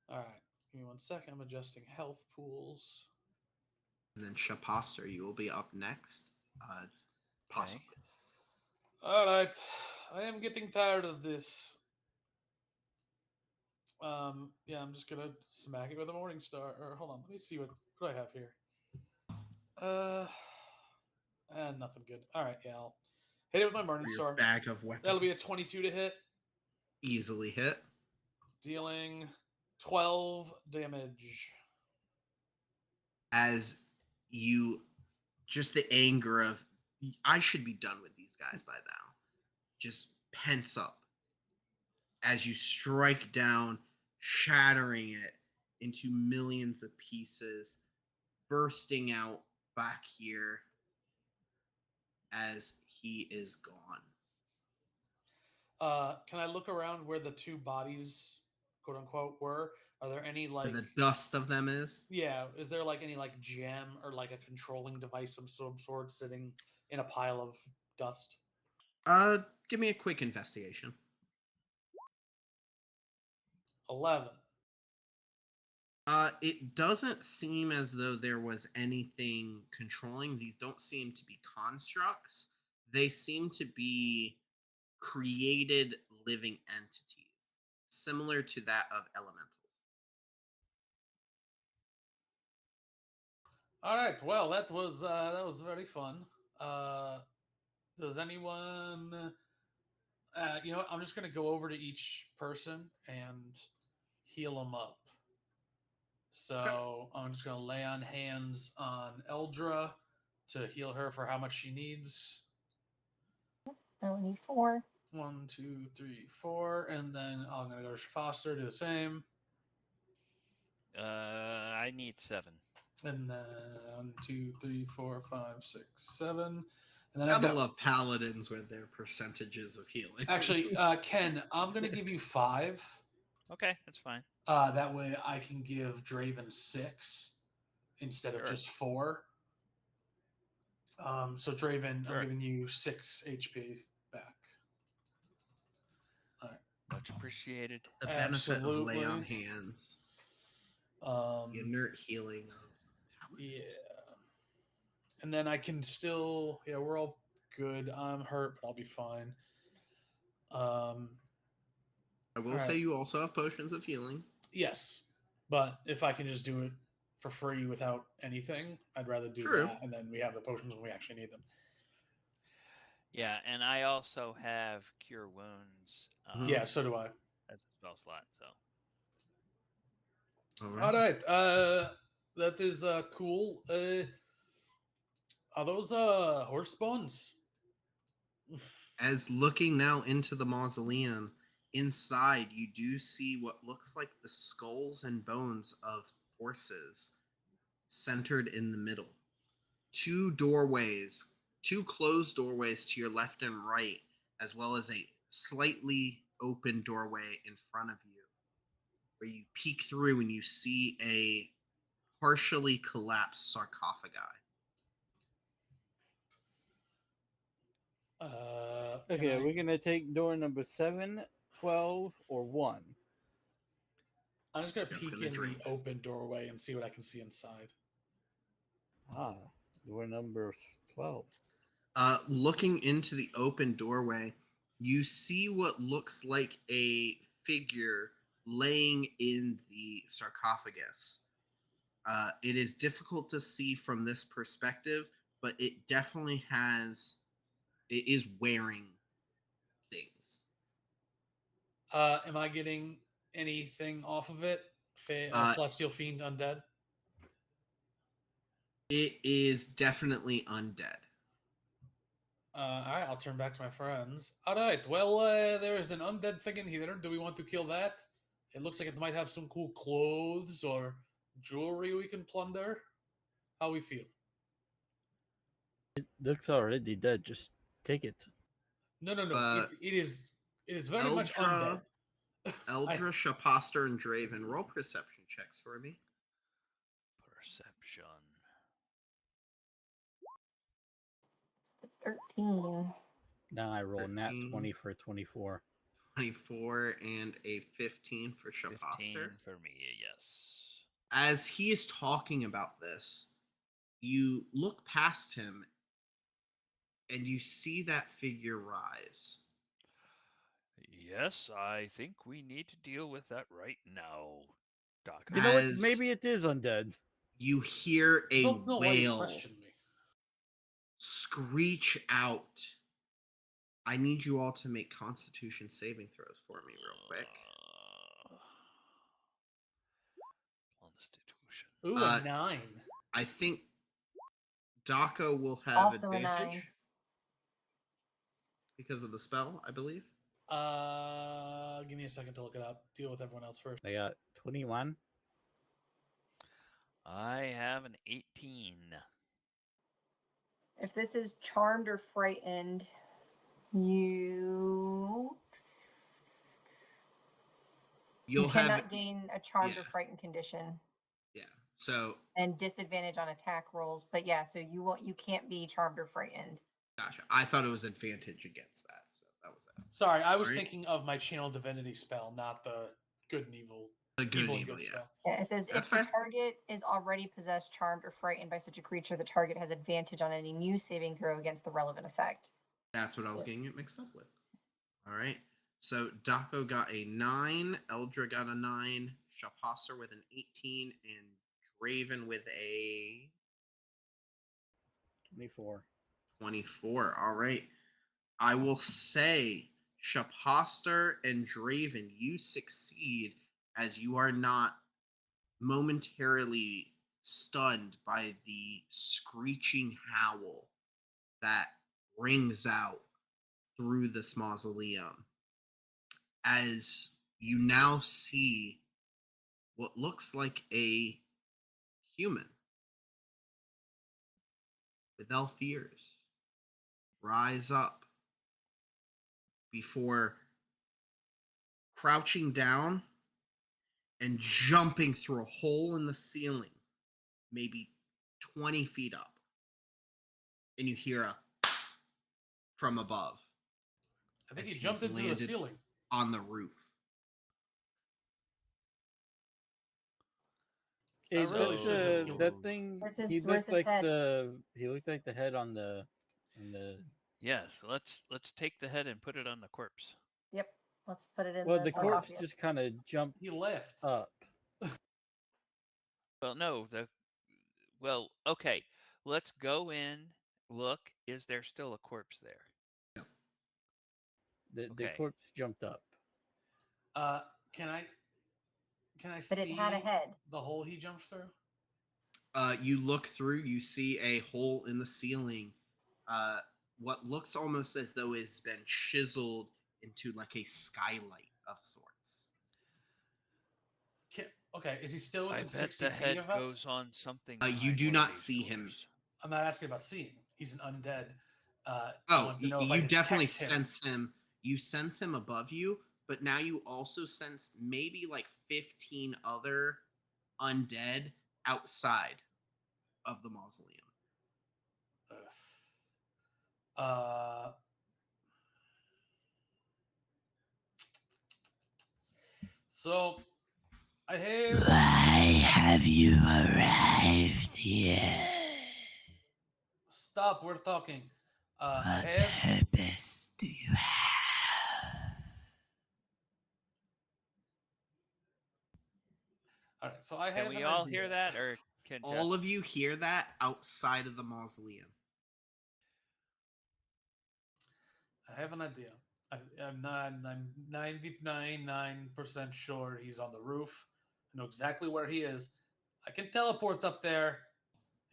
All right, give me 1 second. I'm adjusting health pools. And then Shaposter, you will be up next. Possibly. All right, I am getting tired of this. Yeah, I'm just gonna smack it with a morning star. Or hold on, let me see what do I have here. Nothing good. All right, yeah, I'll hit it with my For Burning your Storm. bag of weapons. That'll be a 22 to hit, Easily hit. dealing 12 damage. As you, just the anger of, I should be done with these guys by now, just pents up as you strike down, shattering it into millions of pieces, bursting out back here as he is gone. Can I look around where the two bodies, quote unquote, were? Are there any Where like the dust of them is. yeah? Is there like any like gem or like a controlling device of some sort sitting in a pile of dust? Give me a quick investigation. 11. It doesn't seem as though there was anything controlling. These don't seem to be constructs. They seem to be created living entities, similar to that of elementals. All right. Well, that was very fun. Does anyone? You know what? I'm just gonna go over to each person and heal them up. So I'm just gonna lay on hands on Eldra to heal her for how much she needs. I only need 4. 1, 2, 3, 4, and then I'm gonna go to Foster, do the same, I need 7. and then 1, 2, 3, 4, 5, 6, 7, and then I've Gotta got love paladins with their percentages of healing. actually Ken. I'm gonna give you 5. Okay, that's fine. That way I can give Draven 6 instead of Sure. just 4. So Draven, Sure. I'm giving you 6 HP back. Much appreciated. The benefit of lay on Absolutely. hands, Um, the inert healing of yeah. paladins. And then I can still, yeah, we're all good. I'm hurt, but I'll be fine. I will all say right. you also have potions of healing. Yes, but if I can just do it for free without anything, I'd rather do True. that. And then we have the potions when we actually need them. Yeah, and I also have Cure Wounds. Yeah, so do I. As a spell slot, so. All right. That is cool. Are those horse bones? As looking now into the mausoleum, inside you do see what looks like the skulls and bones of horses centered in the middle. Two doorways, two closed doorways to your left and right, as well as a slightly open doorway in front of you, where you peek through and you see a partially collapsed sarcophagi. Okay, I- are we gonna take door number 7, 12, or 1? I'm just gonna Just peek gonna in drink. the open doorway and see what I can see inside. Ah, door number 12. Looking into the open doorway, you see what looks like a figure laying in the sarcophagus. It is difficult to see from this perspective, but it definitely it is wearing things. Am I getting anything off of it? Celestial Fiend Undead? It is definitely undead. All right, I'll turn back to my friends. All right, well, there is an undead thing in here. Do we want to kill that? It looks like it might have some cool clothes or jewelry we can plunder. How we feel? It looks already dead. Just take it. No. It is very much undead. Eldra, Shaposter, and Draven, roll perception checks for me. Perception. 13. Now I roll nat 13. 20 for 24. 24 and a 15 for 15 Shaposter. for me, yes. As he is talking about this, you look past him and you see that figure rise. Yes, I think we need to deal with that right now, Doc. You know what? As Maybe it is undead. you hear I a don't know why you wail question me. screech out. I need you all to make Constitution saving throws for me real quick. Constitution. Ooh, a 9. I think Daco will have Also a advantage 9. because of the spell, I believe. Give me a second to look it up. Deal with everyone else first. I got 21. I have an 18. If this is charmed or frightened, you You'll cannot have gain a charmed or yeah. frightened condition Yeah. So and disadvantage on attack rolls. But yeah, so you can't be charmed or frightened. gotcha. I thought it was advantage against that. So that was it. Sorry, I was Right. thinking of my channel divinity spell, not the good and evil. The good Evil and and evil, good yeah. spell. Yeah, it says That's if the fair. target is already possessed, charmed, or frightened by such a creature, the target has advantage on any new saving throw against the relevant effect. That's what I was getting it mixed up with. All right. So Daco got a 9, Eldra got a 9, Shapasser with an 18, and Draven with a 24. 24. All right. I will say, Shapasser and Draven, you succeed as you are not momentarily stunned by the screeching howl that rings out through this mausoleum. As you now see what looks like a human with elf ears rise up before crouching down and jumping through a hole in the ceiling, maybe 20 feet up. And you hear a from above. I think as he jumped he's into the landed ceiling. on the roof. Is I really that should just the kill that him. thing? Where's He his looked like head? he looked like the head on the Yes, let's take the head and put it on the corpse. Yep, let's put it in well, the the corpse sarcophagus. just kind of jumped He left. up. Well, no, okay. Let's go in, look, is there still a corpse there? The Okay. corpse jumped up. Can I But it see had a head. the hole he jumped through? You look through, you see a hole in the ceiling. What looks almost as though it's been chiseled into like a skylight of sorts. Okay, is he still I within bet 60 the feet head of us? goes on something. You behind do one of not these see him. doors. I'm not asking about seeing. He's an undead. I Oh, want to know if I you definitely detect him. sense him. You sense him above you, but now you also sense maybe like 15 other undead outside of the mausoleum. Uh, so I have. Why have you arrived here? Stop. We're talking. I What have. purpose do you have? All right. So I Can have we an all idea. hear that, or can All just... of you hear that outside of the mausoleum. I have an idea. I'm not. I'm 99% sure he's on the roof. I know exactly where he is. I can teleport up there.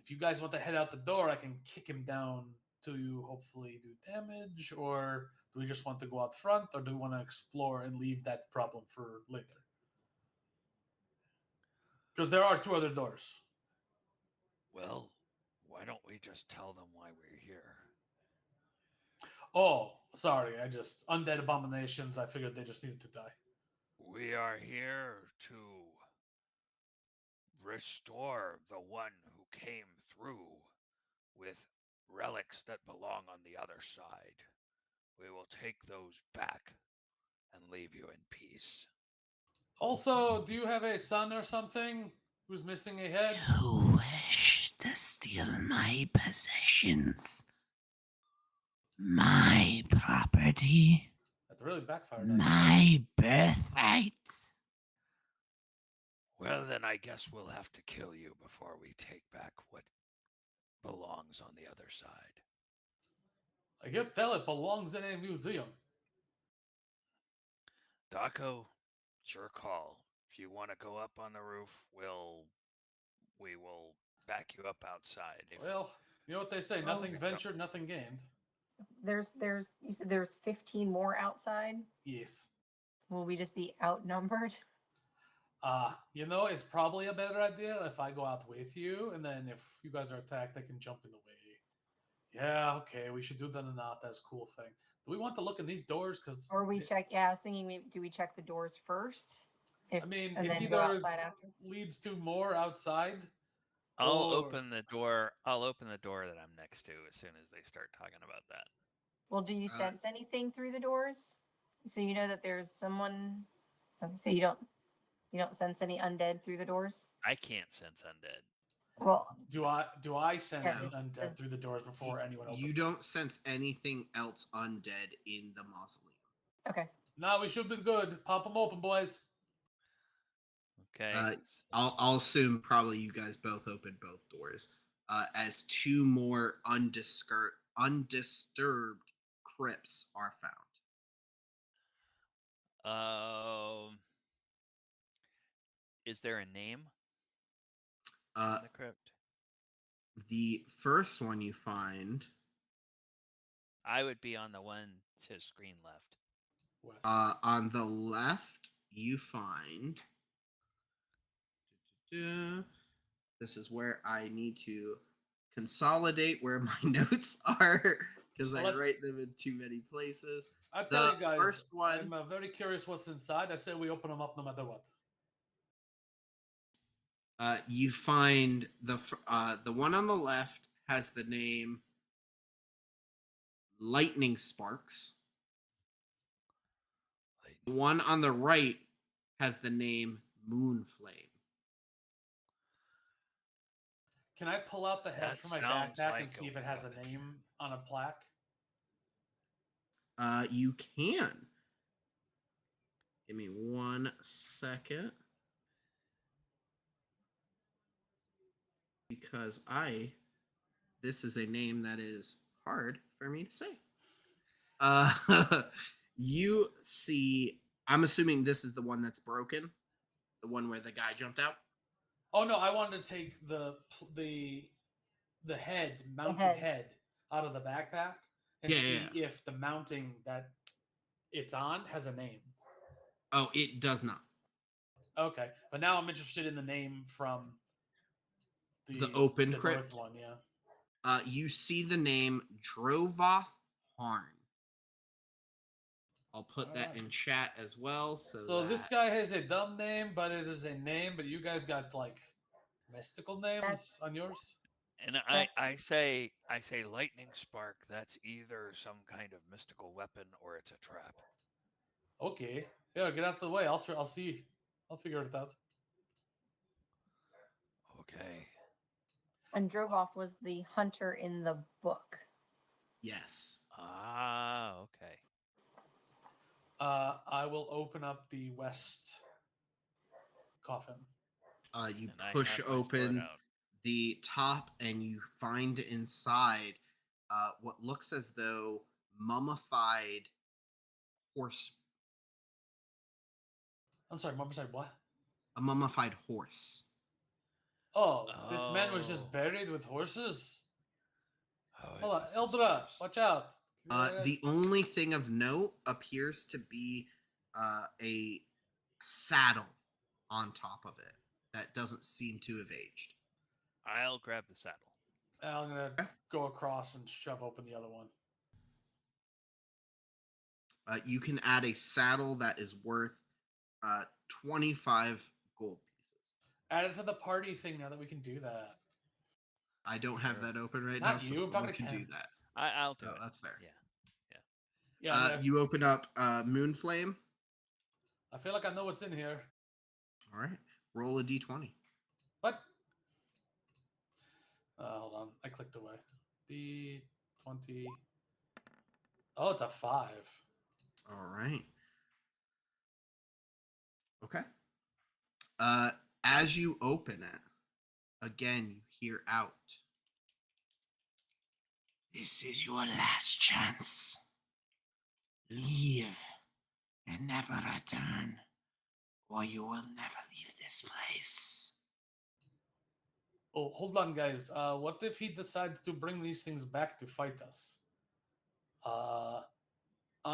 If you guys want to head out the door, I can kick him down to hopefully do damage. Or do we just want to go out front, or do we want to explore and leave that problem for later? Because there are 2 other doors. Well, why don't we just tell them why we're here? Oh, sorry. I just undead abominations. I figured they just needed to die. We are here to restore the one who came through with relics that belong on the other side. We will take those back and leave you in peace. Also, do you have a son or something who's missing a head? You wish to steal my possessions, my property, That really backfired on you. my birthright. Well, then I guess we'll have to kill you before we take back what belongs on the other side. I can't tell. It belongs in a museum. Daco, it's your call. If you want to go up on the roof, we will back you up outside. Well, you know what they say: Well, nothing ventured, nothing gained. You said there's 15 more outside. Yes. Will we just be outnumbered? It's probably a better idea if I go out with you, and then if you guys are attacked, I can jump in the way. Yeah, okay, we should do that or not. That's a cool thing. Do we want to look in these doors? Because Or we check? Yeah, I was thinking maybe do we check the doors first? If I mean, and it's then go either outside after. leads to more outside. I'll Or- open the door. I'll open the door that I'm next to as soon as they start talking about that. Well, do you Uh, sense anything through the doors? So you know that there's someone. So you don't sense any undead through the doors. I can't sense undead. Well, Do I sense Yeah, the does- undead through the doors before anyone opens? You don't sense anything else undead in the mausoleum. okay. No, we should be good. Pop them open, boys. Okay. Uh, I'll assume probably you guys both opened both doors, as two more undisturbed crypts are found. Is there a name Uh, on the crypt? the first one you find I would be on the one to screen left. West. on the left, you find. This is where I need to consolidate where my notes are because I Well, write them in too many places. I tell The you guys, first one, I'm very curious what's inside. I say we open them up no matter what. you find the one on the left has the name Lightning Sparks. The one on the right has the name Moonflame. Can I pull out the head That from my sounds backpack like and see a if it has a weapon. name on a plaque? You can. Give me 1 second. Because this is a name that is hard for me to say. You see, I'm assuming this is the one that's broken, the one where the guy jumped out. Oh no, I wanted to take the head, mounted head. head, out of the backpack and Yeah, see yeah. if the mounting that it's on has a name. Oh, it does not. Okay, but now I'm interested in the name from The open the crypt. north one. Yeah. You see the name Drovoth Harn. I'll put that Alright. in chat as well. So So this that guy has a dumb name, but it is a name. But you guys got like mystical names That's- on yours. And That's- I say lightning spark. That's either some kind of mystical weapon or it's a trap. Okay, yeah, get out of the way. I'll see. I'll figure it out. Okay. And Drogoff was the hunter in the book. yes. Ah, okay. I will open up the west coffin. You And I push have my sword open out. the top and you find inside what looks as though mummified horse I'm sorry, Mom said what? a mummified horse. Oh, this man was just Oh. buried with horses? Oh, it Hold on, was his Eldra, horse. watch out. The only thing of note appears to be a saddle on top of it that doesn't seem to have aged. I'll grab the saddle. I'm going to go across and shove open the other one. You can add a saddle that is worth 25 gold pieces. Add it to the party thing now that we can do that. I don't have Sure. that open right Not now, so you, I'm someone talking to can do Ken. that. I'll do Oh, it. that's fair. Yeah. Yeah, I'm gonna- You open up Moonflame. I feel like I know what's in here. All right. Roll a d20. What? Hold on. I clicked away. D20. Oh, it's a 5. All right. Okay. As you open it, again, you hear out. This is your last chance. Leave and never return, or you will never leave this place. Oh, hold on, guys. What if he decides to bring these things back to fight us? I'm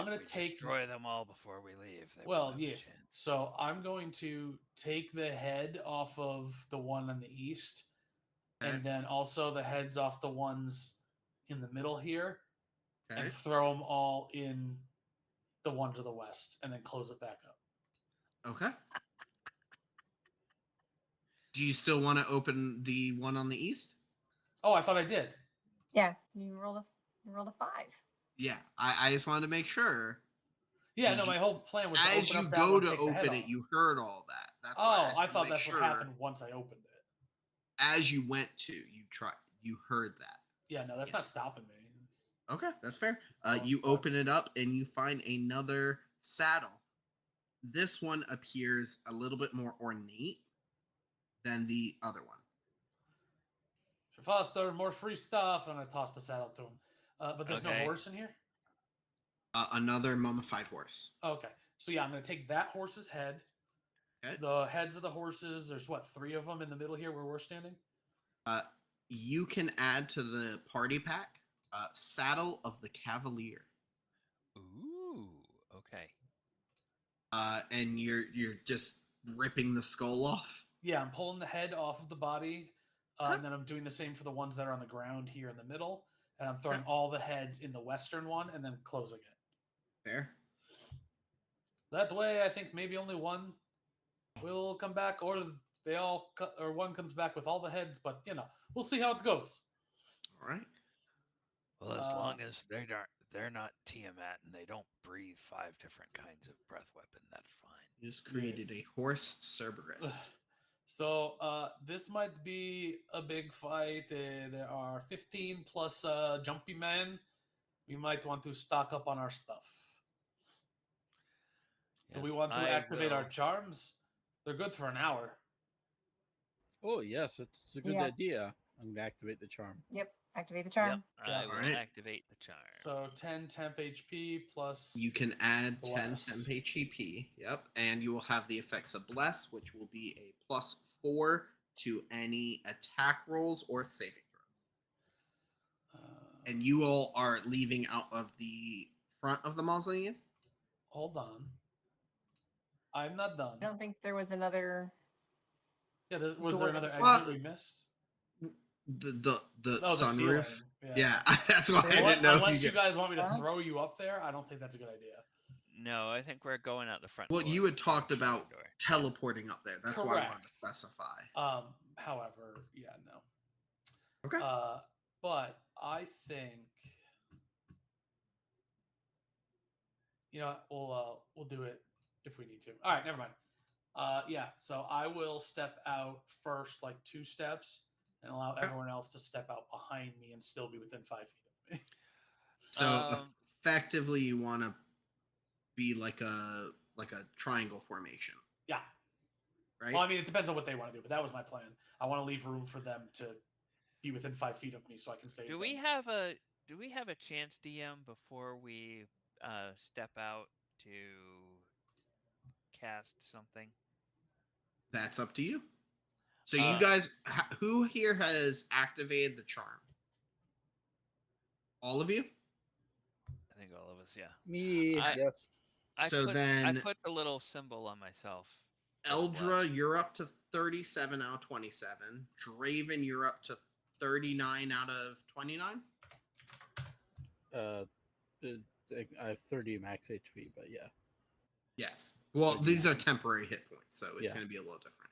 If gonna we take. destroy them all before we leave, they Well, won't have yes. a chance. So I'm going to take the head off of the one on the east, Okay. and then also the heads off the ones in the middle here, Okay. and throw them all in the one to the west, and then close it back up. Okay. Do you still want to open the one on the east? Oh, I thought I did. Yeah, you rolled a 5. Yeah, I just wanted to make sure. Yeah, Did no, you- my whole plan was to As open you up that go one, to take the head open it, off. you heard all that. That's why Oh, just I wanted to thought make that's sure. what happened once I opened it. As you went to, you heard that. Yeah, no, that's Yeah. not stopping me. Okay, that's fair. Oh, You fuck. open it up and you find another saddle. This one appears a little bit more ornate than the other one. Foster, more free stuff. I'm gonna toss the saddle to him. But there's no Okay. horse in here. Another mummified horse. Okay, so yeah, I'm gonna take that horse's head. Okay. The heads of the horses. There's what, 3 of them in the middle here where we're standing. You can add to the party pack Saddle of the Cavalier. Ooh, okay. And you're just ripping the skull off. Yeah, I'm pulling the head off of the body, Okay. and then I'm doing the same for the ones that are on the ground here in the middle, and I'm throwing Okay. all the heads in the western one and then closing it. Fair. That way, I think maybe only one will come back, or they all, or one comes back with all the heads. But we'll see how it goes. All right. Well, as long as they're not Tiamat and they don't breathe 5 different kinds of breath weapon, that's fine. You just created Yes. a horse Cerberus. So this might be a big fight. There are 15 plus jumpy men. We might want to stock up on our stuff. Do we Yes, want to I activate our will- charms? They're good for an hour. Oh yes, it's a good Yeah. idea. I'm gonna activate the charm. Yep, activate the Yep, charm. I will Alright. activate the charm. So 10 temp HP plus. You can add 10 Bless. temp HP. Yep. And you will have the effects of Bless, which will be a +4 to any attack rolls or saving throws. And you all are leaving out of the front of the mausoleum? Hold on. I'm not done. I don't think there was another. Yeah, was door there another that exit was we missed? The Oh, the sunroof? ceiling. Yeah, that's why I You know what? didn't know Unless if you you guys want me to Huh? throw you up there, I don't think that's a good idea. No, I think we're going out the front Well, door. you had down the talked shooting about door. teleporting up there. That's why I wanted Correct. to specify. However, yeah, no. Okay. But I think we'll do it if we need to. All right, never mind. Yeah, so I will step out first, like 2 steps, and allow Okay. everyone else to step out behind me and still be within 5 feet of me. So effectively, you want to be like a triangle formation, Yeah. right? Well, I mean, it depends on what they want to do, but that was my plan. I want to leave room for them to be within 5 feet of me, so I can save do them. we have a chance, DM, before we step out to cast something? That's up to you. So you guys, who here has activated the charm? All of you? I think all of us, yeah. Me, I- yes. I So put, then- I put the little symbol on myself. of Eldra, bless. you're up to 37 out of 27. Draven, you're up to 39 out of 29. I have 30 max HP, but yeah. Yes. Well, 39. these are temporary hit points, so it's Yeah. going to be a little different.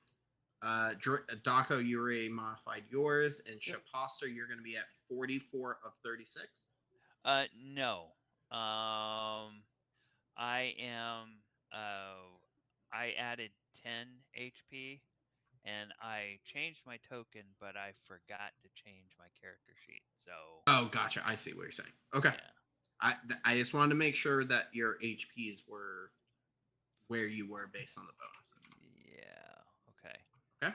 Daco, you already modified yours, and Yep. Shaposter, you're going to be at 44 of 36. No. I am. I added 10 HP, and I changed my token, but I forgot to change my character sheet. So. Oh, gotcha. I see what you're saying. Okay. Yeah. I just wanted to make sure that your HPs were where you were based on the bonuses. Yeah. Okay. Okay.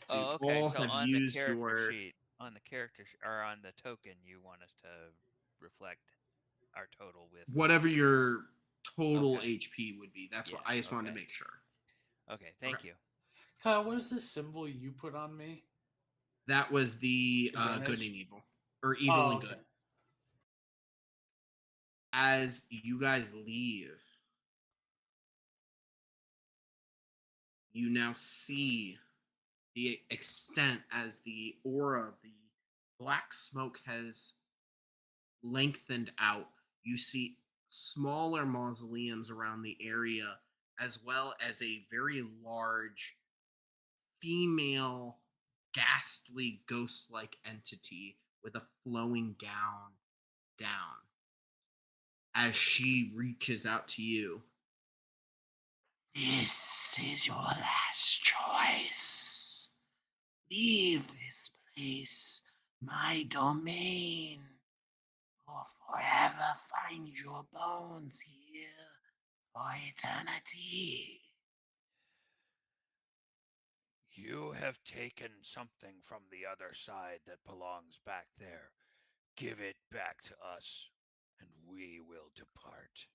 So Oh, you okay. all So have on the used character your sheet, on the character or on the token you want us to reflect our total with? Whatever your total Okay. HP would be. That's what Yeah, I just wanted to okay. make sure. Okay, thank Okay. you. Kyle, what is this symbol you put on me? That was the good Advantage? and evil, or evil and good. Okay. As you guys leave, you now see the extent as the aura, the black smoke has lengthened out. You see smaller mausoleums around the area, as well as a very large female, ghastly, ghost like entity with a flowing gown down. As she reaches out to you, This is your last choice. Leave this place, my domain, or forever find your bones here for eternity. You have taken something from the other side that belongs back there. Give it back to us, and we will depart.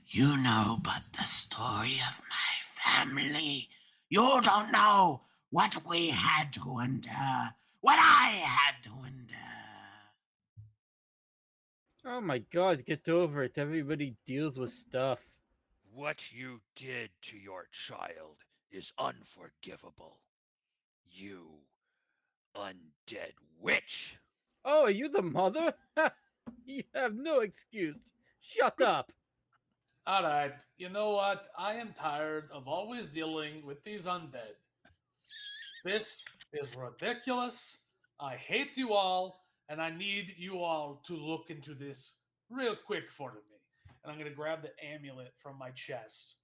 You know but the story of my family. You don't know what we had to endure, what I had to endure. Oh my god, get over it. Everybody deals with stuff. What you did to your child is unforgivable. You undead witch! Oh, are you the mother? You have no excuse. Shut up. All right. You know what? I am tired of always dealing with these undead. This is ridiculous. I hate you all, and I need you all to look into this real quick for me. And I'm going to grab the amulet from my chest,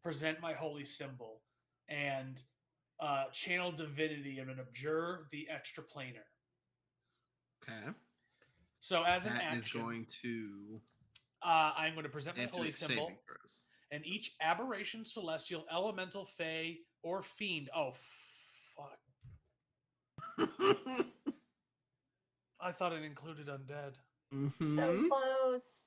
present my holy symbol, and channel divinity and abjure the extraplanar. okay, So, as an that is action, going to I'm going to present they my have to holy make saving symbol, throws. and each aberration, celestial, elemental, fey, or fiend. Oh, fuck. I thought it included undead. So close.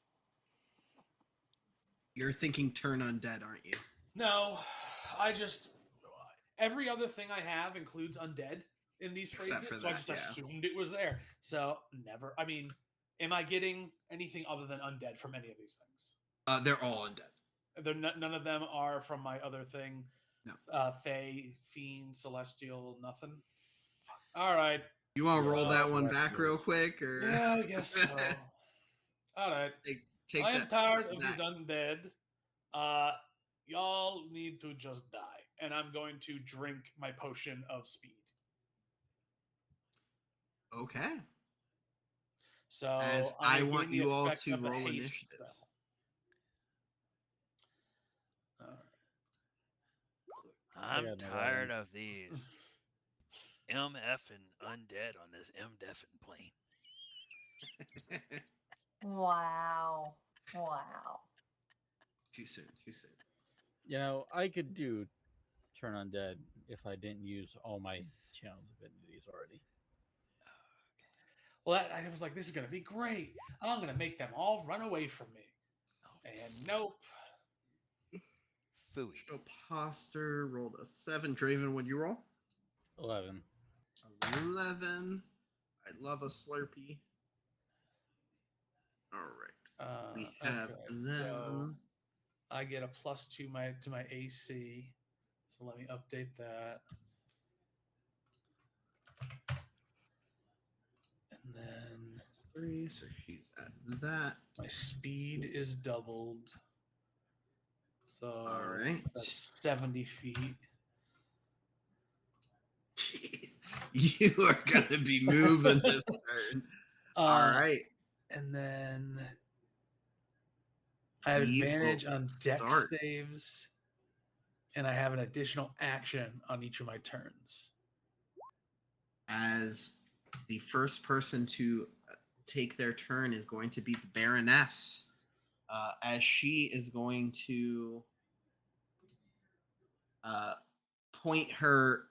You're thinking turn undead, aren't you? No, I just. Every other thing I have includes undead in these Except phrases, for so I that, just yeah. assumed it was there. So, never. I mean, am I getting anything other than undead from any of these things? They're all undead. None of them are from my other thing. No. Fey, fiend, celestial, nothing. All right. You want to Yeah, roll that one correct, back real yes. quick, or Yeah, I guess so. All right. take I am that tired step of these back. undead. Y'all need to just die, and I'm going to drink my potion of speed. Okay. So As I'm I going to want gain the you all effect to of a roll haste initiatives. spell. All I I'm got an tired 11. of these MF and undead on this MDF plane. Wow. Wow. Too soon. Too soon. You know, I could do turn undead if I didn't use all my channel divinities already. Well, I was like, this is going to be great. I'm going to make them all run away from me. Oh, And nope. phooey. Show Poster rolled a 7. Draven, would you roll? 11. 11. I love a Slurpee. All right. We have Okay, them. so I get a +2 to my AC. So let me update that. And then 3, so she's at that. my speed is doubled. So All right. that's 70 feet. Jeez. You are going to be moving this turn. All right. And then I have We advantage will on dex start. saves, and I have an additional action on each of my turns. As the first person to take their turn is going to be the Baroness, as she is going to point her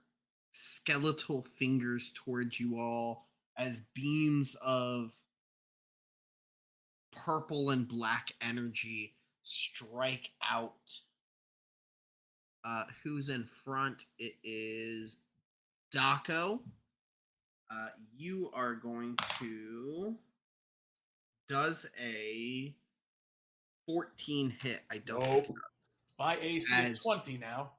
skeletal fingers towards you all as beams of purple and black energy strike out. Who's in front? It is Daco. You are going to. Does a 14 hit? I don't think it Nope. does. My AC is As 20 now.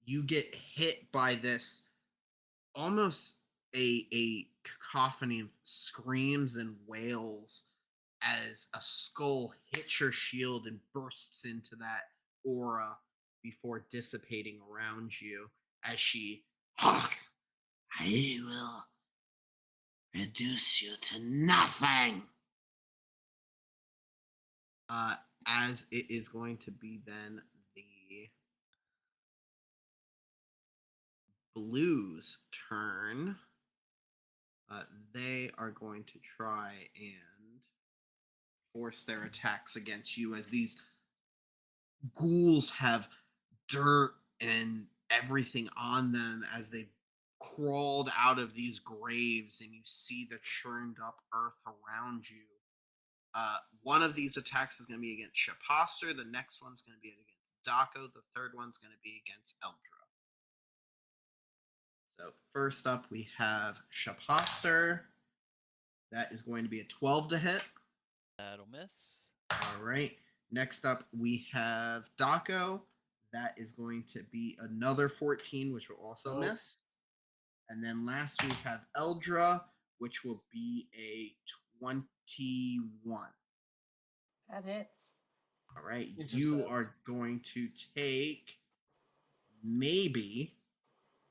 you get hit by this almost a cacophony of screams and wails as a skull hits your shield and bursts into that aura before dissipating around you as she I will reduce you to nothing. as it is going to be then the Blues turn. They are going to try and force their attacks against you as these ghouls have dirt and everything on them as they crawled out of these graves and you see the churned up earth around you. One of these attacks is going to be against Shaposter. The next one's going to be against Daco. The third one's going to be against Eldra. So first up, we have Shaposter. That is going to be a 12 to hit. That'll miss. All right. Next up, we have Daco. That is going to be another 14, which will also Nope. miss. And then last, we have Eldra, which will be a 21. That hits. All right. Intercept. You are going to take maybe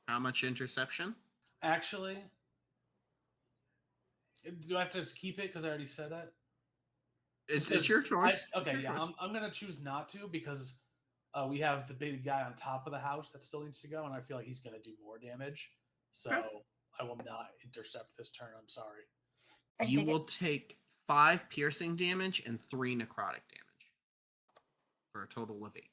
how much interception? Actually, do I have to keep it because I already said that? It's your choice. Okay, It's your yeah, choice. I'm gonna choose not to because we have the big guy on top of the house that still needs to go, and I feel like he's gonna do more damage. So Okay. I will not intercept this turn. I'm sorry. You will take 5 piercing damage and 3 necrotic damage for a total of 8.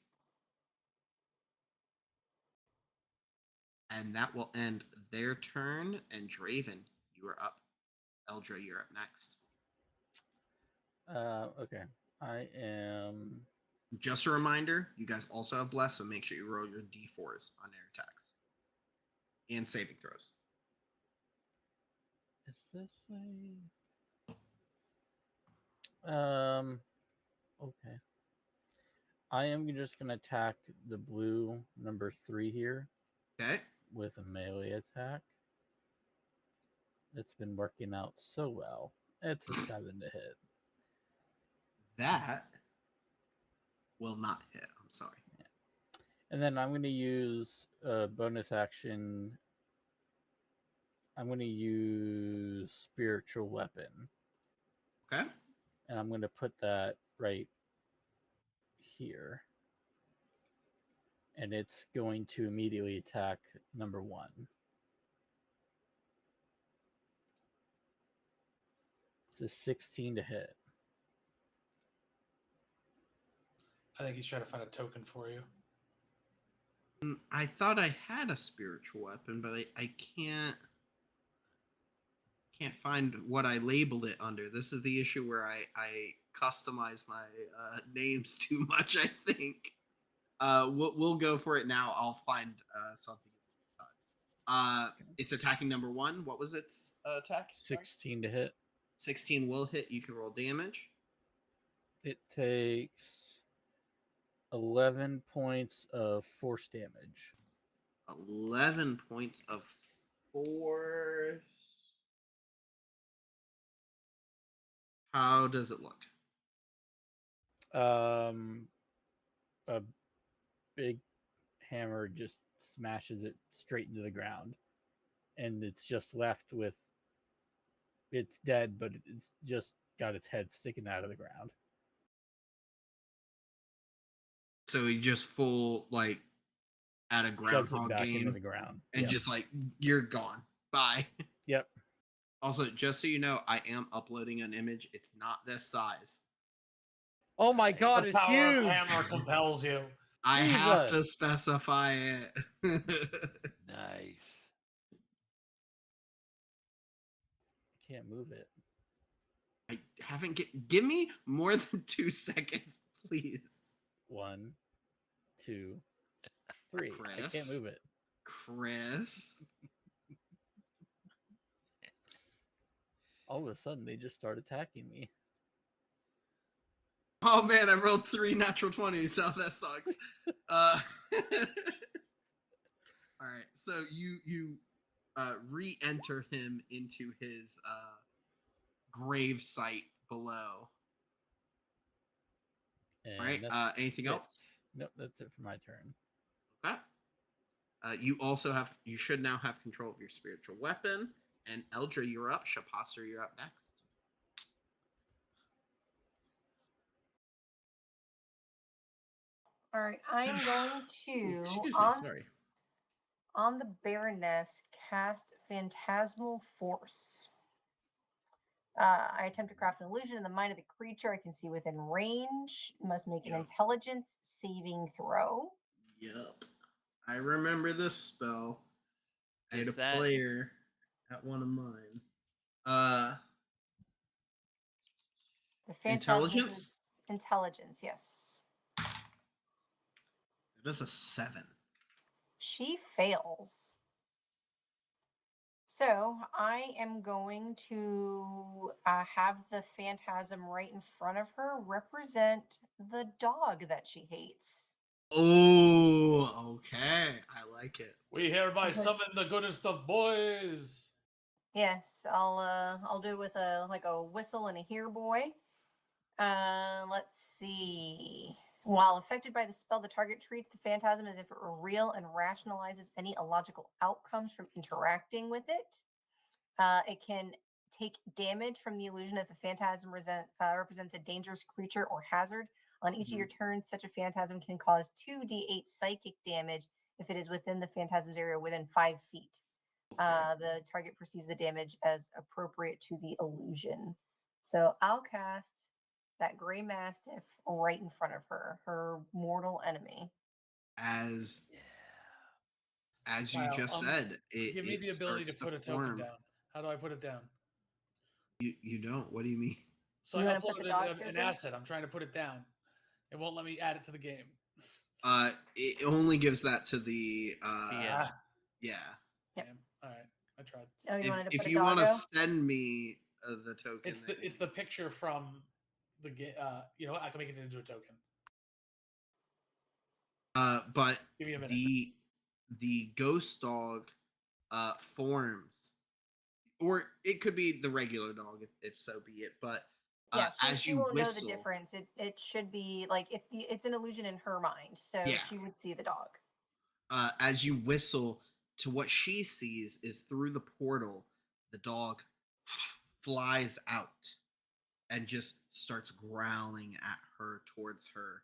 And that will end their turn. And Draven, you are up. Eldra, you're up next. Okay. I am. Just a reminder, you guys also have bless, so make sure you roll your d4s on air attacks and saving throws. Is this a? Okay. I am just gonna attack the blue number 3 here Okay. with a melee attack. It's been working out so well. It's a 7 to hit. That will not hit. I'm sorry. And then I'm going to use a bonus action. I'm going to use Spiritual Weapon. Okay. And I'm going to put that right here. And it's going to immediately attack number 1. It's a 16 to hit. I think he's trying to find a token for you. I thought I had a spiritual weapon, but I can't find what I labeled it under. This is the issue where I customize my names too much, I think. We'll go for it now. I'll find something. It's attacking number 1. What was its attack? 16 to hit. 16 will hit. You can roll damage. It takes 11 points of force damage. 11 points of force. How does it look? A big hammer just smashes it straight into the ground, and it's just left with. It's dead, but it's just got its head sticking out of the ground. So he just full like at a Shoves it groundhog back game into the ground. and Yep. just like you're gone. Bye. Yep. Also, just so you know, I am uploading an image. It's not this size. Oh my god, The it's power huge! of hammer compels you. I have to Jesus. specify it. Nice. can't move it. I haven't give me more than 2 seconds, please. 1, 2, 3. I can't Chris? move it. Chris. All of a sudden, they just start attacking me. Oh man, I rolled 3 natural 20s, so that sucks. All right, so you re-enter him into his grave site below. And All right. that's Anything it. else? Nope, that's it for my turn. Okay. You should now have control of your spiritual weapon. And Eldra, you're up. Shapasser, you're up next. All right, I am going to Excuse me. Sorry. on the Baroness cast Phantasmal Force. I attempt to craft an illusion in the mind of the creature I can see within range. Must make an Yep. intelligence saving throw. Yep. I remember this spell. I had Does a that- player at one of mine. The Phantasm Intelligence? is intelligence, yes. It is a 7. She fails. So I am going to have the phantasm right in front of her represent the dog that she hates. Oh, okay. I like it. We hereby Okay. summon the goodest of boys. Yes, I'll do it with a whistle and a here boy. Let's see. While affected by the spell, the target treats the phantasm as if it were real and rationalizes any illogical outcomes from interacting with it. It can take damage from the illusion if the phantasm represents a dangerous creature or hazard. On each of your turns, such a phantasm can cause 2d8 psychic damage if it is within the phantasm's area within 5 feet. The target perceives the damage as appropriate to the illusion. So I'll cast that gray mastiff right in front of her mortal enemy. As you Wow, just said, Give me it the ability to starts put a token form. down. How do I put it down? You don't. What do you mean? So You I wanna put the uploaded dog an token? asset. I'm trying to put it down. It won't let me add it to the game. It only gives that to the Yeah. yeah. Yep. Damn. All right, I tried. Oh, you wanted to If put a you want to doggo? send me the token, It's the picture from the game. You know what? I can make it into a token. but Give me a minute. the ghost dog forms, or it could be the regular dog if so be it. But Yeah, as she you won't whistle, know the difference. It should be like it's an illusion in her mind, so Yeah. she would see the dog. as you whistle, to what she sees is through the portal, the dog flies out and just starts growling at her towards her.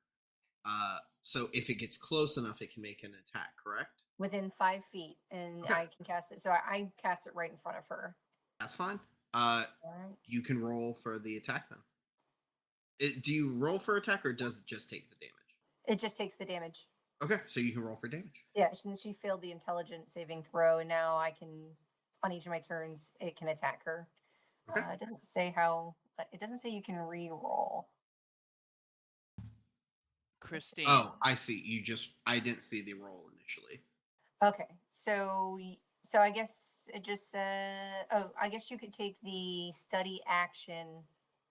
So if it gets close enough, it can make an attack. Correct? Within 5 feet, and Okay. I can cast it. So I cast it right in front of her. That's fine. All right. You can roll for the attack then. Do you roll for attack or does it just take the damage? It just takes the damage. Okay, so you can roll for damage. Yeah, since she failed the intelligence saving throw, and now I can, on each of my turns, it can attack her. Okay. It doesn't say how. It doesn't say you can re-roll. Christine. Oh, I see. I didn't see the roll initially. Okay, so I guess it just said. Oh, I guess you could take the study action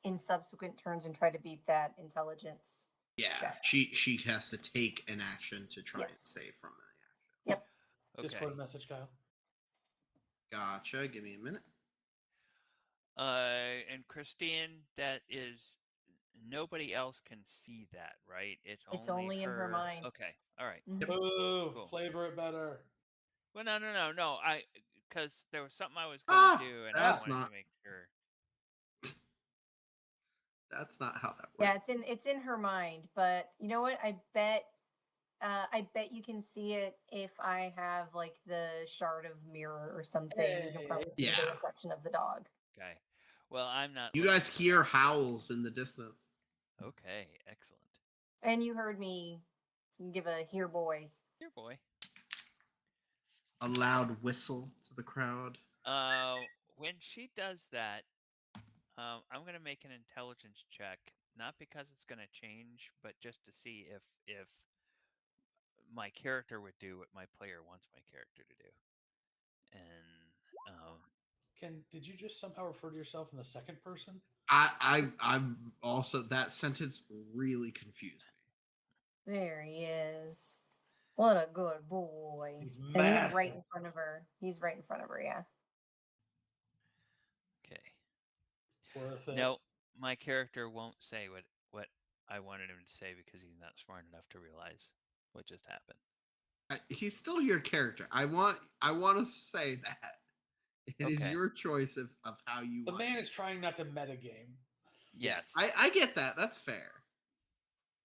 in subsequent turns and try to beat that intelligence. Yeah, check. she has to take an action to try and Yes. save from the action. Okay. Discord message, Kyle. Gotcha. Give me a minute. And Christine, that is nobody else can see that, right? It's only in her mind. Okay. All right. Mhm. Boo! Cool. Flavor it better. Well, no. Because there was something I was going to do, and I that's wanted not- to make sure. That's not how that works. Yeah, it's in her mind, but you know what? I bet you can see it if I have like the shard of mirror or something. You can probably see the Yeah. reflection of the dog. Okay. Well, I'm not. You looking guys for hear that. howls in the distance. Okay. Excellent. And you heard me give a here boy. Here, boy. A loud whistle to the crowd. when she does that, I'm gonna make an intelligence check, not because it's gonna change, but just to see if my character would do what my player wants my character to do. And Did you just somehow refer to yourself in the second person? I'm also, that sentence really confused me. There he is. What a good boy. He's And he's massive. right in front of her. He's right in front of her, yeah. okay, Worth it. no, my character won't say what I wanted him to say because he's not smart enough to realize what just happened. He's still your character. I want to say that it is Okay. your choice of how you The want man to. is trying not to metagame. Yes. I get that. That's fair.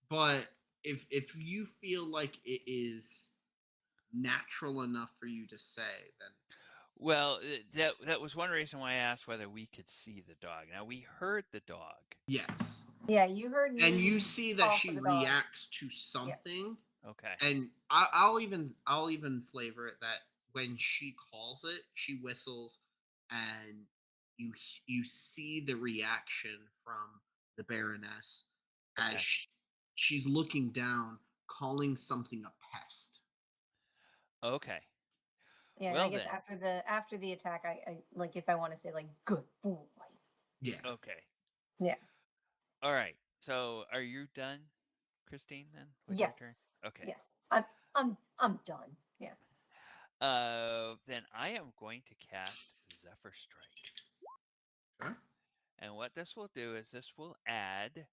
But if you feel like it is natural enough for you to say, then Well, that was one reason why I asked whether we could see the dog. Now we heard the dog. yes. Yeah, you heard me. And you see that call she for the dog. reacts to something. Okay. And I'll even flavor it that when she calls it, she whistles, and you see the reaction from the Baroness as Okay. she's looking down, calling something a pest. Okay. Yeah, and Well I guess then. after the attack, I like if I want to say like good boy. Yeah. Okay. Yeah. All right. So are you done, Christine? Then with your turn. Yes. Okay. Yes. I'm done. Yeah. Then I am going to cast Zephyr Strike. Okay. And what this will do is this will add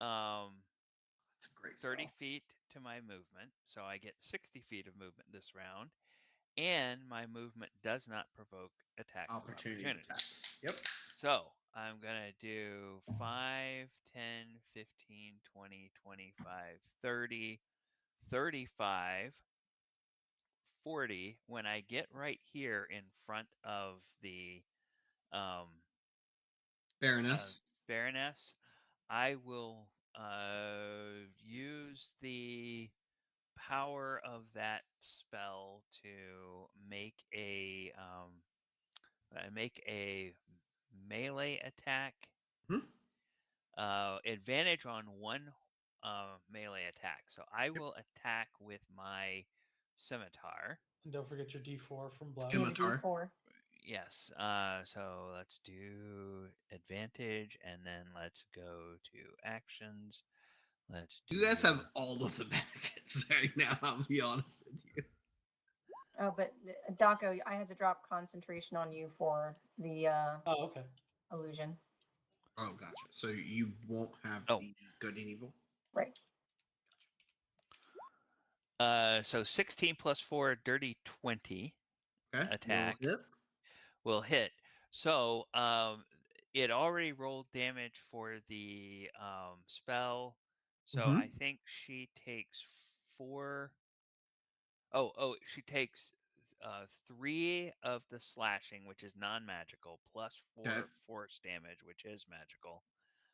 um That's a great 30 spell. feet to my movement. So I get 60 feet of movement this round. And my movement does not provoke attacks of Opportunity opportunity. attacks. Yep. So I'm going to do 5, 10, 15, 20, 25, 30, 35, 40. When I get right here in front of the um, Baroness. Baroness, I will use the power of that spell to make a melee attack. Mhm. Advantage on one melee attack. So I will attack with my scimitar. And don't forget your D4 from Blood. Yeah, the Scimitar. D4. Yes. So let's do advantage, and then let's go to actions. Let's do. You guys have all of the benefits right now. I'll be honest with you. Oh, but Daco, I had to drop concentration on you for the Oh, okay. illusion. Oh, gotcha. So you won't have Oh. the good and evil. Right. So 16 plus 4, dirty 20 Okay. attack Will hit. will hit. So it already rolled damage for the spell. So Mhm. I think she takes 4. Oh, she takes 3 of the slashing, which is non-magical, plus 4 Okay. force damage, which is magical,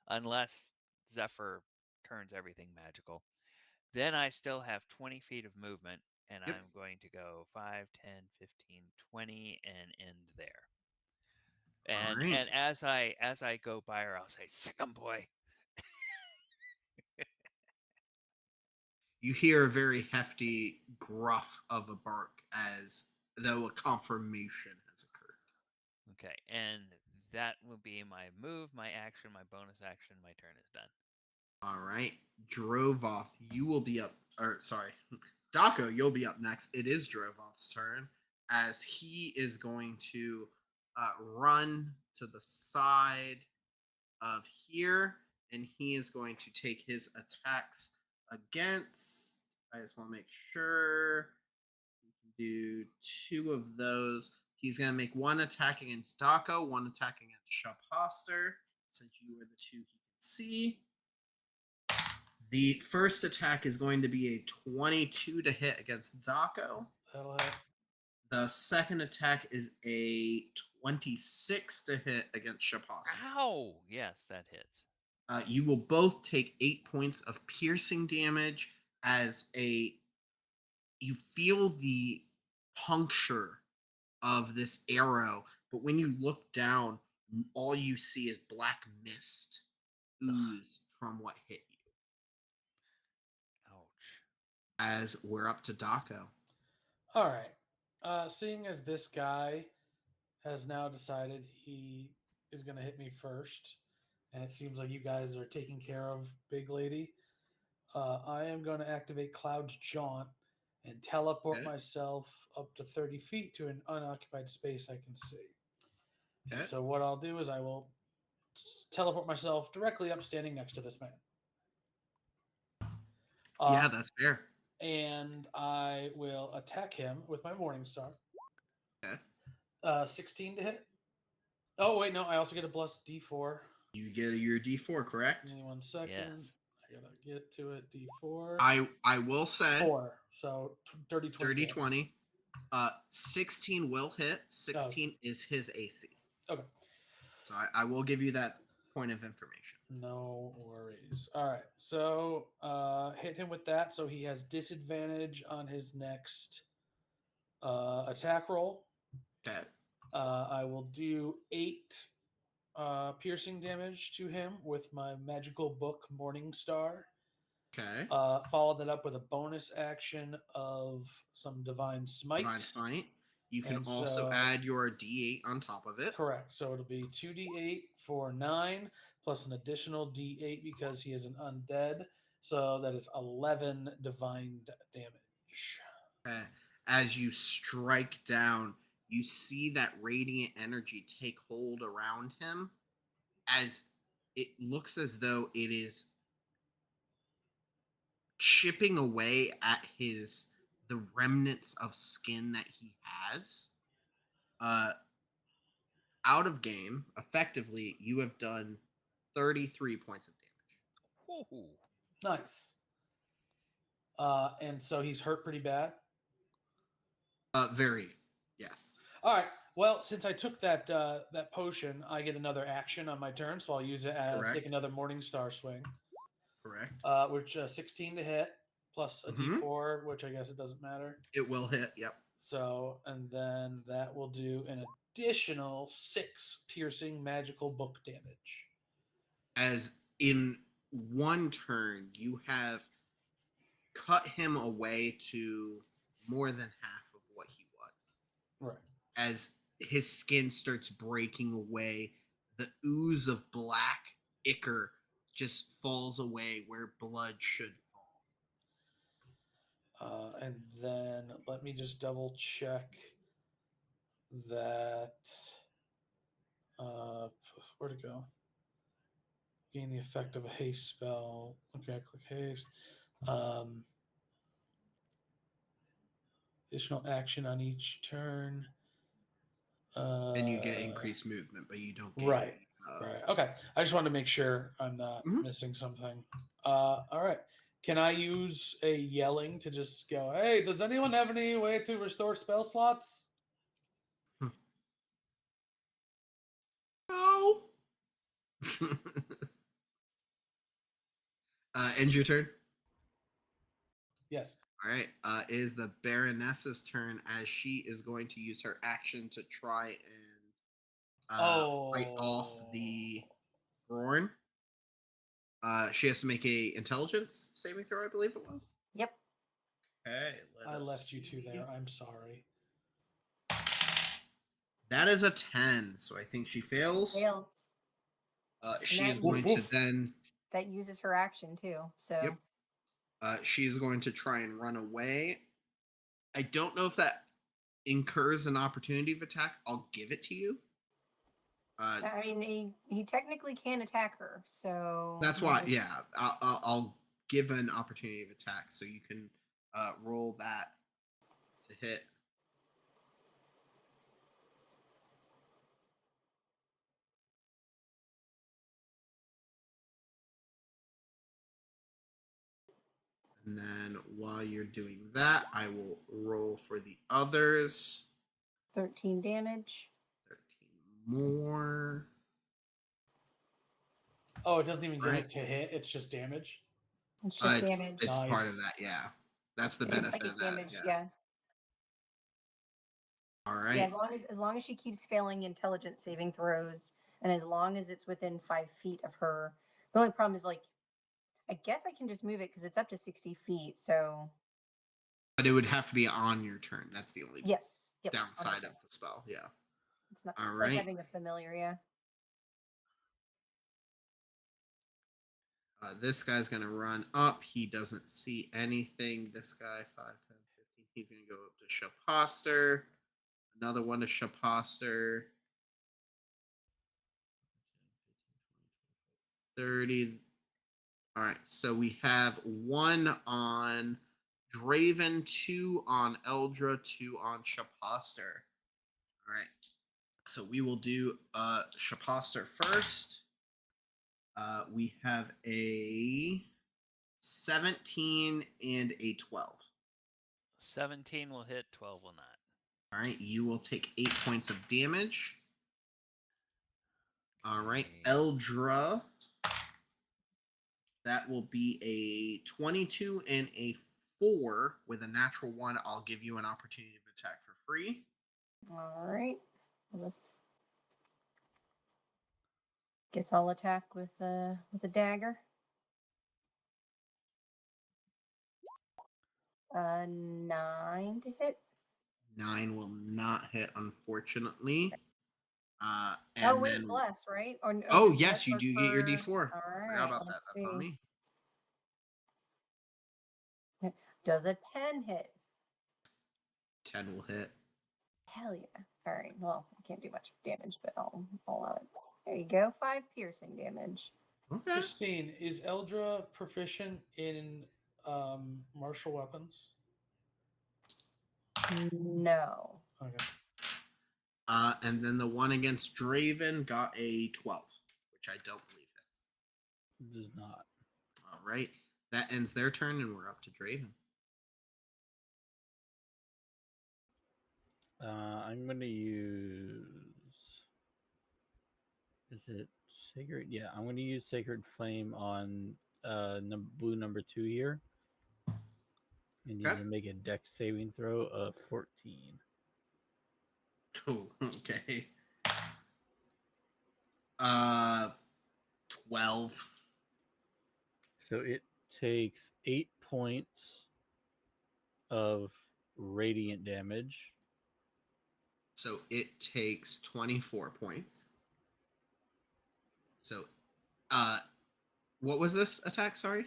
unless Zephyr turns everything magical. Then I still have 20 feet of movement, and Yep. I'm going to go 5, 10, 15, 20, and end there. And Alright. and as I go by her, I'll say, "Sick 'em, boy." You hear a very hefty gruff of a bark as though a confirmation has occurred. Okay, and that will be my move, my action, my bonus action. My turn is done. All right, Drovoth, you will be up. Or sorry, Daco, you'll be up next. It is Drovoth's turn as he is going to run to the side of here, and he is going to take his attacks against. I just want to make sure we can do 2 of those. He's going to make one attack against Daco, one attack against Shubhoster, since you are the 2 he can see. The first attack is going to be a 22 to hit against Daco. That'll hit. The second attack is a 26 to hit against Shubhoster. Ow! Yes, that hits. You will both take 8 points of piercing damage as you feel the puncture of this arrow but when you look down, all you see is black mist ooze from what hit you. Ouch. As we're up to Daco. All right. Seeing as this guy has now decided he is going to hit me first, and it seems like you guys are taking care of Big Lady, I am going to activate Cloud's Jaunt and teleport Okay. myself up to 30 feet to an unoccupied space I can see. Okay. And so what I'll do is I will teleport myself directly up, standing next to this man. Yeah, that's fair. And I will attack him with my Morning Star. Okay. 16 to hit. Oh wait, no, I also get a plus D4. You get your D4, correct? Give me 1 second. Yes. I gotta get to it. D4. I will say 4. So 30 20. 30 20. 16 will hit. 16 is his AC. Okay. So I will give you that point of information. No worries. All right. So hit him with that. So he has disadvantage on his next attack roll. Okay. I will do 8 piercing damage to him with my magical book Morning Star. Okay. Follow that up with a bonus action of some Divine Smite. Divine Smite. You can And also so- add your D8 on top of it. Correct. So it'll be 2d8 for 9 plus an additional d8 because he is an undead. So that is 11 divine damage. Okay. As you strike down, you see that radiant energy take hold around him as it looks as though it is chipping away at the remnants of skin that he has. Out of game, effectively, you have done 33 points of damage. Whoa. Nice. And so he's hurt pretty bad. Very, yes. All right. Well, since I took that that potion, I get another action on my turn, so I'll use it as Correct. take another Morning Star swing. Correct. Which 16 to hit plus a Mhm. D4, which I guess it doesn't matter. It will hit, yep. So, and then that will do an additional 6 piercing magical book damage. As in one turn, you have cut him away to more than half of what he was. Right. As his skin starts breaking away, the ooze of black ichor just falls away where blood should fall. And then let me just double check that. Where'd it go? Gain the effect of a haste spell. Okay, click haste. Additional action on each turn. And you get increased movement, but you don't get Right. Right. Okay. I just wanted to make sure I'm not Mhm. missing something. All right. Can I use a yelling to just go, hey, does anyone have any way to restore spell slots? No. End your turn. Yes. All right. It is the Baroness's turn as she is going to use her action to try and fight off the Gorn. She has to make a intelligence saving throw, I believe it was. Yep. Okay. I left you two there. I'm sorry. That is a 10, so I think she fails. Fails. She that is going Woof, to then. That uses her action too. So Yep. She is going to try and run away. I don't know if that incurs an opportunity of attack. I'll give it to you. I mean, he technically can attack her. So That's why, yeah. I'll give an opportunity of attack, so you can roll that to hit. And then while you're doing that, I will roll for the others. 13 damage. 13 more. Oh, it doesn't even get Right. it to hit. It's just damage. It's just It's, damage. it's part of Nice. that, yeah. That's the It's benefit psychic of that. damage. Yeah. Yeah. All Yeah, right. as long as she keeps failing intelligence saving throws, and as long as it's within 5 feet of her. The only problem is, like, I guess I can just move it because it's up to 60 feet. So But it would have to be on your turn. That's the only yes, yep. downside of the spell. Yeah. It's not All like right. having a familiar. Yeah. This guy's going to run up. He doesn't see anything. This guy, 5, 10, 15. He's going to go up to Shaposter. Another one to Shaposter. 30. All right. So we have 1 on Draven, 2 on Eldra, 2 on Shaposter. All right. So we will do Shaposter first. We have a 17 and a 12. 17 will hit, 12 will not. All right, you will take 8 points of damage. All right, Okay. Eldra. That will be a 22 and a 4 with a natural 1. I'll give you an opportunity to attack for free. All right. I'll just guess I'll attack with a dagger. 9 to hit. 9 will not hit, unfortunately. Oh, And wait, then, bless, right? Or oh does yes, bless you work do get your D4. All I forgot right, about that. let's That's on see. me. Does a 10 hit? 10 will hit. Hell yeah. All right. Well, I can't do much damage, but I'll allow it. There you go. 5 piercing damage. Okay. Christine, is Eldra proficient in martial weapons? No. Okay. And then the one against Draven got a 12, which I don't believe hits. Does not. All right. That ends their turn, and we're up to Draven. I'm going to use. Is it Sacred? Yeah, I'm going to use Sacred Flame on blue number 2 here. And need Okay. to make a dex saving throw of 14. Cool. Okay. 12. So it takes 8 points of radiant damage. So it takes 24 points. So, what was this attack? Sorry.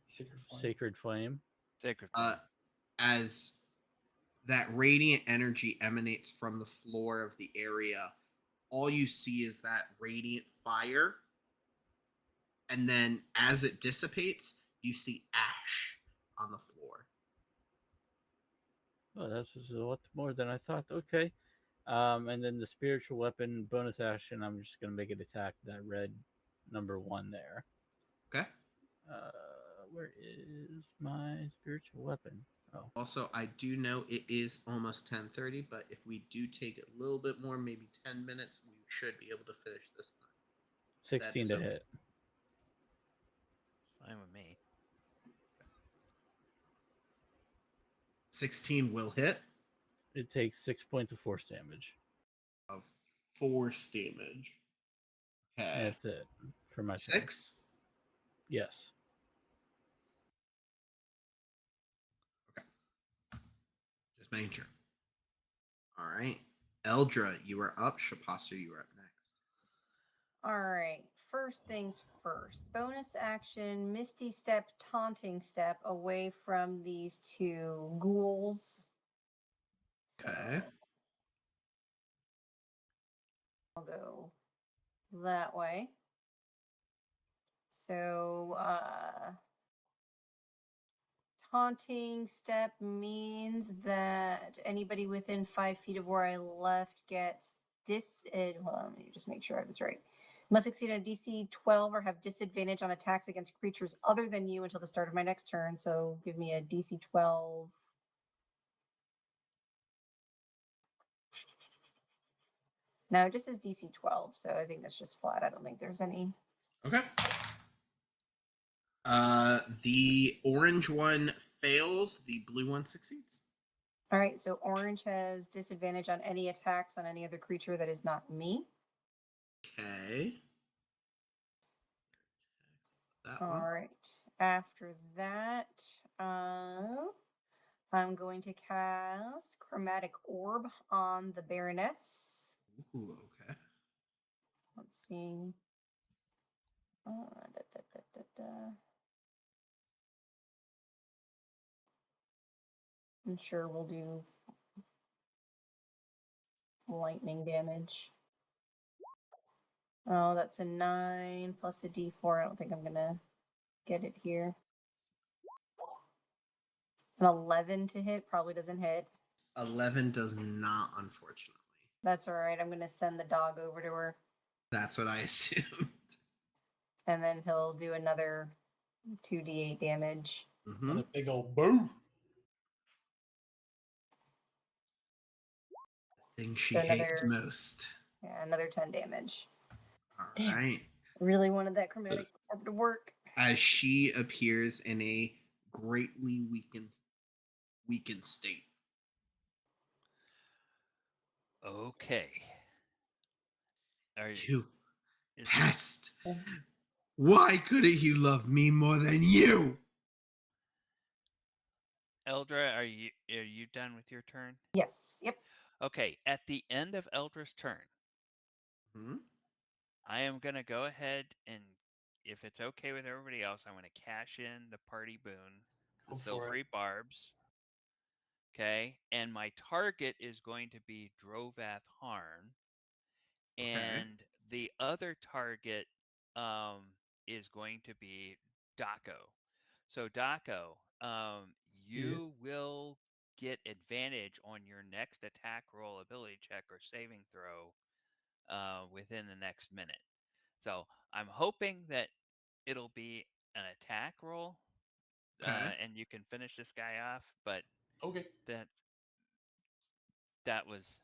Sacred Flame. Sacred Flame. Sacred Uh, Flame. as that radiant energy emanates from the floor of the area, all you see is that radiant fire. And then as it dissipates, you see ash on the floor. Oh, that's just a lot more than I thought. Okay. And then the spiritual weapon bonus action, I'm just going to make it attack that red number 1 there. Okay. Where is my spiritual weapon? Oh, Also, I do know it is almost 10:30, but if we do take a little bit more, maybe 10 minutes, we should be able to finish this time. 16 to okay. hit. Fine with me. 16 will hit It takes 6 points of force damage. of force damage. Okay. That's it for my turn. 6? Yes. Just making sure. All right. Eldra, you are up. Shaposter, you are up next. All right. First things first. Bonus action, Misty Step, Taunting Step away from these 2 ghouls. So Okay. I'll go that way. So, Taunting Step means that anybody within 5 feet of where I left gets hold on, let me just make sure I have this right. Must succeed on a DC 12 or have disadvantage on attacks against creatures other than you until the start of my next turn. So give me a DC 12. No, it just says DC 12. So I think that's just flat. I don't think there's any. Okay. The orange one fails. The blue one succeeds. All right, so orange has disadvantage on any attacks on any other creature that is not me. Okay. That All one. right. After that, I'm going to cast Chromatic Orb on the Baroness. Ooh, okay. Let's see. Da, da, da, da, da. I'm sure we'll do lightning damage. Oh, that's a 9 plus a d4. I don't think I'm going to get it here. An 11 to hit probably doesn't hit. 11 does not, unfortunately. That's all right. I'm going to send the dog over to her, That's what I assumed. and then he'll do another 2d8 damage. Mm-hmm. Another big old boom. Thing she So hates another, most. yeah, another 10 damage. All Damn. right. Really wanted that chromatic orb to work. As she appears in a greatly weakened state. Okay. Are You is pest! Why couldn't you love me more than you? Eldra, are you done with your turn? Yes. Yep. Okay, at the end of Eldra's turn, Hmm? I am going to go ahead and, if it's okay with everybody else, I'm going to cash in the party boon, the Go for it. silvery barbs. Okay, and my target is going to be Drovath Harn, Okay. and the other target is going to be Daco. So Daco, you Yes. will get advantage on your next attack roll, ability check, or saving throw within the next minute. So I'm hoping that it'll be an attack roll, Okay. and you can finish this guy off. But Okay. that that was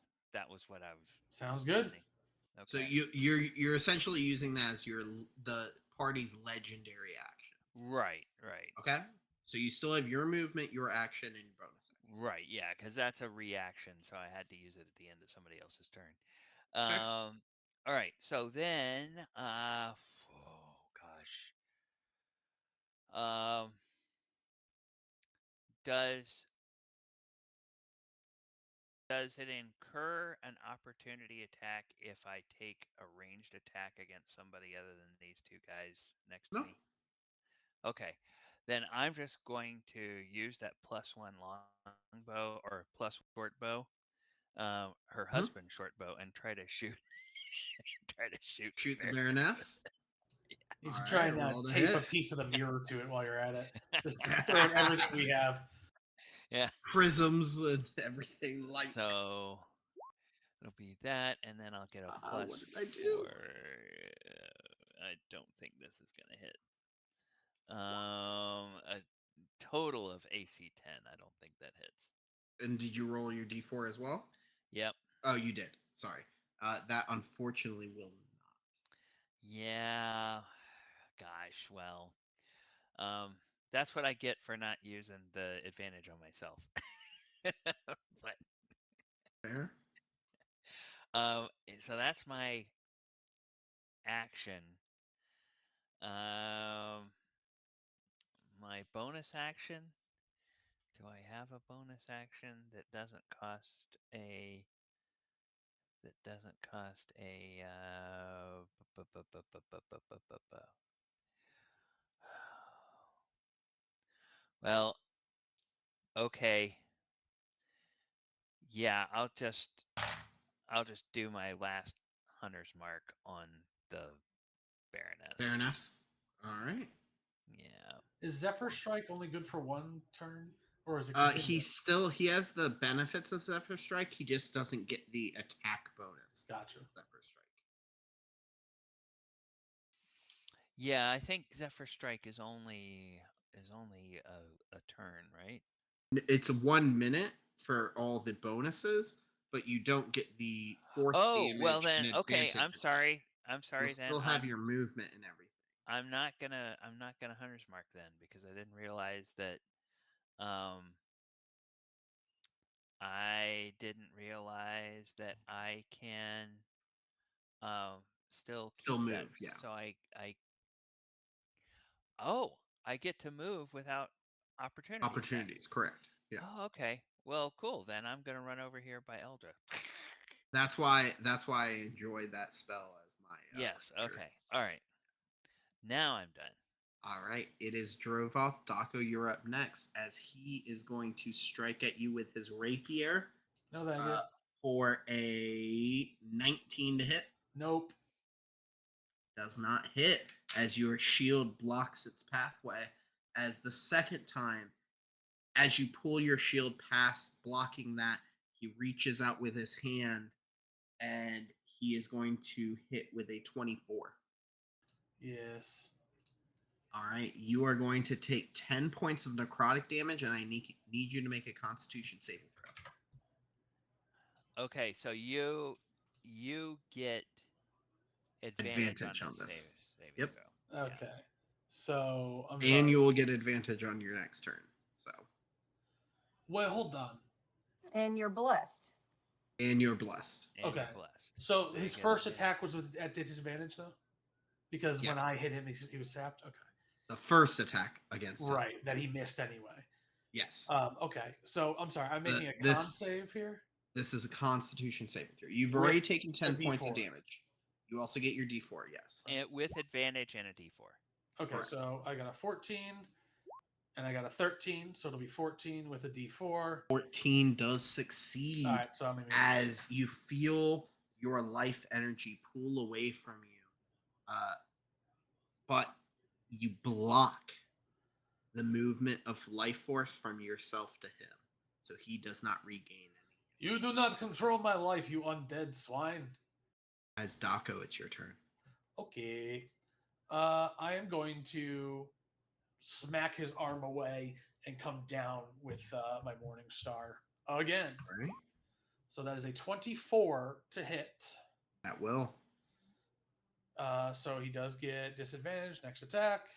what I was Sounds good. planning. So Okay. you're essentially using that as the party's legendary action. Right. Right. Okay. So you still have your movement, your action, and your bonus action. Right. Yeah, because that's a reaction, so I had to use it at the end of somebody else's turn. Fair. All right. So then, oh gosh, um, does does it incur an opportunity attack if I take a ranged attack against somebody other than these two guys next to No. me? Okay. Then I'm just going to use that +1 longbow or plus short bow, her Hmm? husband's short bow, and try to shoot try to shoot the Shoot the Baroness with Baroness. You All can try right. and Roll to tape a hit. piece of the mirror to it while you're at it. Just throw in everything we have. Yeah. Prisms and everything like. So it'll be that, and then I'll get a What did I +4. do? I don't think this is gonna hit. A total of AC 10. I don't think that hits. And did you roll your d4 as well? Yep. Oh, you did. Sorry. That unfortunately will not. Yeah. Gosh. Well, um, that's what I get for not using the advantage on myself. But Fair. so that's my action. My bonus action. Do I have a bonus action that doesn't cost a well, okay. Yeah, I'll just do my last hunter's mark on the Baroness. Baroness. All right. Yeah. Is Zephyr Strike only good for one turn, or is it He has the benefits of Zephyr Strike. He just doesn't get the attack bonus. Gotcha. Of Zephyr Strike. Yeah, I think Zephyr Strike is only a turn, right? It's 1 minute for all the bonuses, but you don't get the force Oh, well damage then, and okay, advantage I'm attack. sorry. I'm You'll sorry then. still have your movement and everything. I'm not gonna hunter's mark then because I didn't realize that um I didn't realize that I can still Still keep that. move, yeah. So oh, I get to move without opportunity attacks. Opportunities, correct. Yeah. Oh, okay. Well, cool. Then I'm gonna run over here by Eldra. That's why I enjoyed that spell as my Yes. ranger. Okay. All right. Now I'm done. All right, it is Drovoth. Daco, you're up next, as he is going to strike at you with his rapier No, thank you. for a 19 to hit. Nope. Does not hit, as your shield blocks its pathway. As the second time, as you pull your shield past, blocking that, he reaches out with his hand, and he is going to hit with a 24. Yes. All right, you are going to take 10 points of necrotic damage, and I need you to make a Constitution saving throw. Okay. So you get advantage on On the this. saving Yep. throw. Okay. So I'm And sorry. you will get advantage on your next turn. So. Wait, hold on. And you're blessed. And you're blessed. And you're Okay. blessed. So you his get first advantage. attack was at disadvantage, though, because when I Yes. hit him, he was sapped. Okay. The first attack against him. Right, that he missed anyway. Yes. Okay. So I'm sorry. I'm making a con this- save here. This is a Constitution saving throw. You've With already taken 10 a points of D4. damage. You also get your D4, yes. And with advantage and a D4. Okay, Correct. so I got a 14 and I got a 13, so it'll be 14 with a D4. 14 does succeed. All right, so I'm gonna as you feel your life energy pull away from you. But you block the movement of life force from yourself to him. So he does not regain any. You do not control my life, you undead swine. As Daco, it's your turn. Okay. I am going to smack his arm away and come down with my Morning Star again. All right. So that is a 24 to hit. That will. So he does get disadvantage next attack.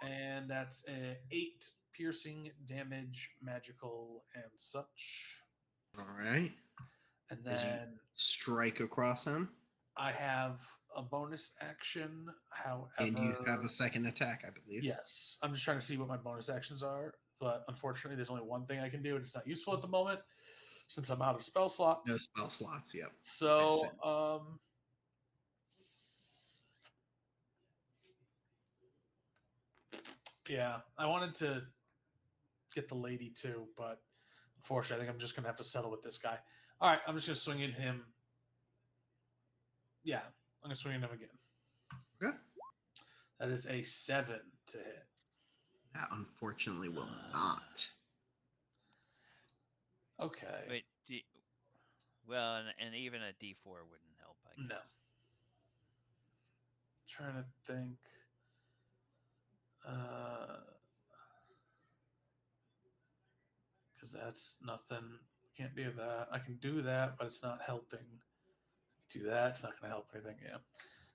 And that's an 8 piercing damage, magical and such. All right. And As you then strike across him. I have a bonus action. However, And you have a second attack, I believe. Yes. I'm just trying to see what my bonus actions are. But unfortunately, there's only one thing I can do, and it's not useful at the moment since I'm out of spell slots. No spell slots, yep. So, yeah, I wanted to get the lady too, but unfortunately, I think I'm just going to have to settle with this guy. All right, I'm just going to swing at him. Yeah, I'm going to swing at him again. Okay. That is a 7 to hit. That unfortunately will not. Okay. Wait, well, and even a D4 wouldn't help, I guess. No. Trying to think. Because that's nothing. Can't do that. I can do that, but it's not helping. Do that. It's not going to help anything. Yeah.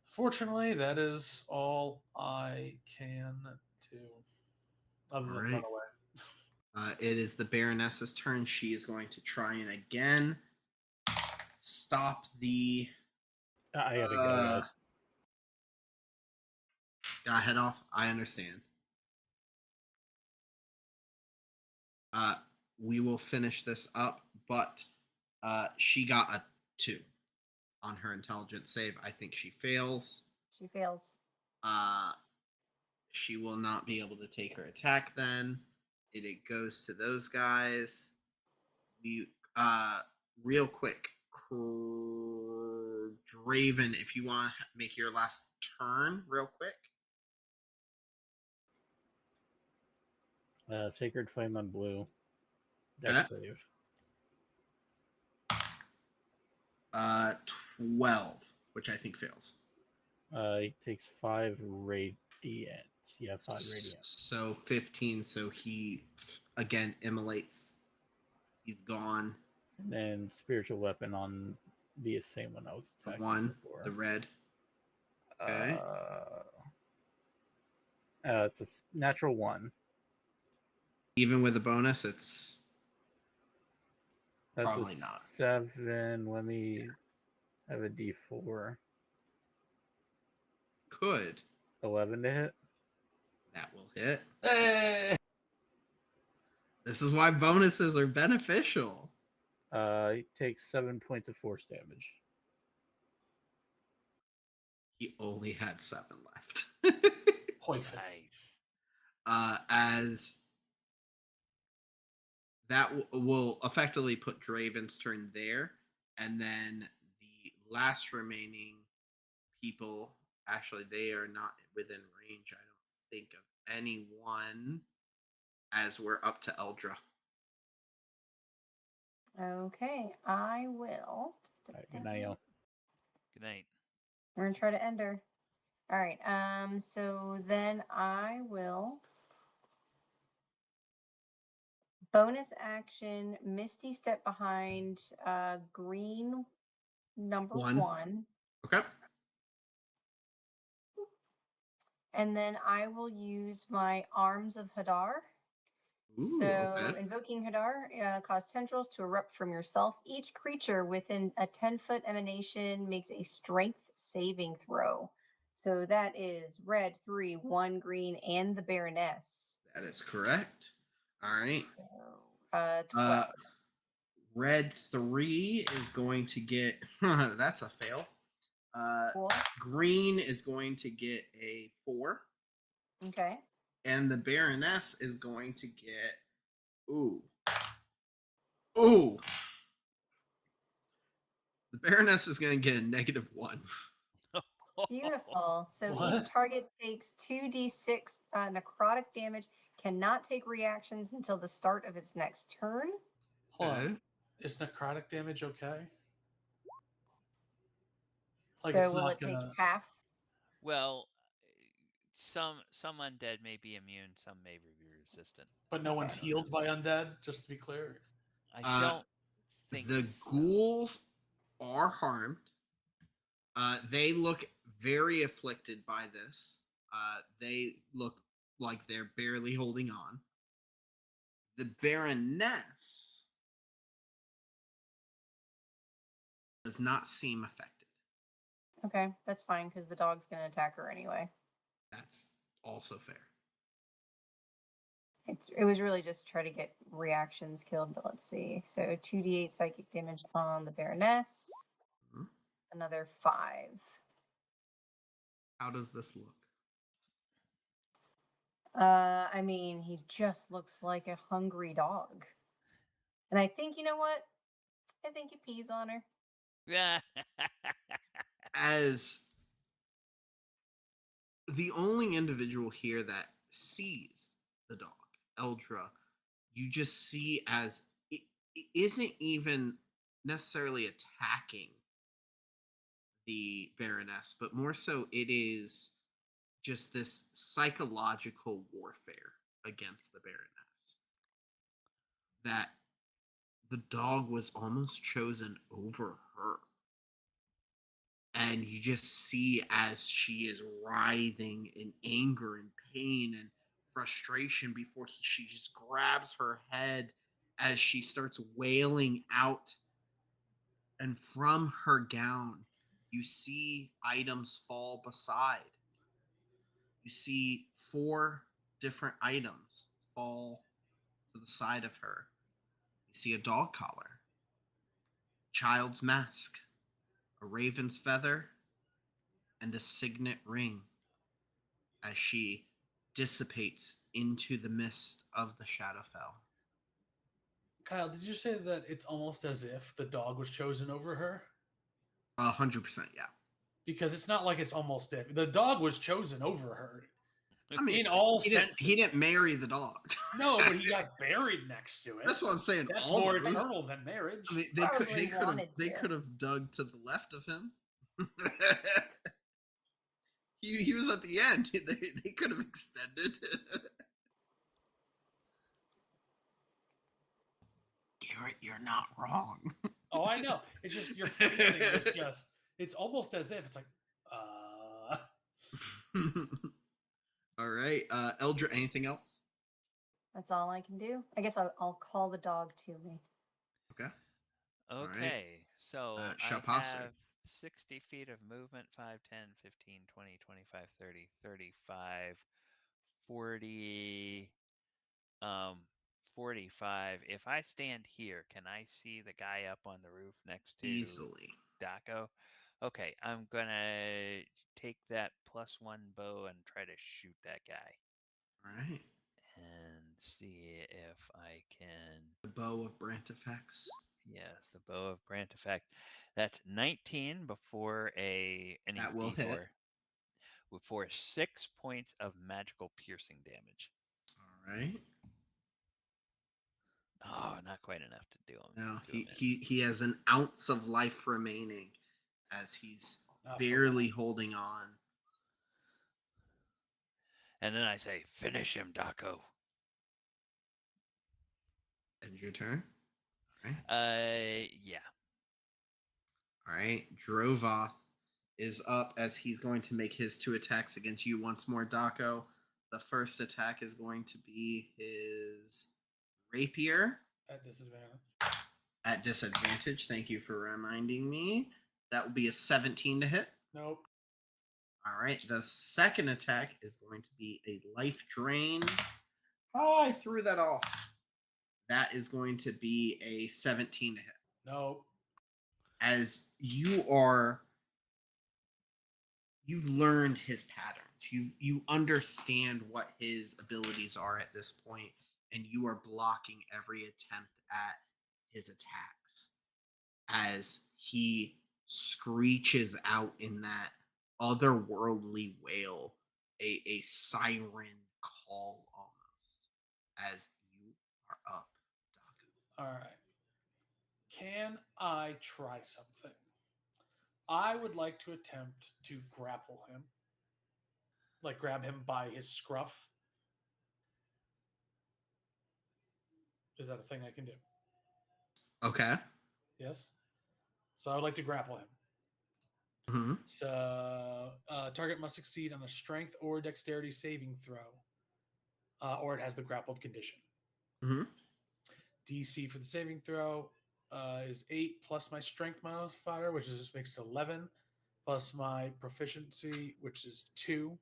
Fortunately, that is all I can do. Other than run away. It is the Baroness's turn. She is going to try and again stop the. I gotta go, guys. Head off. I understand. We will finish this up, but she got a 2 on her intelligence save. I think she fails. She fails. She will not be able to take her attack then. It goes to those guys. We real quick, Draven, if you want to make your last turn real quick. Sacred Flame on blue. Dex save. 12, which I think fails. He takes 5 radiant. Yeah, 5 radiant. So 15. So he again immolates. He's gone. And then spiritual weapon on the same one I was The attacking one, before. the red. Okay. It's a natural 1. Even with a bonus, it's That's Probably a not. 7. Let me have a D4. Could. 11 to hit. That will hit. Hey! This is why bonuses are beneficial. He takes 7 points of force damage. He only had 7 left. Perfect. Nice. As that will effectively put Draven's turn there, and then the last remaining people, actually, they are not within range, I don't think, of anyone, as we're up to Eldra. Okay, I will. All right, good night, y'all. Good night. We're gonna try to end her. All right. So then I will bonus action Misty step behind green number 1. Okay. And then I will use my Arms of Hadar. Ooh, So, okay. invoking Hadar cause tendrils to erupt from yourself. Each creature within a 10-foot emanation makes a strength saving throw. So that is red 3, 1 green, and the Baroness. That is correct. All right. So, 12. Red 3 is going to get. That's a fail. Cool. Green is going to get a 4. Okay. And the Baroness is going to get. Ooh. Ooh. The Baroness is going to get a -1. Beautiful. So What? each target takes 2d6 necrotic damage, cannot take reactions until the start of its next turn. Hold Okay. on. Is necrotic damage okay? Like So it's will not it take gonna. half? Well, some undead may be immune, some may be resistant. But no one's Okay. healed by undead, just to be clear. I Uh, don't think The so. ghouls are harmed. They look very afflicted by this. They look like they're barely holding on. The Baroness does not seem affected. Okay, that's fine because the dog's going to attack her anyway. That's also fair. It was really just to try to get reactions killed, but let's see. So 2d8 psychic damage on the Baroness. Mhm. Another 5. How does this look? I mean, he just looks like a hungry dog. And I think, you know what? I think he pees on her. As the only individual here that sees the dog, Eldra, you just see as it isn't even necessarily attacking the Baroness, but more so it is just this psychological warfare against the Baroness. That the dog was almost chosen over her. And you just see as she is writhing in anger and pain and frustration before she just grabs her head as she starts wailing out. And from her gown, you see items fall beside. You see 4 different items fall to the side of her. You see a dog collar, child's mask, a raven's feather, and a signet ring as she dissipates into the mist of the Shadowfell. Kyle, did you say that it's almost as if the dog was chosen over her? 100%, yeah. Because it's not like it's almost if the dog was chosen over her. I mean, In all he senses. didn't marry the dog. No, but he got buried next to it. That's what I'm saying. That's almost. more eternal than marriage. I mean, Probably they wanted could to. have dug to the left of him. he was at the end. They could have extended. Garrett, you're not wrong. Oh, I know. It's just your phrasing was just. It's almost as if it's like, All right, Eldra. Anything else? That's all I can do. I guess I'll call the dog to me. Okay. Okay, so I Shapasi. have 60 feet of movement 5, 10, 15, 20, 25, 30, 35, 40, um, 45. If I stand here, can I see the guy up on the roof next to Easily. Daco? Okay, I'm gonna take that +1 bow and try to shoot that guy All right. and see if I can. The bow of Brant effects. Yes, the bow of Brant effect. That's 19 before any That will hit. D4 for 6 points of magical piercing damage. All right. Oh, not quite enough to do him. Now do him he has an ounce of life remaining as he's Not for barely long. holding on. And then I say, "Finish him, Daco." End your turn. All right. Yeah. All right. Drovoth is up as he's going to make his 2 attacks against you once more, Daco. The first attack is going to be his rapier At disadvantage. at disadvantage. Thank you for reminding me. That will be a 17 to hit. Nope. All right. The second attack is going to be a life drain. Oh, I threw that off. That is going to be a 17 to hit. Nope. As you've learned his patterns. You understand what his abilities are at this point, and you are blocking every attempt at his attacks as he screeches out in that otherworldly wail, a siren call almost, as you are up, Daku. All right. Can I try something? I would like to attempt to grapple him. Like grab him by his scruff. Is that a thing I can do? Okay. Yes. So I would like to grapple him. Mm-hmm. So target must succeed on a strength or dexterity saving throw, or it has the grappled condition. Mm-hmm. DC for the saving throw is 8 plus my strength modifier, which just makes it 11, plus my proficiency, which is 2.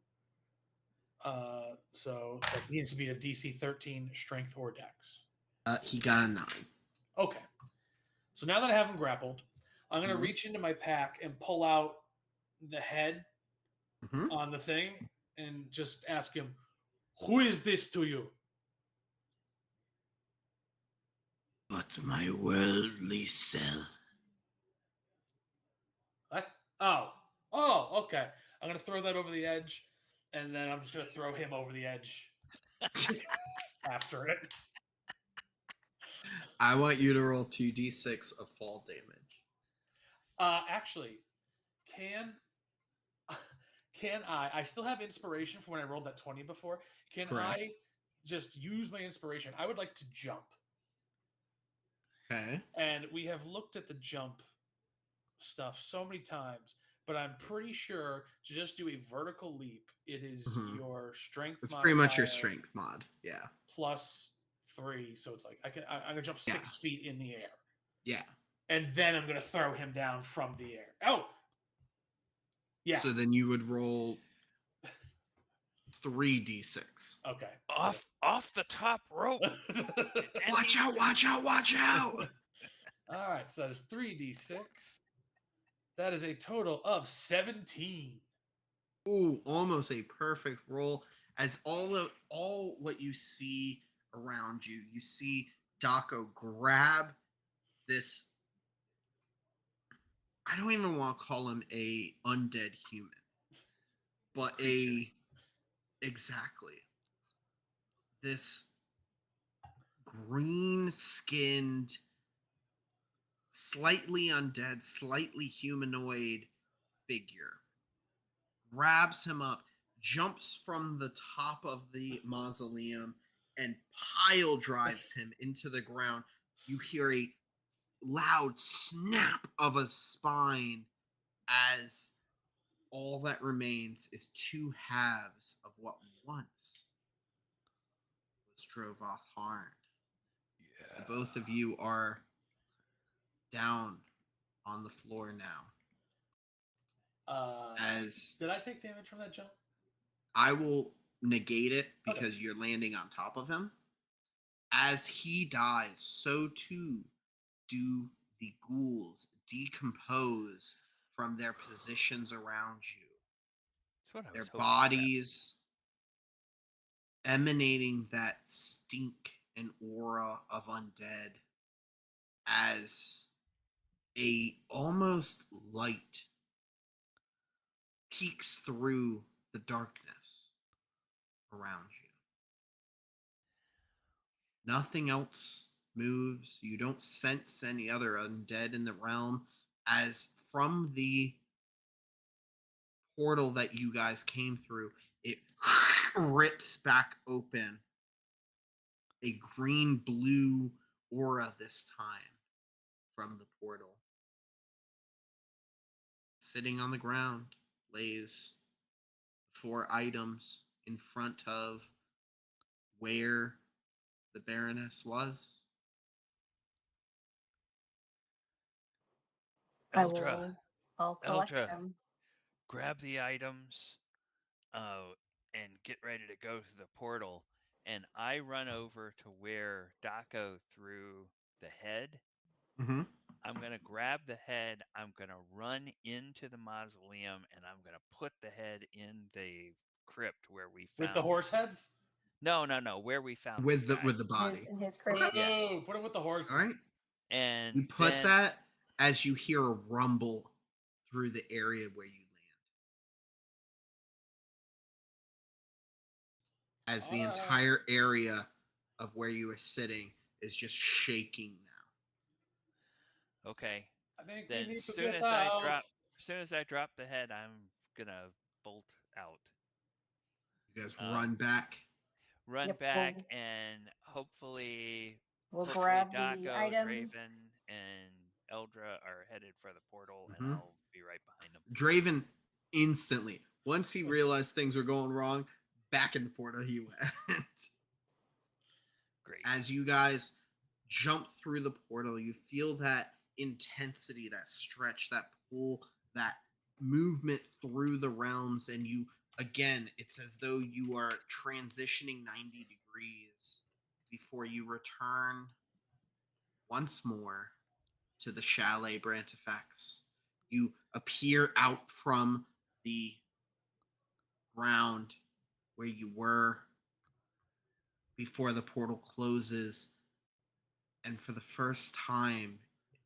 So that needs to be a DC 13 strength or dex. He got a 9. Okay. So now that I have him grappled, I'm going to Mhm. reach into my pack and pull out the head Mm-hmm. on the thing and just ask him, "Who is this to you?" But my worldly self. What? Oh, okay. I'm going to throw that over the edge, and then I'm just going to throw him over the edge after it. I want you to roll 2d6 of fall damage. Actually, can I still have inspiration from when I rolled that 20 before. Can Correct. I just use my inspiration? I would like to jump. Okay. And we have looked at the jump stuff so many times, but I'm pretty sure to just do a vertical leap, it is Mhm. your strength It's modifier pretty much your strength mod. Yeah. plus 3. So it's like I'm gonna jump Yeah. 6 feet in the air. Yeah. And then I'm gonna throw him down from the air. Oh, yeah. So then you would roll 3d6. Okay. Off the top rope. Watch out, watch out, watch out! All right, so that is 3d6. That is a total of 17. Ooh, almost a perfect roll. As all what you see around you, you see Daco grab this. I don't even want to call him a undead human, but exactly this green-skinned, slightly undead, slightly humanoid figure grabs him up, jumps from the top of the mausoleum, and pile drives him into the ground. You hear a loud snap of a spine as all that remains is 2 halves of what once was Drovoth Harn. The both of you are down on the floor now. As Did I take damage from that jump? I will negate it because you're landing on top of him. As he dies, so too do the ghouls decompose from their positions around you. That's what I Their was hoping. bodies emanating that stink and aura of undead as a almost light peeks through the darkness around you. Nothing else moves. You don't sense any other undead in the realm, as from the portal that you guys came through, it rips back open. A green blue aura this time from the portal. Sitting on the ground lays 4 items in front of where the Baroness was. Eldra, I'll collect Eldra, them. grab the items, and get ready to go to the portal. And I run over to where Daco threw the head. Mm-hmm. I'm going to grab the head. I'm going to run into the mausoleum, and I'm going to put the head in the crypt where we found With the horse heads? No, where we found With the the guy. with the body. In his crypt. Okay. Yeah. Oh, put it with the horses. All right. And You put then that as you hear a rumble through the area where you land. As the entire area of where you are sitting is just shaking now. okay. I think Then we need as to soon get as out. I drop the head, I'm gonna bolt out. You guys Um, run back. Run Yep, back we'll- and hopefully We'll hopefully grab the Daco, items. Draven, and Eldra are headed for the portal, and Mhm. I'll be right behind them. Draven instantly, once he realized things were going wrong, back in the portal he went. Great. As you guys jump through the portal, you feel that intensity, that stretch, that pull, that movement through the realms, and you again, it's as though you are transitioning 90 degrees before you return once more to the Chalet Brantifex. You appear out from the ground where you were before the portal closes, and for the first time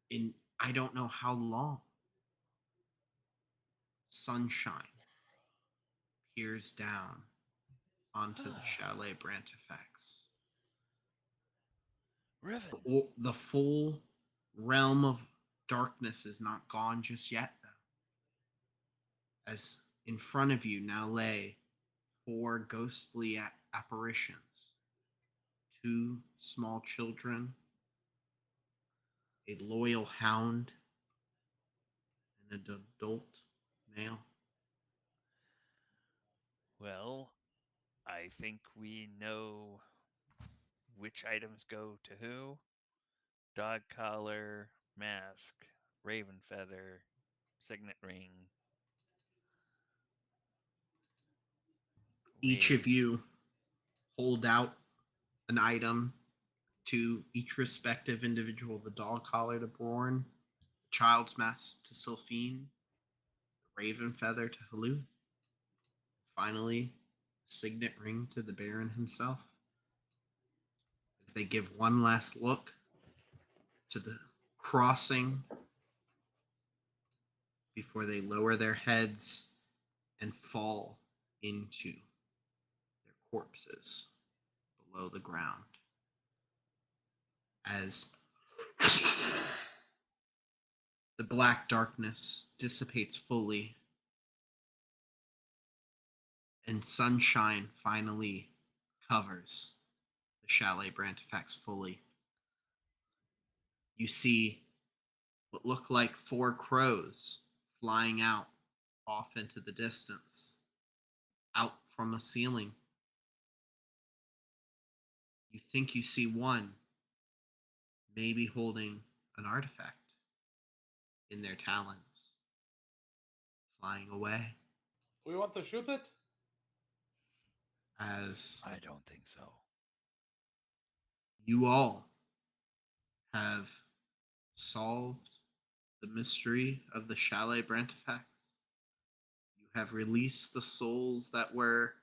in I don't know how long, sunshine peers down onto the Chalet Brantifex. Riven. The full realm of darkness is not gone just yet, though. As in front of you now lay 4 ghostly apparitions, 2 small children, a loyal hound, and an adult male. Well, I think we know which items go to who. Dog collar, mask, raven feather, signet ring. Each of you hold out an item to each respective individual: the dog collar to Brorn, the child's mask to Sylphine, the raven feather to Haluth, finally, the signet ring to the Baron himself. As they give one last look to the crossing before they lower their heads and fall into their corpses below the ground. As the black darkness dissipates fully and sunshine finally covers the Chalet Brantifex fully, you see what look like 4 crows flying out off into the distance, out from a ceiling. You think you see one maybe holding an artifact. in their talons, flying away We want to shoot it? as I don't think so. you all have solved the mystery of the Chalet Brantifax. You have released the souls that were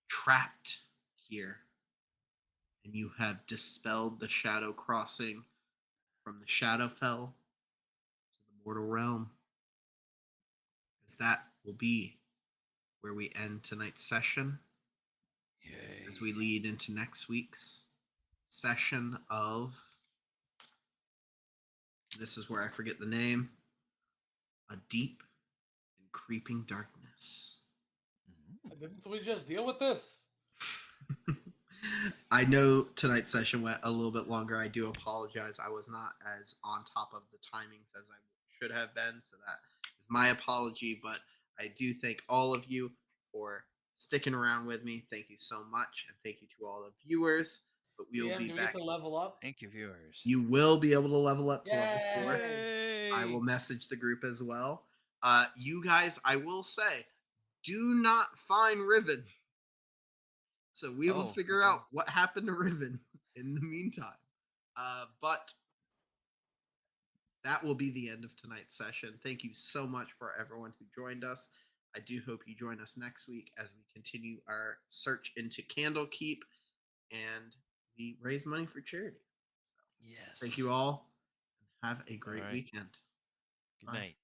trapped here, and you have dispelled the shadow crossing from the Shadowfell to the mortal realm. As that will be where we end tonight's session, Yay. as we lead into next week's session of, this is where I forget the name, A Deep and Creeping Darkness. Mhm. Didn't we just deal with this? I know tonight's session went a little bit longer. I do apologize. I was not as on top of the timings as I should have been, so that is my apology. But I do thank all of you for sticking around with me. Thank you so much, and thank you to all the viewers. But we will DM, be do we get back. to level up? Thank you, viewers. You will be able to level up to level 4. Yay! I will message the group as well. You guys, I will say, do not find Riven. So we will figure okay. out what happened to Riven in the meantime. But that will be the end of tonight's session. Thank you so much for everyone who joined us. I do hope you join us next week as we continue our search into Candlekeep and we raise money for charity. Yes. Thank you all. Have a great right. weekend. Good Bye. night.